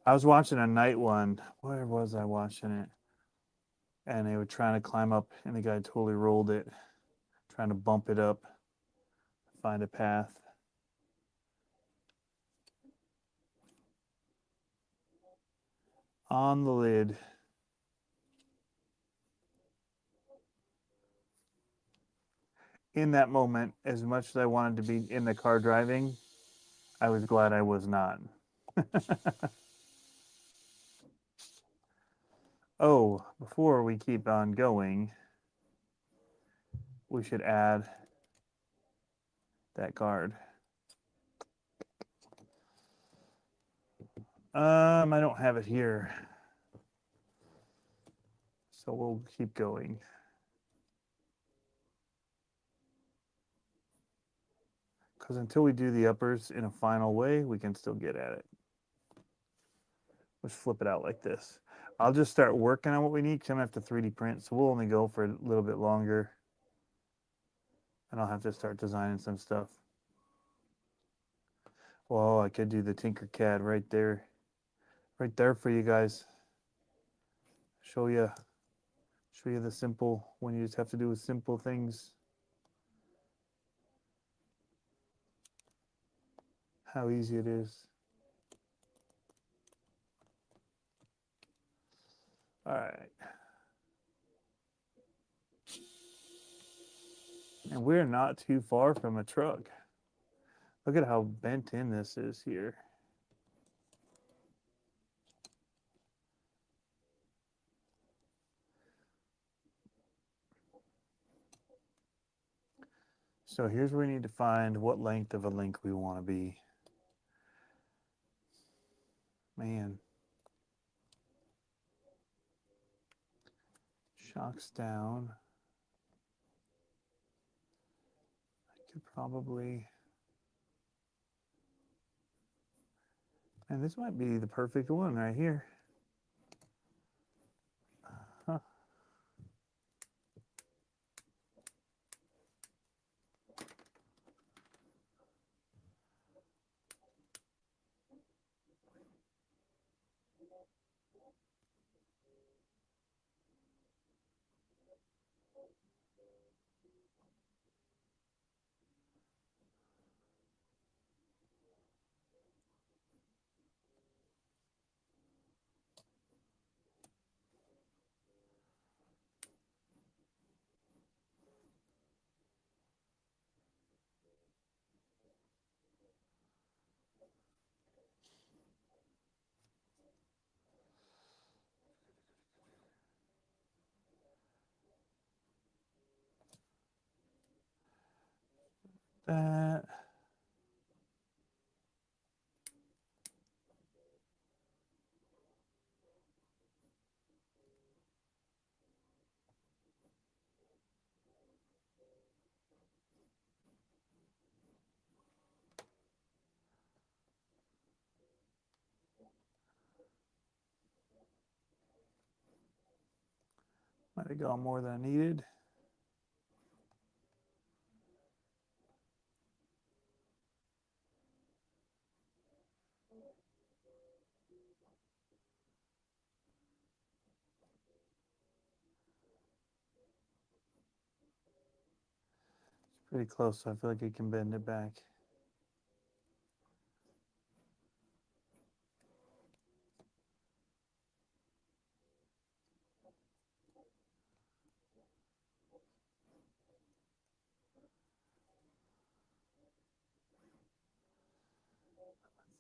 I was watching a night one. Where was I watching it? And they were trying to climb up, and the guy totally rolled it, trying to bump it up, find a path. On the lid. In that moment, as much as I wanted to be in the car driving, I was glad I was not. Oh, before we keep on going, we should add that guard. I don't have it here. So we'll keep going. Because until we do the uppers in a final way, we can still get at it. Let's flip it out like this. I'll just start working on what we need because I'm going to have to 3D print. So we'll only go for a little bit longer. And I'll have to start designing some stuff. Well, I could do the Tinkercad right there. Right there for you guys. Show you the simple, when you just have to do with simple things. How easy it is. All right. And we're not too far from a truck. Look at how bent in this is here. So here's where we need to find what length of a link we want to be. Man. Shocks down. I could probably... And this might be the perfect one right here. Huh. That... Might have gone more than I needed. It's pretty close, so I feel like I can bend it back.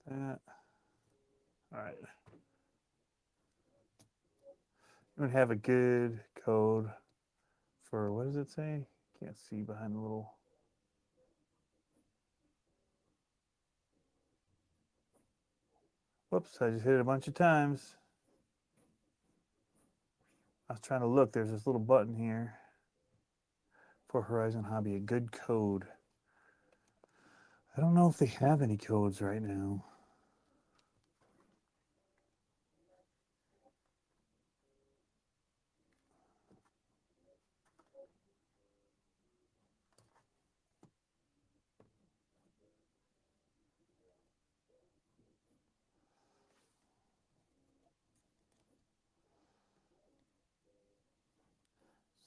that. All right. You would have a good code for, what does it say? Can't see behind the little. Whoops, I just hit it a bunch of times. I was trying to look. There's this little button here for Horizon Hobby, a good code. I don't know if they have any codes right now.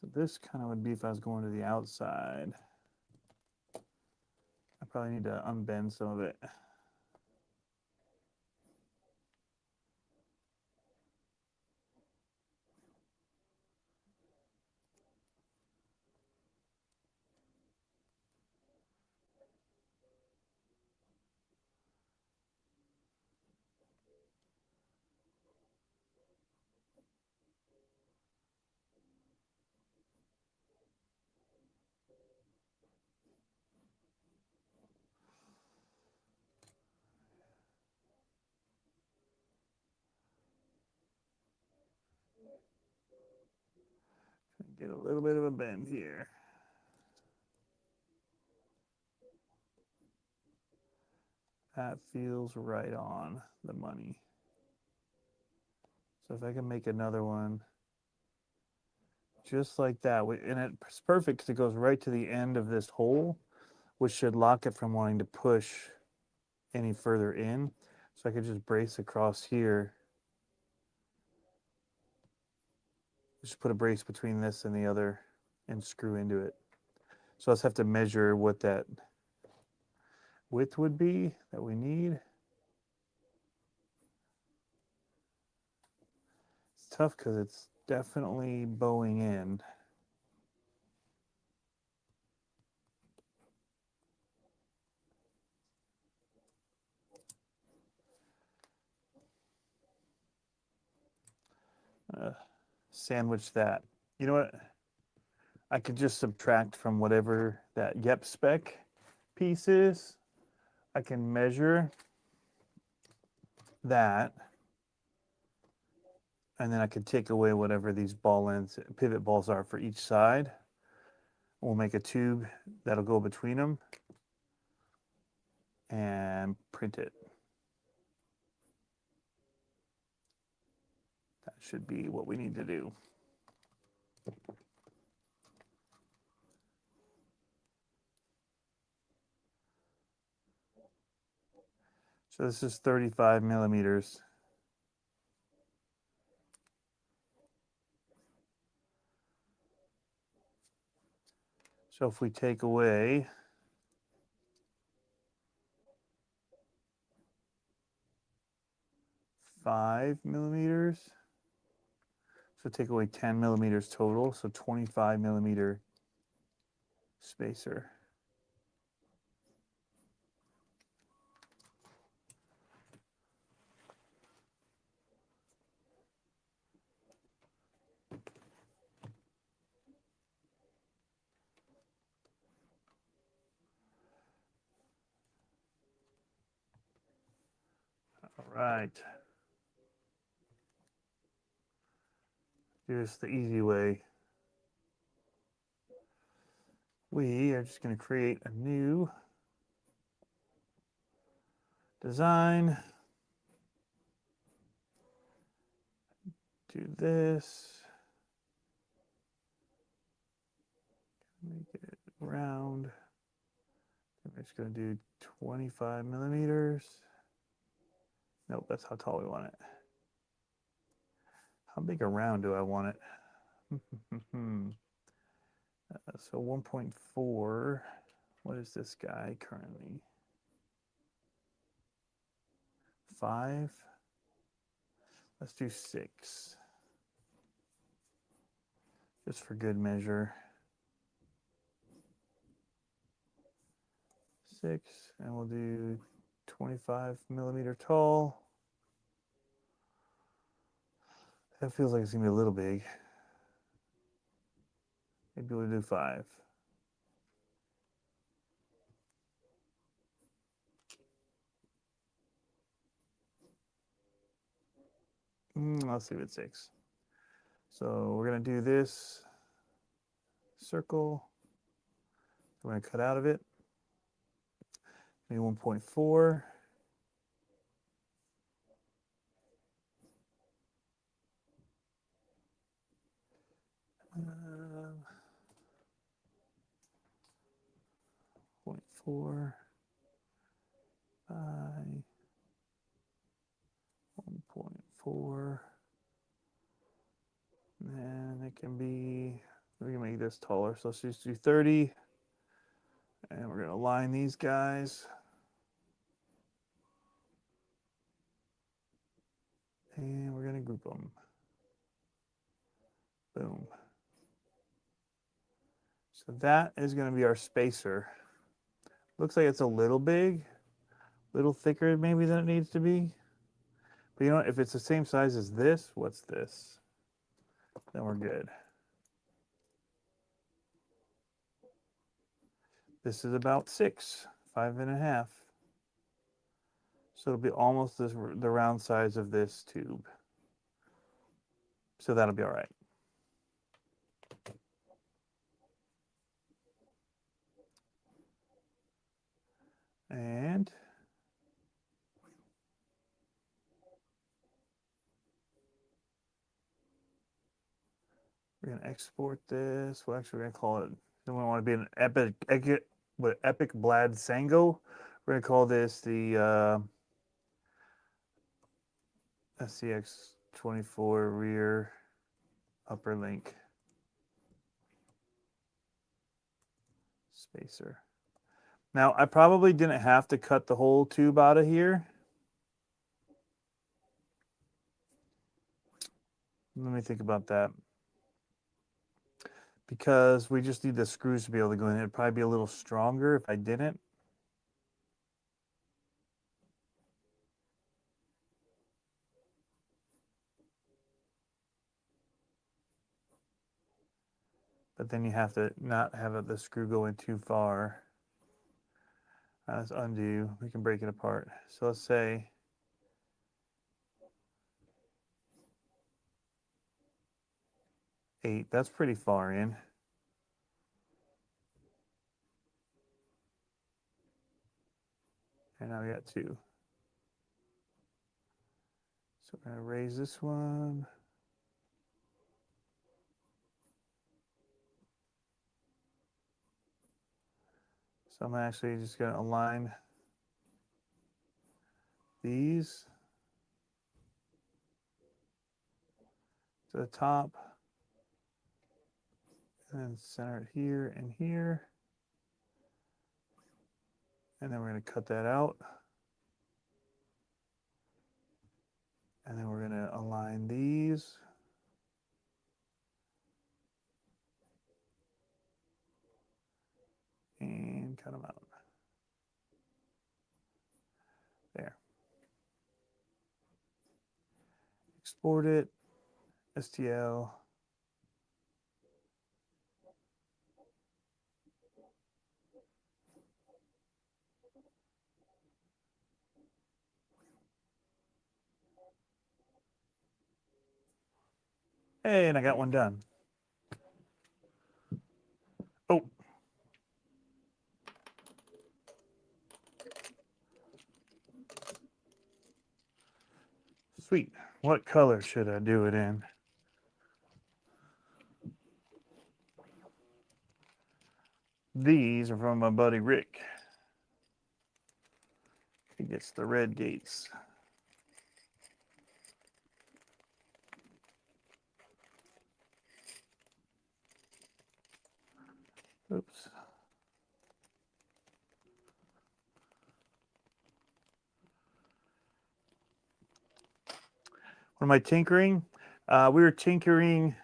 So this kind of would be if I was going to the outside. I probably need to unbend some of it. Get a little bit of a bend here. That feels right on the money. So if I can make another one just like that, and it's perfect because it goes right to the end of this hole, which should lock it from wanting to push any further in. So I could just brace across here. Just put a brace between this and the other and screw into it. So I just have to measure what that width would be that we need. It's tough because it's definitely bowing in. Sandwich that. You know what? I could just subtract from whatever that Spec piece is. I can measure that, and then I could take away whatever these ball ends, pivot balls are for each side. We'll make a tube that'll go between them and print it. That should be what we need to do. So this is 35 millimeters. So if we take away 5 millimeters, so take away 10 millimeters total, so 25 millimeter spacer. All right. Here's the easy way. We are just going to create a new design. Do this. Make it round. I'm just going to do 25 millimeters. Nope, that's how tall we want it. How big around do I want it? So 1.4. What is this guy currently? 5. Let's do 6. Just for good measure. 6, and we'll do 25 millimeter tall. That feels like it's gonna be a little big. Maybe we'll do 5. Let's leave it 6. So we're gonna do this circle. We're gonna cut out of it. Maybe 1.4. 0.4 by 1.4. And it can be, we can make this taller. So let's just do 30. And we're gonna align these guys. And we're gonna group them. Boom. So that is gonna be our spacer. Looks like it's a little big, a little thicker maybe than it needs to be. But you know what, if it's the same size as this, what's this? Then we're good. This is about 6, 5.5. So it'll be almost the round size of this tube. So that'll be all right. And we're gonna export this. Well, actually, we're gonna call it. We want to be an epic Blad Sango. We're gonna call this the SCX24 rear upper link spacer. Now, I probably didn't have to cut the whole tube out of here. Let me think about that. Because we just need the screws to be able to go in. It'd probably be a little stronger if I didn't. But then you have to not have the screw go in too far. Let's undo. We can break it apart. So let's say 8. That's pretty far in. And now we got 2. So we're going to raise this one. So I'm actually just going to align these to the top. And then center it here and here. And then we're going to cut that out. And then we're going to align these. And cut them out. There. Export it. STL. Hey, and I got one done. Oh. Sweet. What color should I do it in? These are from my buddy Rick. He gets the red gates. Oops. What am I tinkering? We were tinkering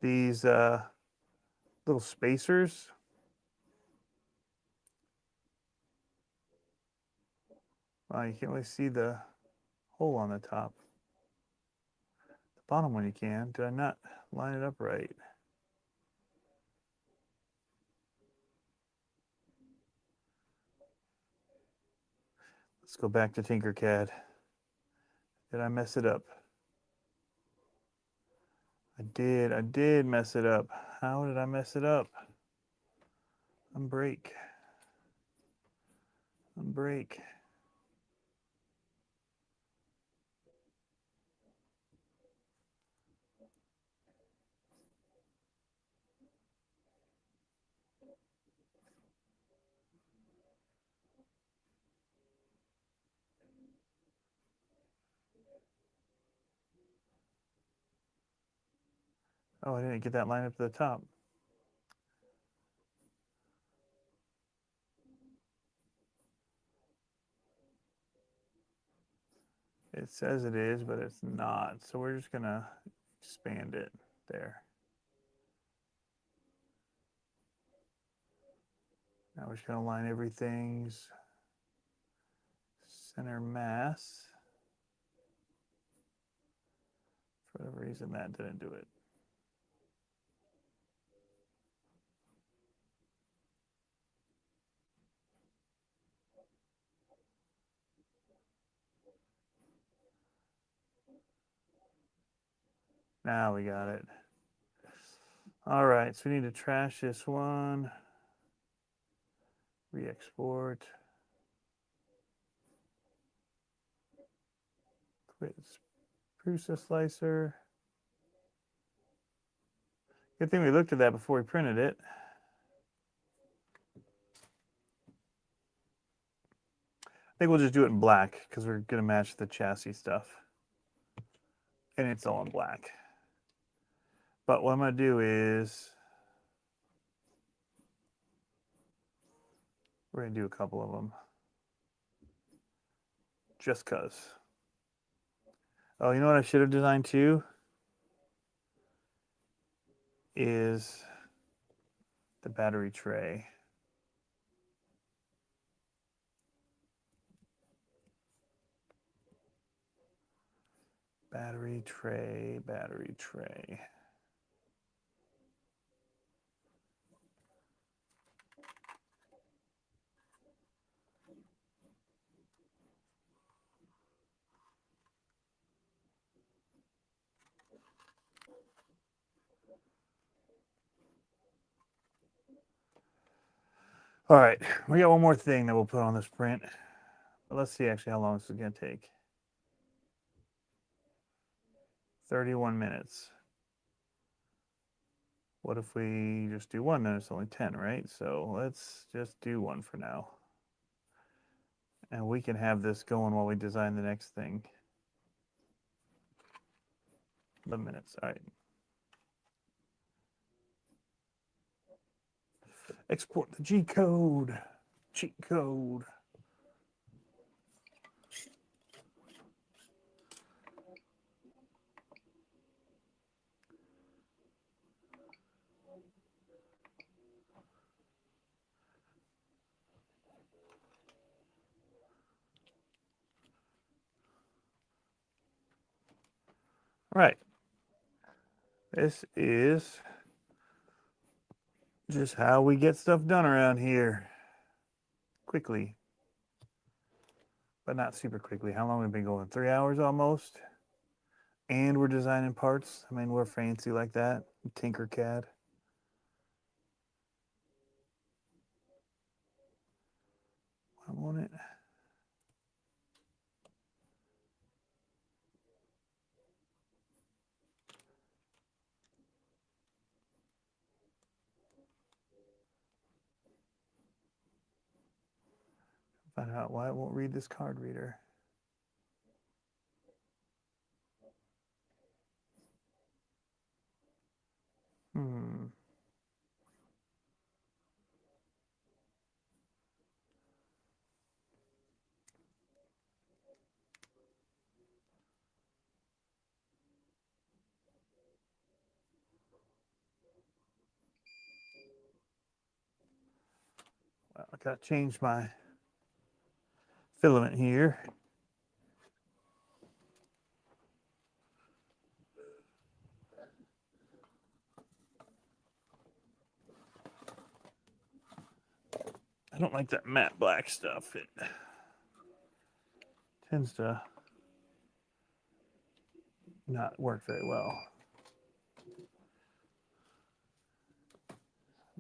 these little spacers. You can't really see the hole on the top. The bottom one you can. Did I not line it up right? Let's go back to Tinkercad. Did I mess it up? I did mess it up. How did I mess it up? Unbreak. Oh, I didn't get that line up to the top. It says it is, but it's not. So we're just gonna expand it there. Now we're just gonna line everything's center mass. For whatever reason, that didn't do it. Now we got it. All right, so we need to trash this one. Re-export. Quit Prusa slicer. Good thing we looked at that before we printed it. I think we'll just do it in black because we're going to match the chassis stuff. And it's all in black. But what I'm going to do is we're going to do a couple of them. Just because. Oh, you know what I should have designed too? Is the battery tray. Battery tray. All right, we got one more thing that we'll put on this print. But let's see actually how long this is going to take. 31 minutes. What if we just do one? Then it's only 10, right? So let's just do one for now. And we can have this going while we design the next thing. 11 minutes. All right. Export the G code. Cheat code. All right. This is just how we get stuff done around here. Quickly. But not super quickly. How long have we been going? 3 hours almost? And we're designing parts. I mean, we're fancy like that. Tinkercad. I want it. Find out why it won't read this card reader. Well, I gotta change my filament here. I don't like that matte black stuff. It tends to not work very well.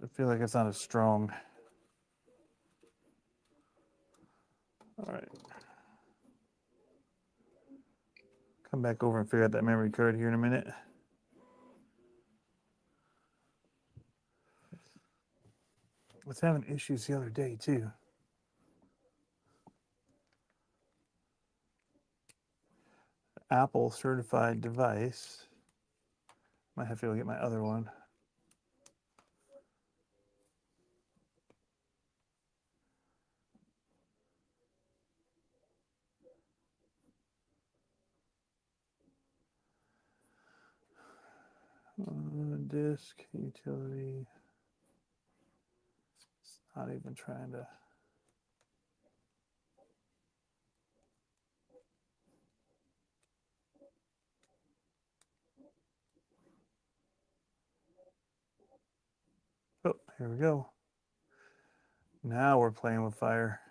I feel like it's not as strong. All right. Come back over and figure out that memory card here in a minute. I was having issues the other day too. Apple certified device. Might have to go get my other one. Disk, utility. It's not even trying to. Oh, here we go. Now we're playing with fire.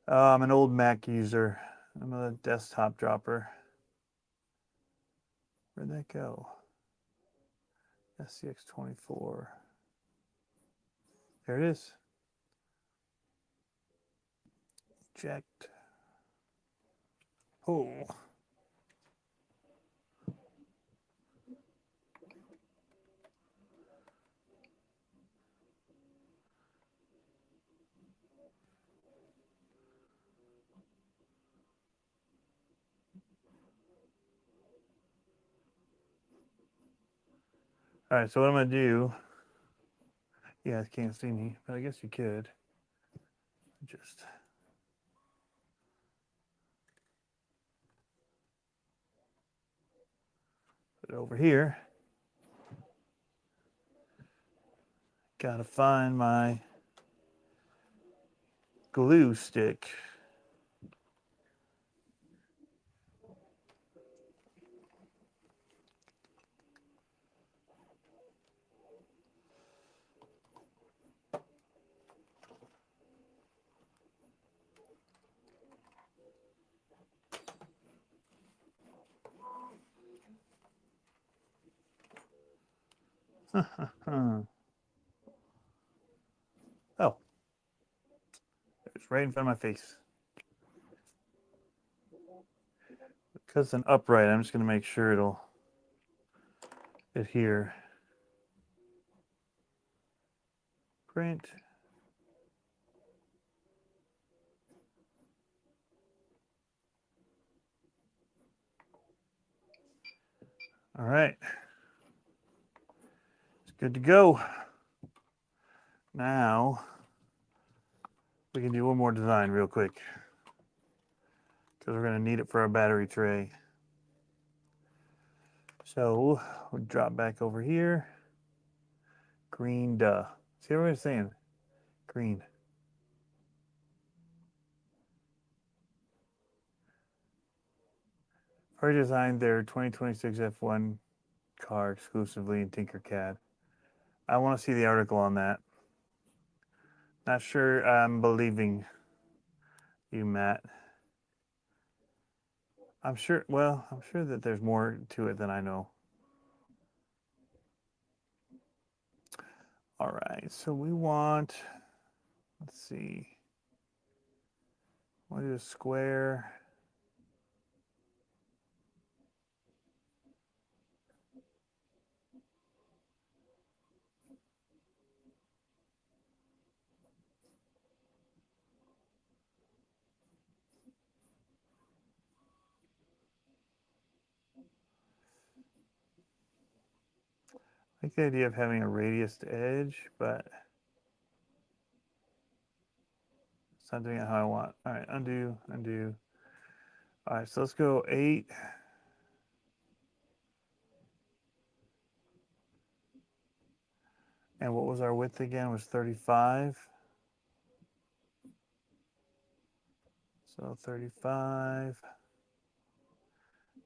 I'm an old Mac user. I'm a desktop dropper. Where'd that go? SCX24. There it is. Checked. Oh. All right, so what I'm going to do, you guys can't see me, but I guess you could. Just put it over here. Got to find my glue stick. Oh, it's right in front of my face. Because it's an upright, I'm just going to make sure it'll adhere. Print. All right. It's good to go. Now, we can do one more design real quick, because we're going to need it for our battery tray. So, we'll drop back over here. Green, duh. See what I'm saying? Green. Ford designed their 2026 F1 car exclusively in Tinkercad. I want to see the article on that. Not sure I'm believing you, Matt. I'm sure that there's more to it than I know. All right, so we want, let's see, we'll do a square. I like the idea of having a radius to edge, but it's not doing it how I want. All right, undo, undo. All right, so let's go 8. And what was our width again? It was 35. So 35,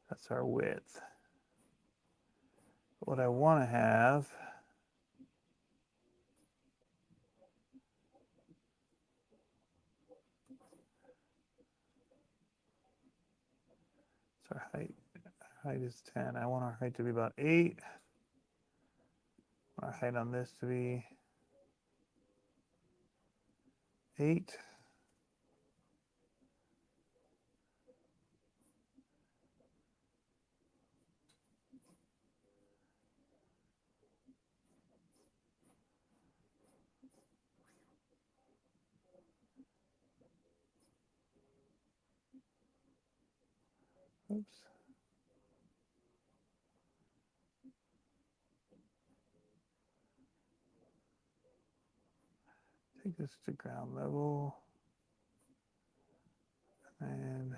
that's our width. What I want to have is our height. Height is 10. I want our height to be about 8. Our height on this to be 8. Oops. Take this to ground level. And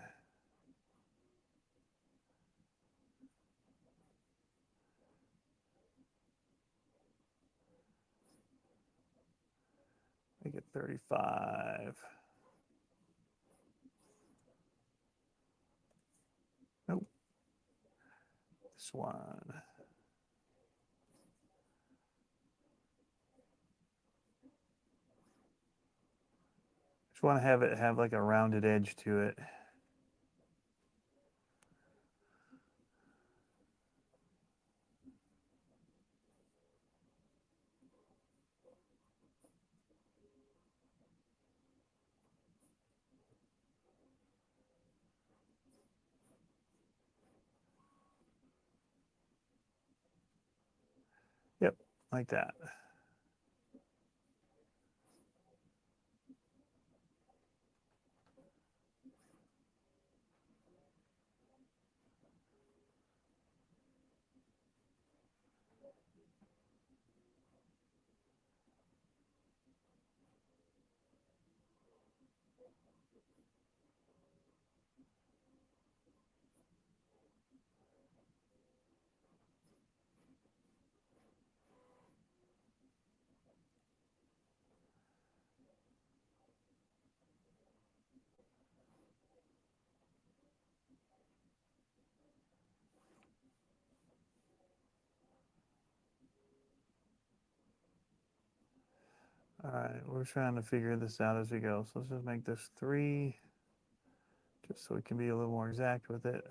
make it 35. Nope. This one. Just want to have it have like a rounded edge to it. Yep, like that. All right, we're trying to figure this out as we go. So let's just make this 3, just so we can be a little more exact with it.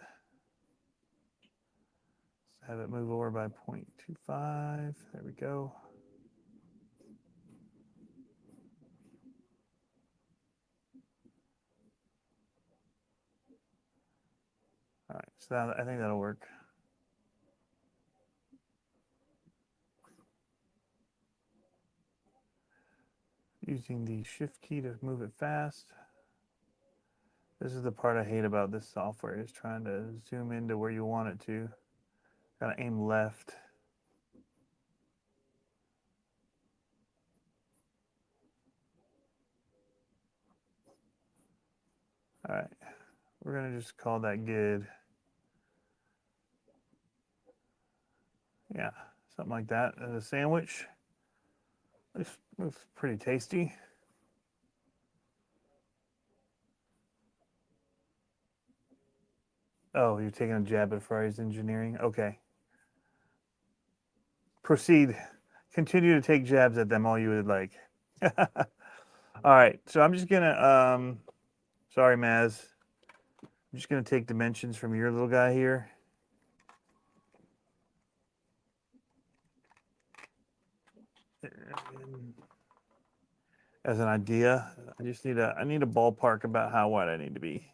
Let's have it move over by 0.25. There we go. All right, so I think that'll work. Using the shift key to move it fast. This is the part I hate about this software, is trying to zoom into where you want it to. Gotta aim left. All right, we're gonna just call that good. Yeah, something like that as a sandwich. Looks pretty tasty. Oh, you're taking a jab at Ferrari's engineering? Okay. Proceed. Continue to take jabs at them all you would like. All right, so I'm just gonna, sorry, Maz. I'm just gonna take dimensions from your little guy here. As an idea, I need a ballpark about how wide I need to be.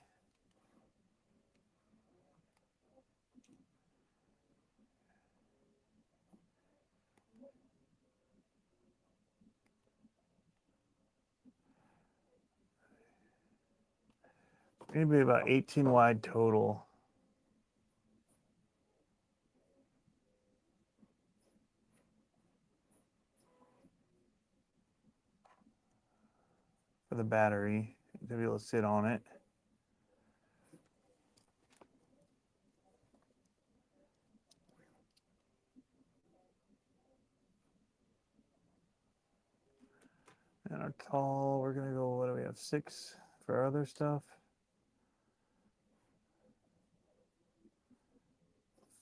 Maybe about 18 wide total. For the battery to be able to sit on it. And our tall, we're gonna go, what do we have, 6 for our other stuff?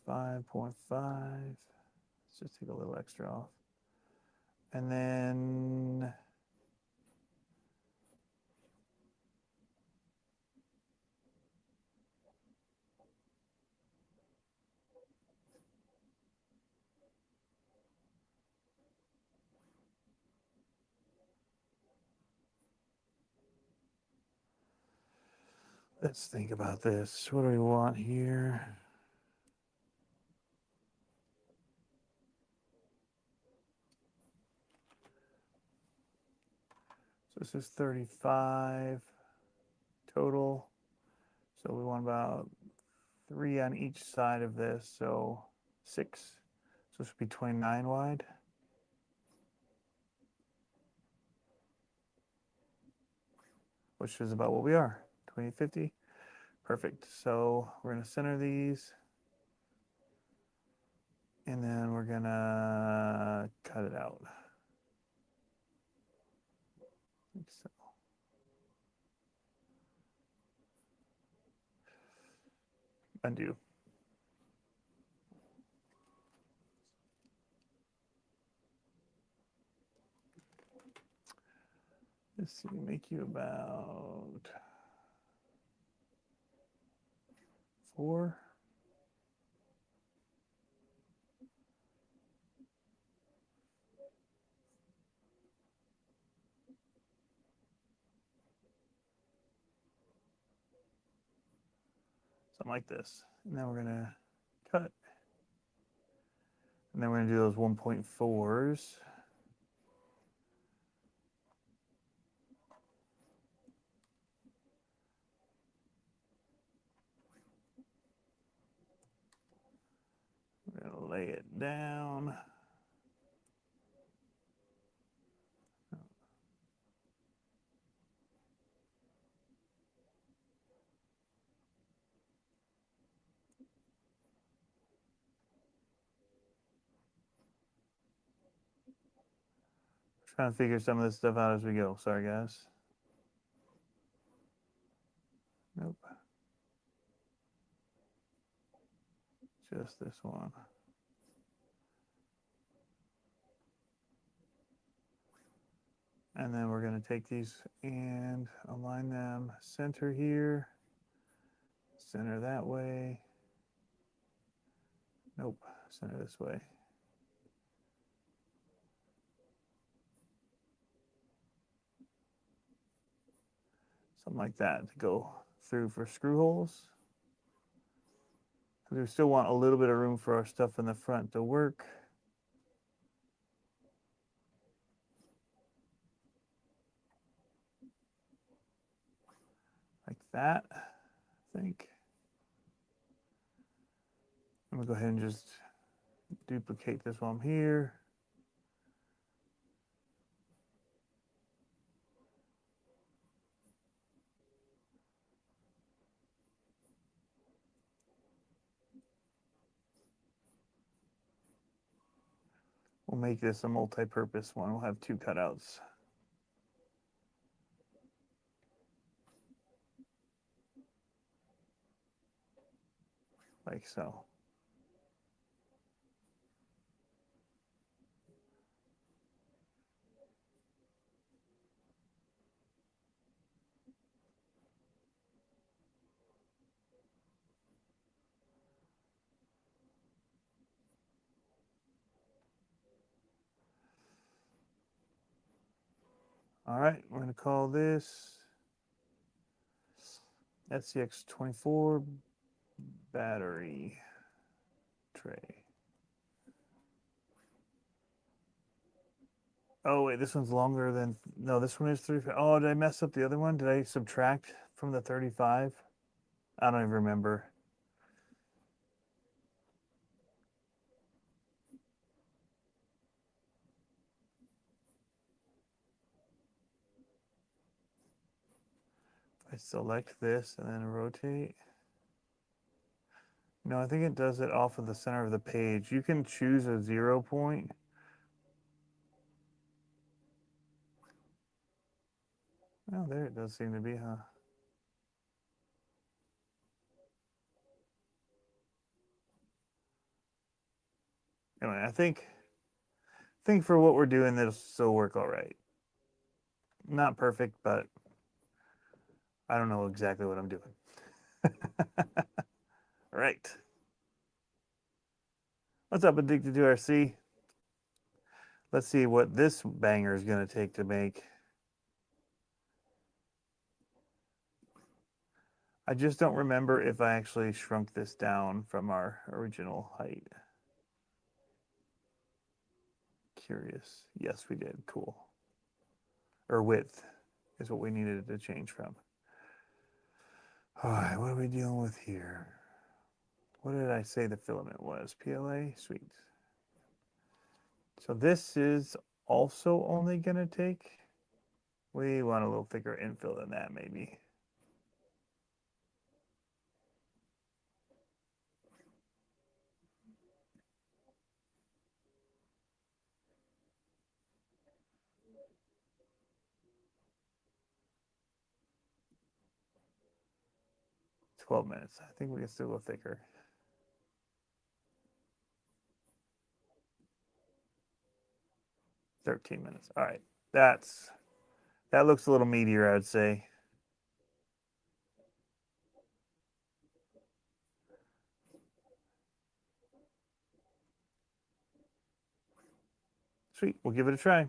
5.5. Let's just take a little extra off. And then let's think about this. What do we want here? So this is 35 total. So we want about 3 on each side of this. So 6. So this would be 29 wide. Which is about what we are, 2050. Perfect. So we're going to center these. And then we're going to cut it out. Like so. Undo. Let's see, make you about 4. Something like this. And then we're going to cut. And then we're going to do those 1.4s. We're going to lay it down. Trying to figure some of this stuff out as we go. Sorry, guys. Nope. Just this one. And then we're going to take these and align them center here, center that way. Nope, center this way. Something like that to go through for screw holes. Because we still want a little bit of room for our stuff in the front to work. Like that, I think. I'm going to go ahead and just duplicate this while I'm here. We'll make this a multi-purpose one. We'll have 2 cutouts. Like so. All right, we're going to call this SCX24 battery tray. Oh, wait, this one's longer than, no, this one is 35. Oh, did I mess up the other one? Did I subtract from the 35? I don't even remember. I select this and then rotate. No, I think it does it off of the center of the page. You can choose a 0 point. Oh, there it does seem to be, huh? Anyway, I think for what we're doing, this will still work all right. Not perfect, but I don't know exactly what I'm doing. All right. What's up, Addicted to RC? Let's see what this banger is going to take to make. I just don't remember if I actually shrunk this down from our original height. Curious. Yes, we did. Cool. Or width is what we needed to change from. All right, what are we dealing with here? What did I say the filament was? PLA? Sweet. So this is also only going to take, we want a little thicker infill than that maybe. $12 minutes. I think we can still go thicker. $13 minutes. All right. That looks a little meatier, I'd say. Sweet. We'll give it a try.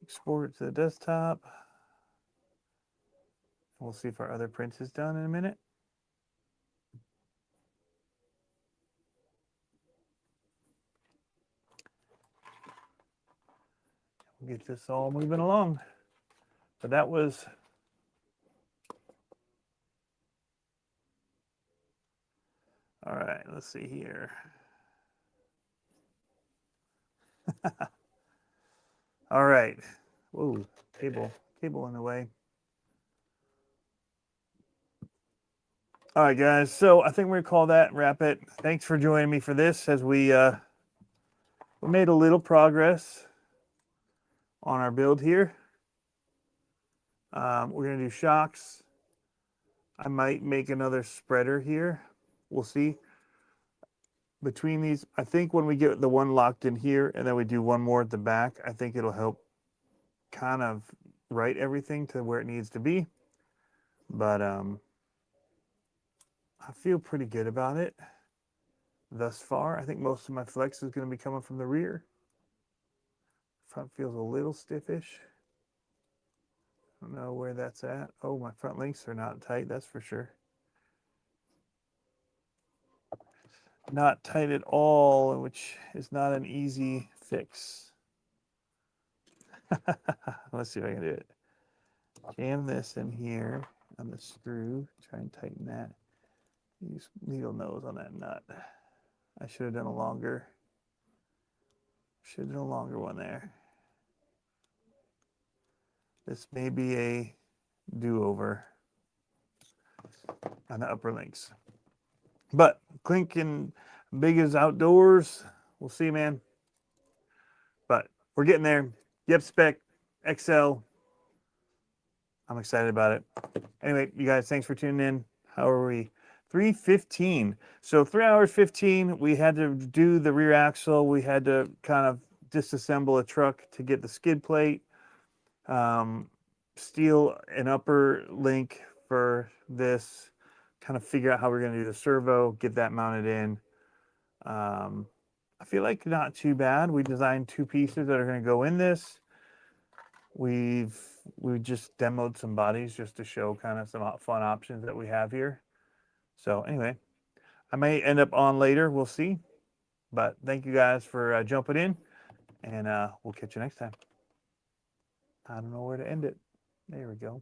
Export it to the desktop. We'll see if our other print is done in a minute. We'll get this all moving along. But that was all right. Let's see here. All right. Whoa, cable in the way. All right, guys. So I think we're gonna call that wrap it. Thanks for joining me for this as we made a little progress on our build here. We're gonna do shocks. I might make another spreader here. We'll see. Between these, I think when we get the one locked in here and then we do one more at the back, I think it'll help kind of right everything to where it needs to be. But I feel pretty good about it thus far. I think most of my flex is going to be coming from the rear. Front feels a little stiffish. I don't know where that's at. Oh, my front links are not tight, that's for sure. Not tight at all, which is not an easy fix. Let's see if I can do it. Jam this in here on the screw. Try and tighten that. Use needle nose on that nut. I should have done a longer. Should have done a longer one there. This may be a do-over on the upper links. But Clink and big as outdoors. We'll see, man. But we're getting there. Yep, Spec, XL. I'm excited about it. Anyway, you guys, thanks for tuning in. How are we? 3:15. So 3 hours 15. We had to do the rear axle. We had to kind of disassemble a truck to get the skid plate. Steal an upper link for this. Kind of figure out how we're going to do the servo. Get that mounted in. I feel like not too bad. We designed 2 pieces that are going to go in this. We just demoed some bodies just to show kind of some fun options that we have here. So anyway, I may end up on later. We'll see. But thank you guys for jumping in, and we'll catch you next time. I don't know where to end it. There we go.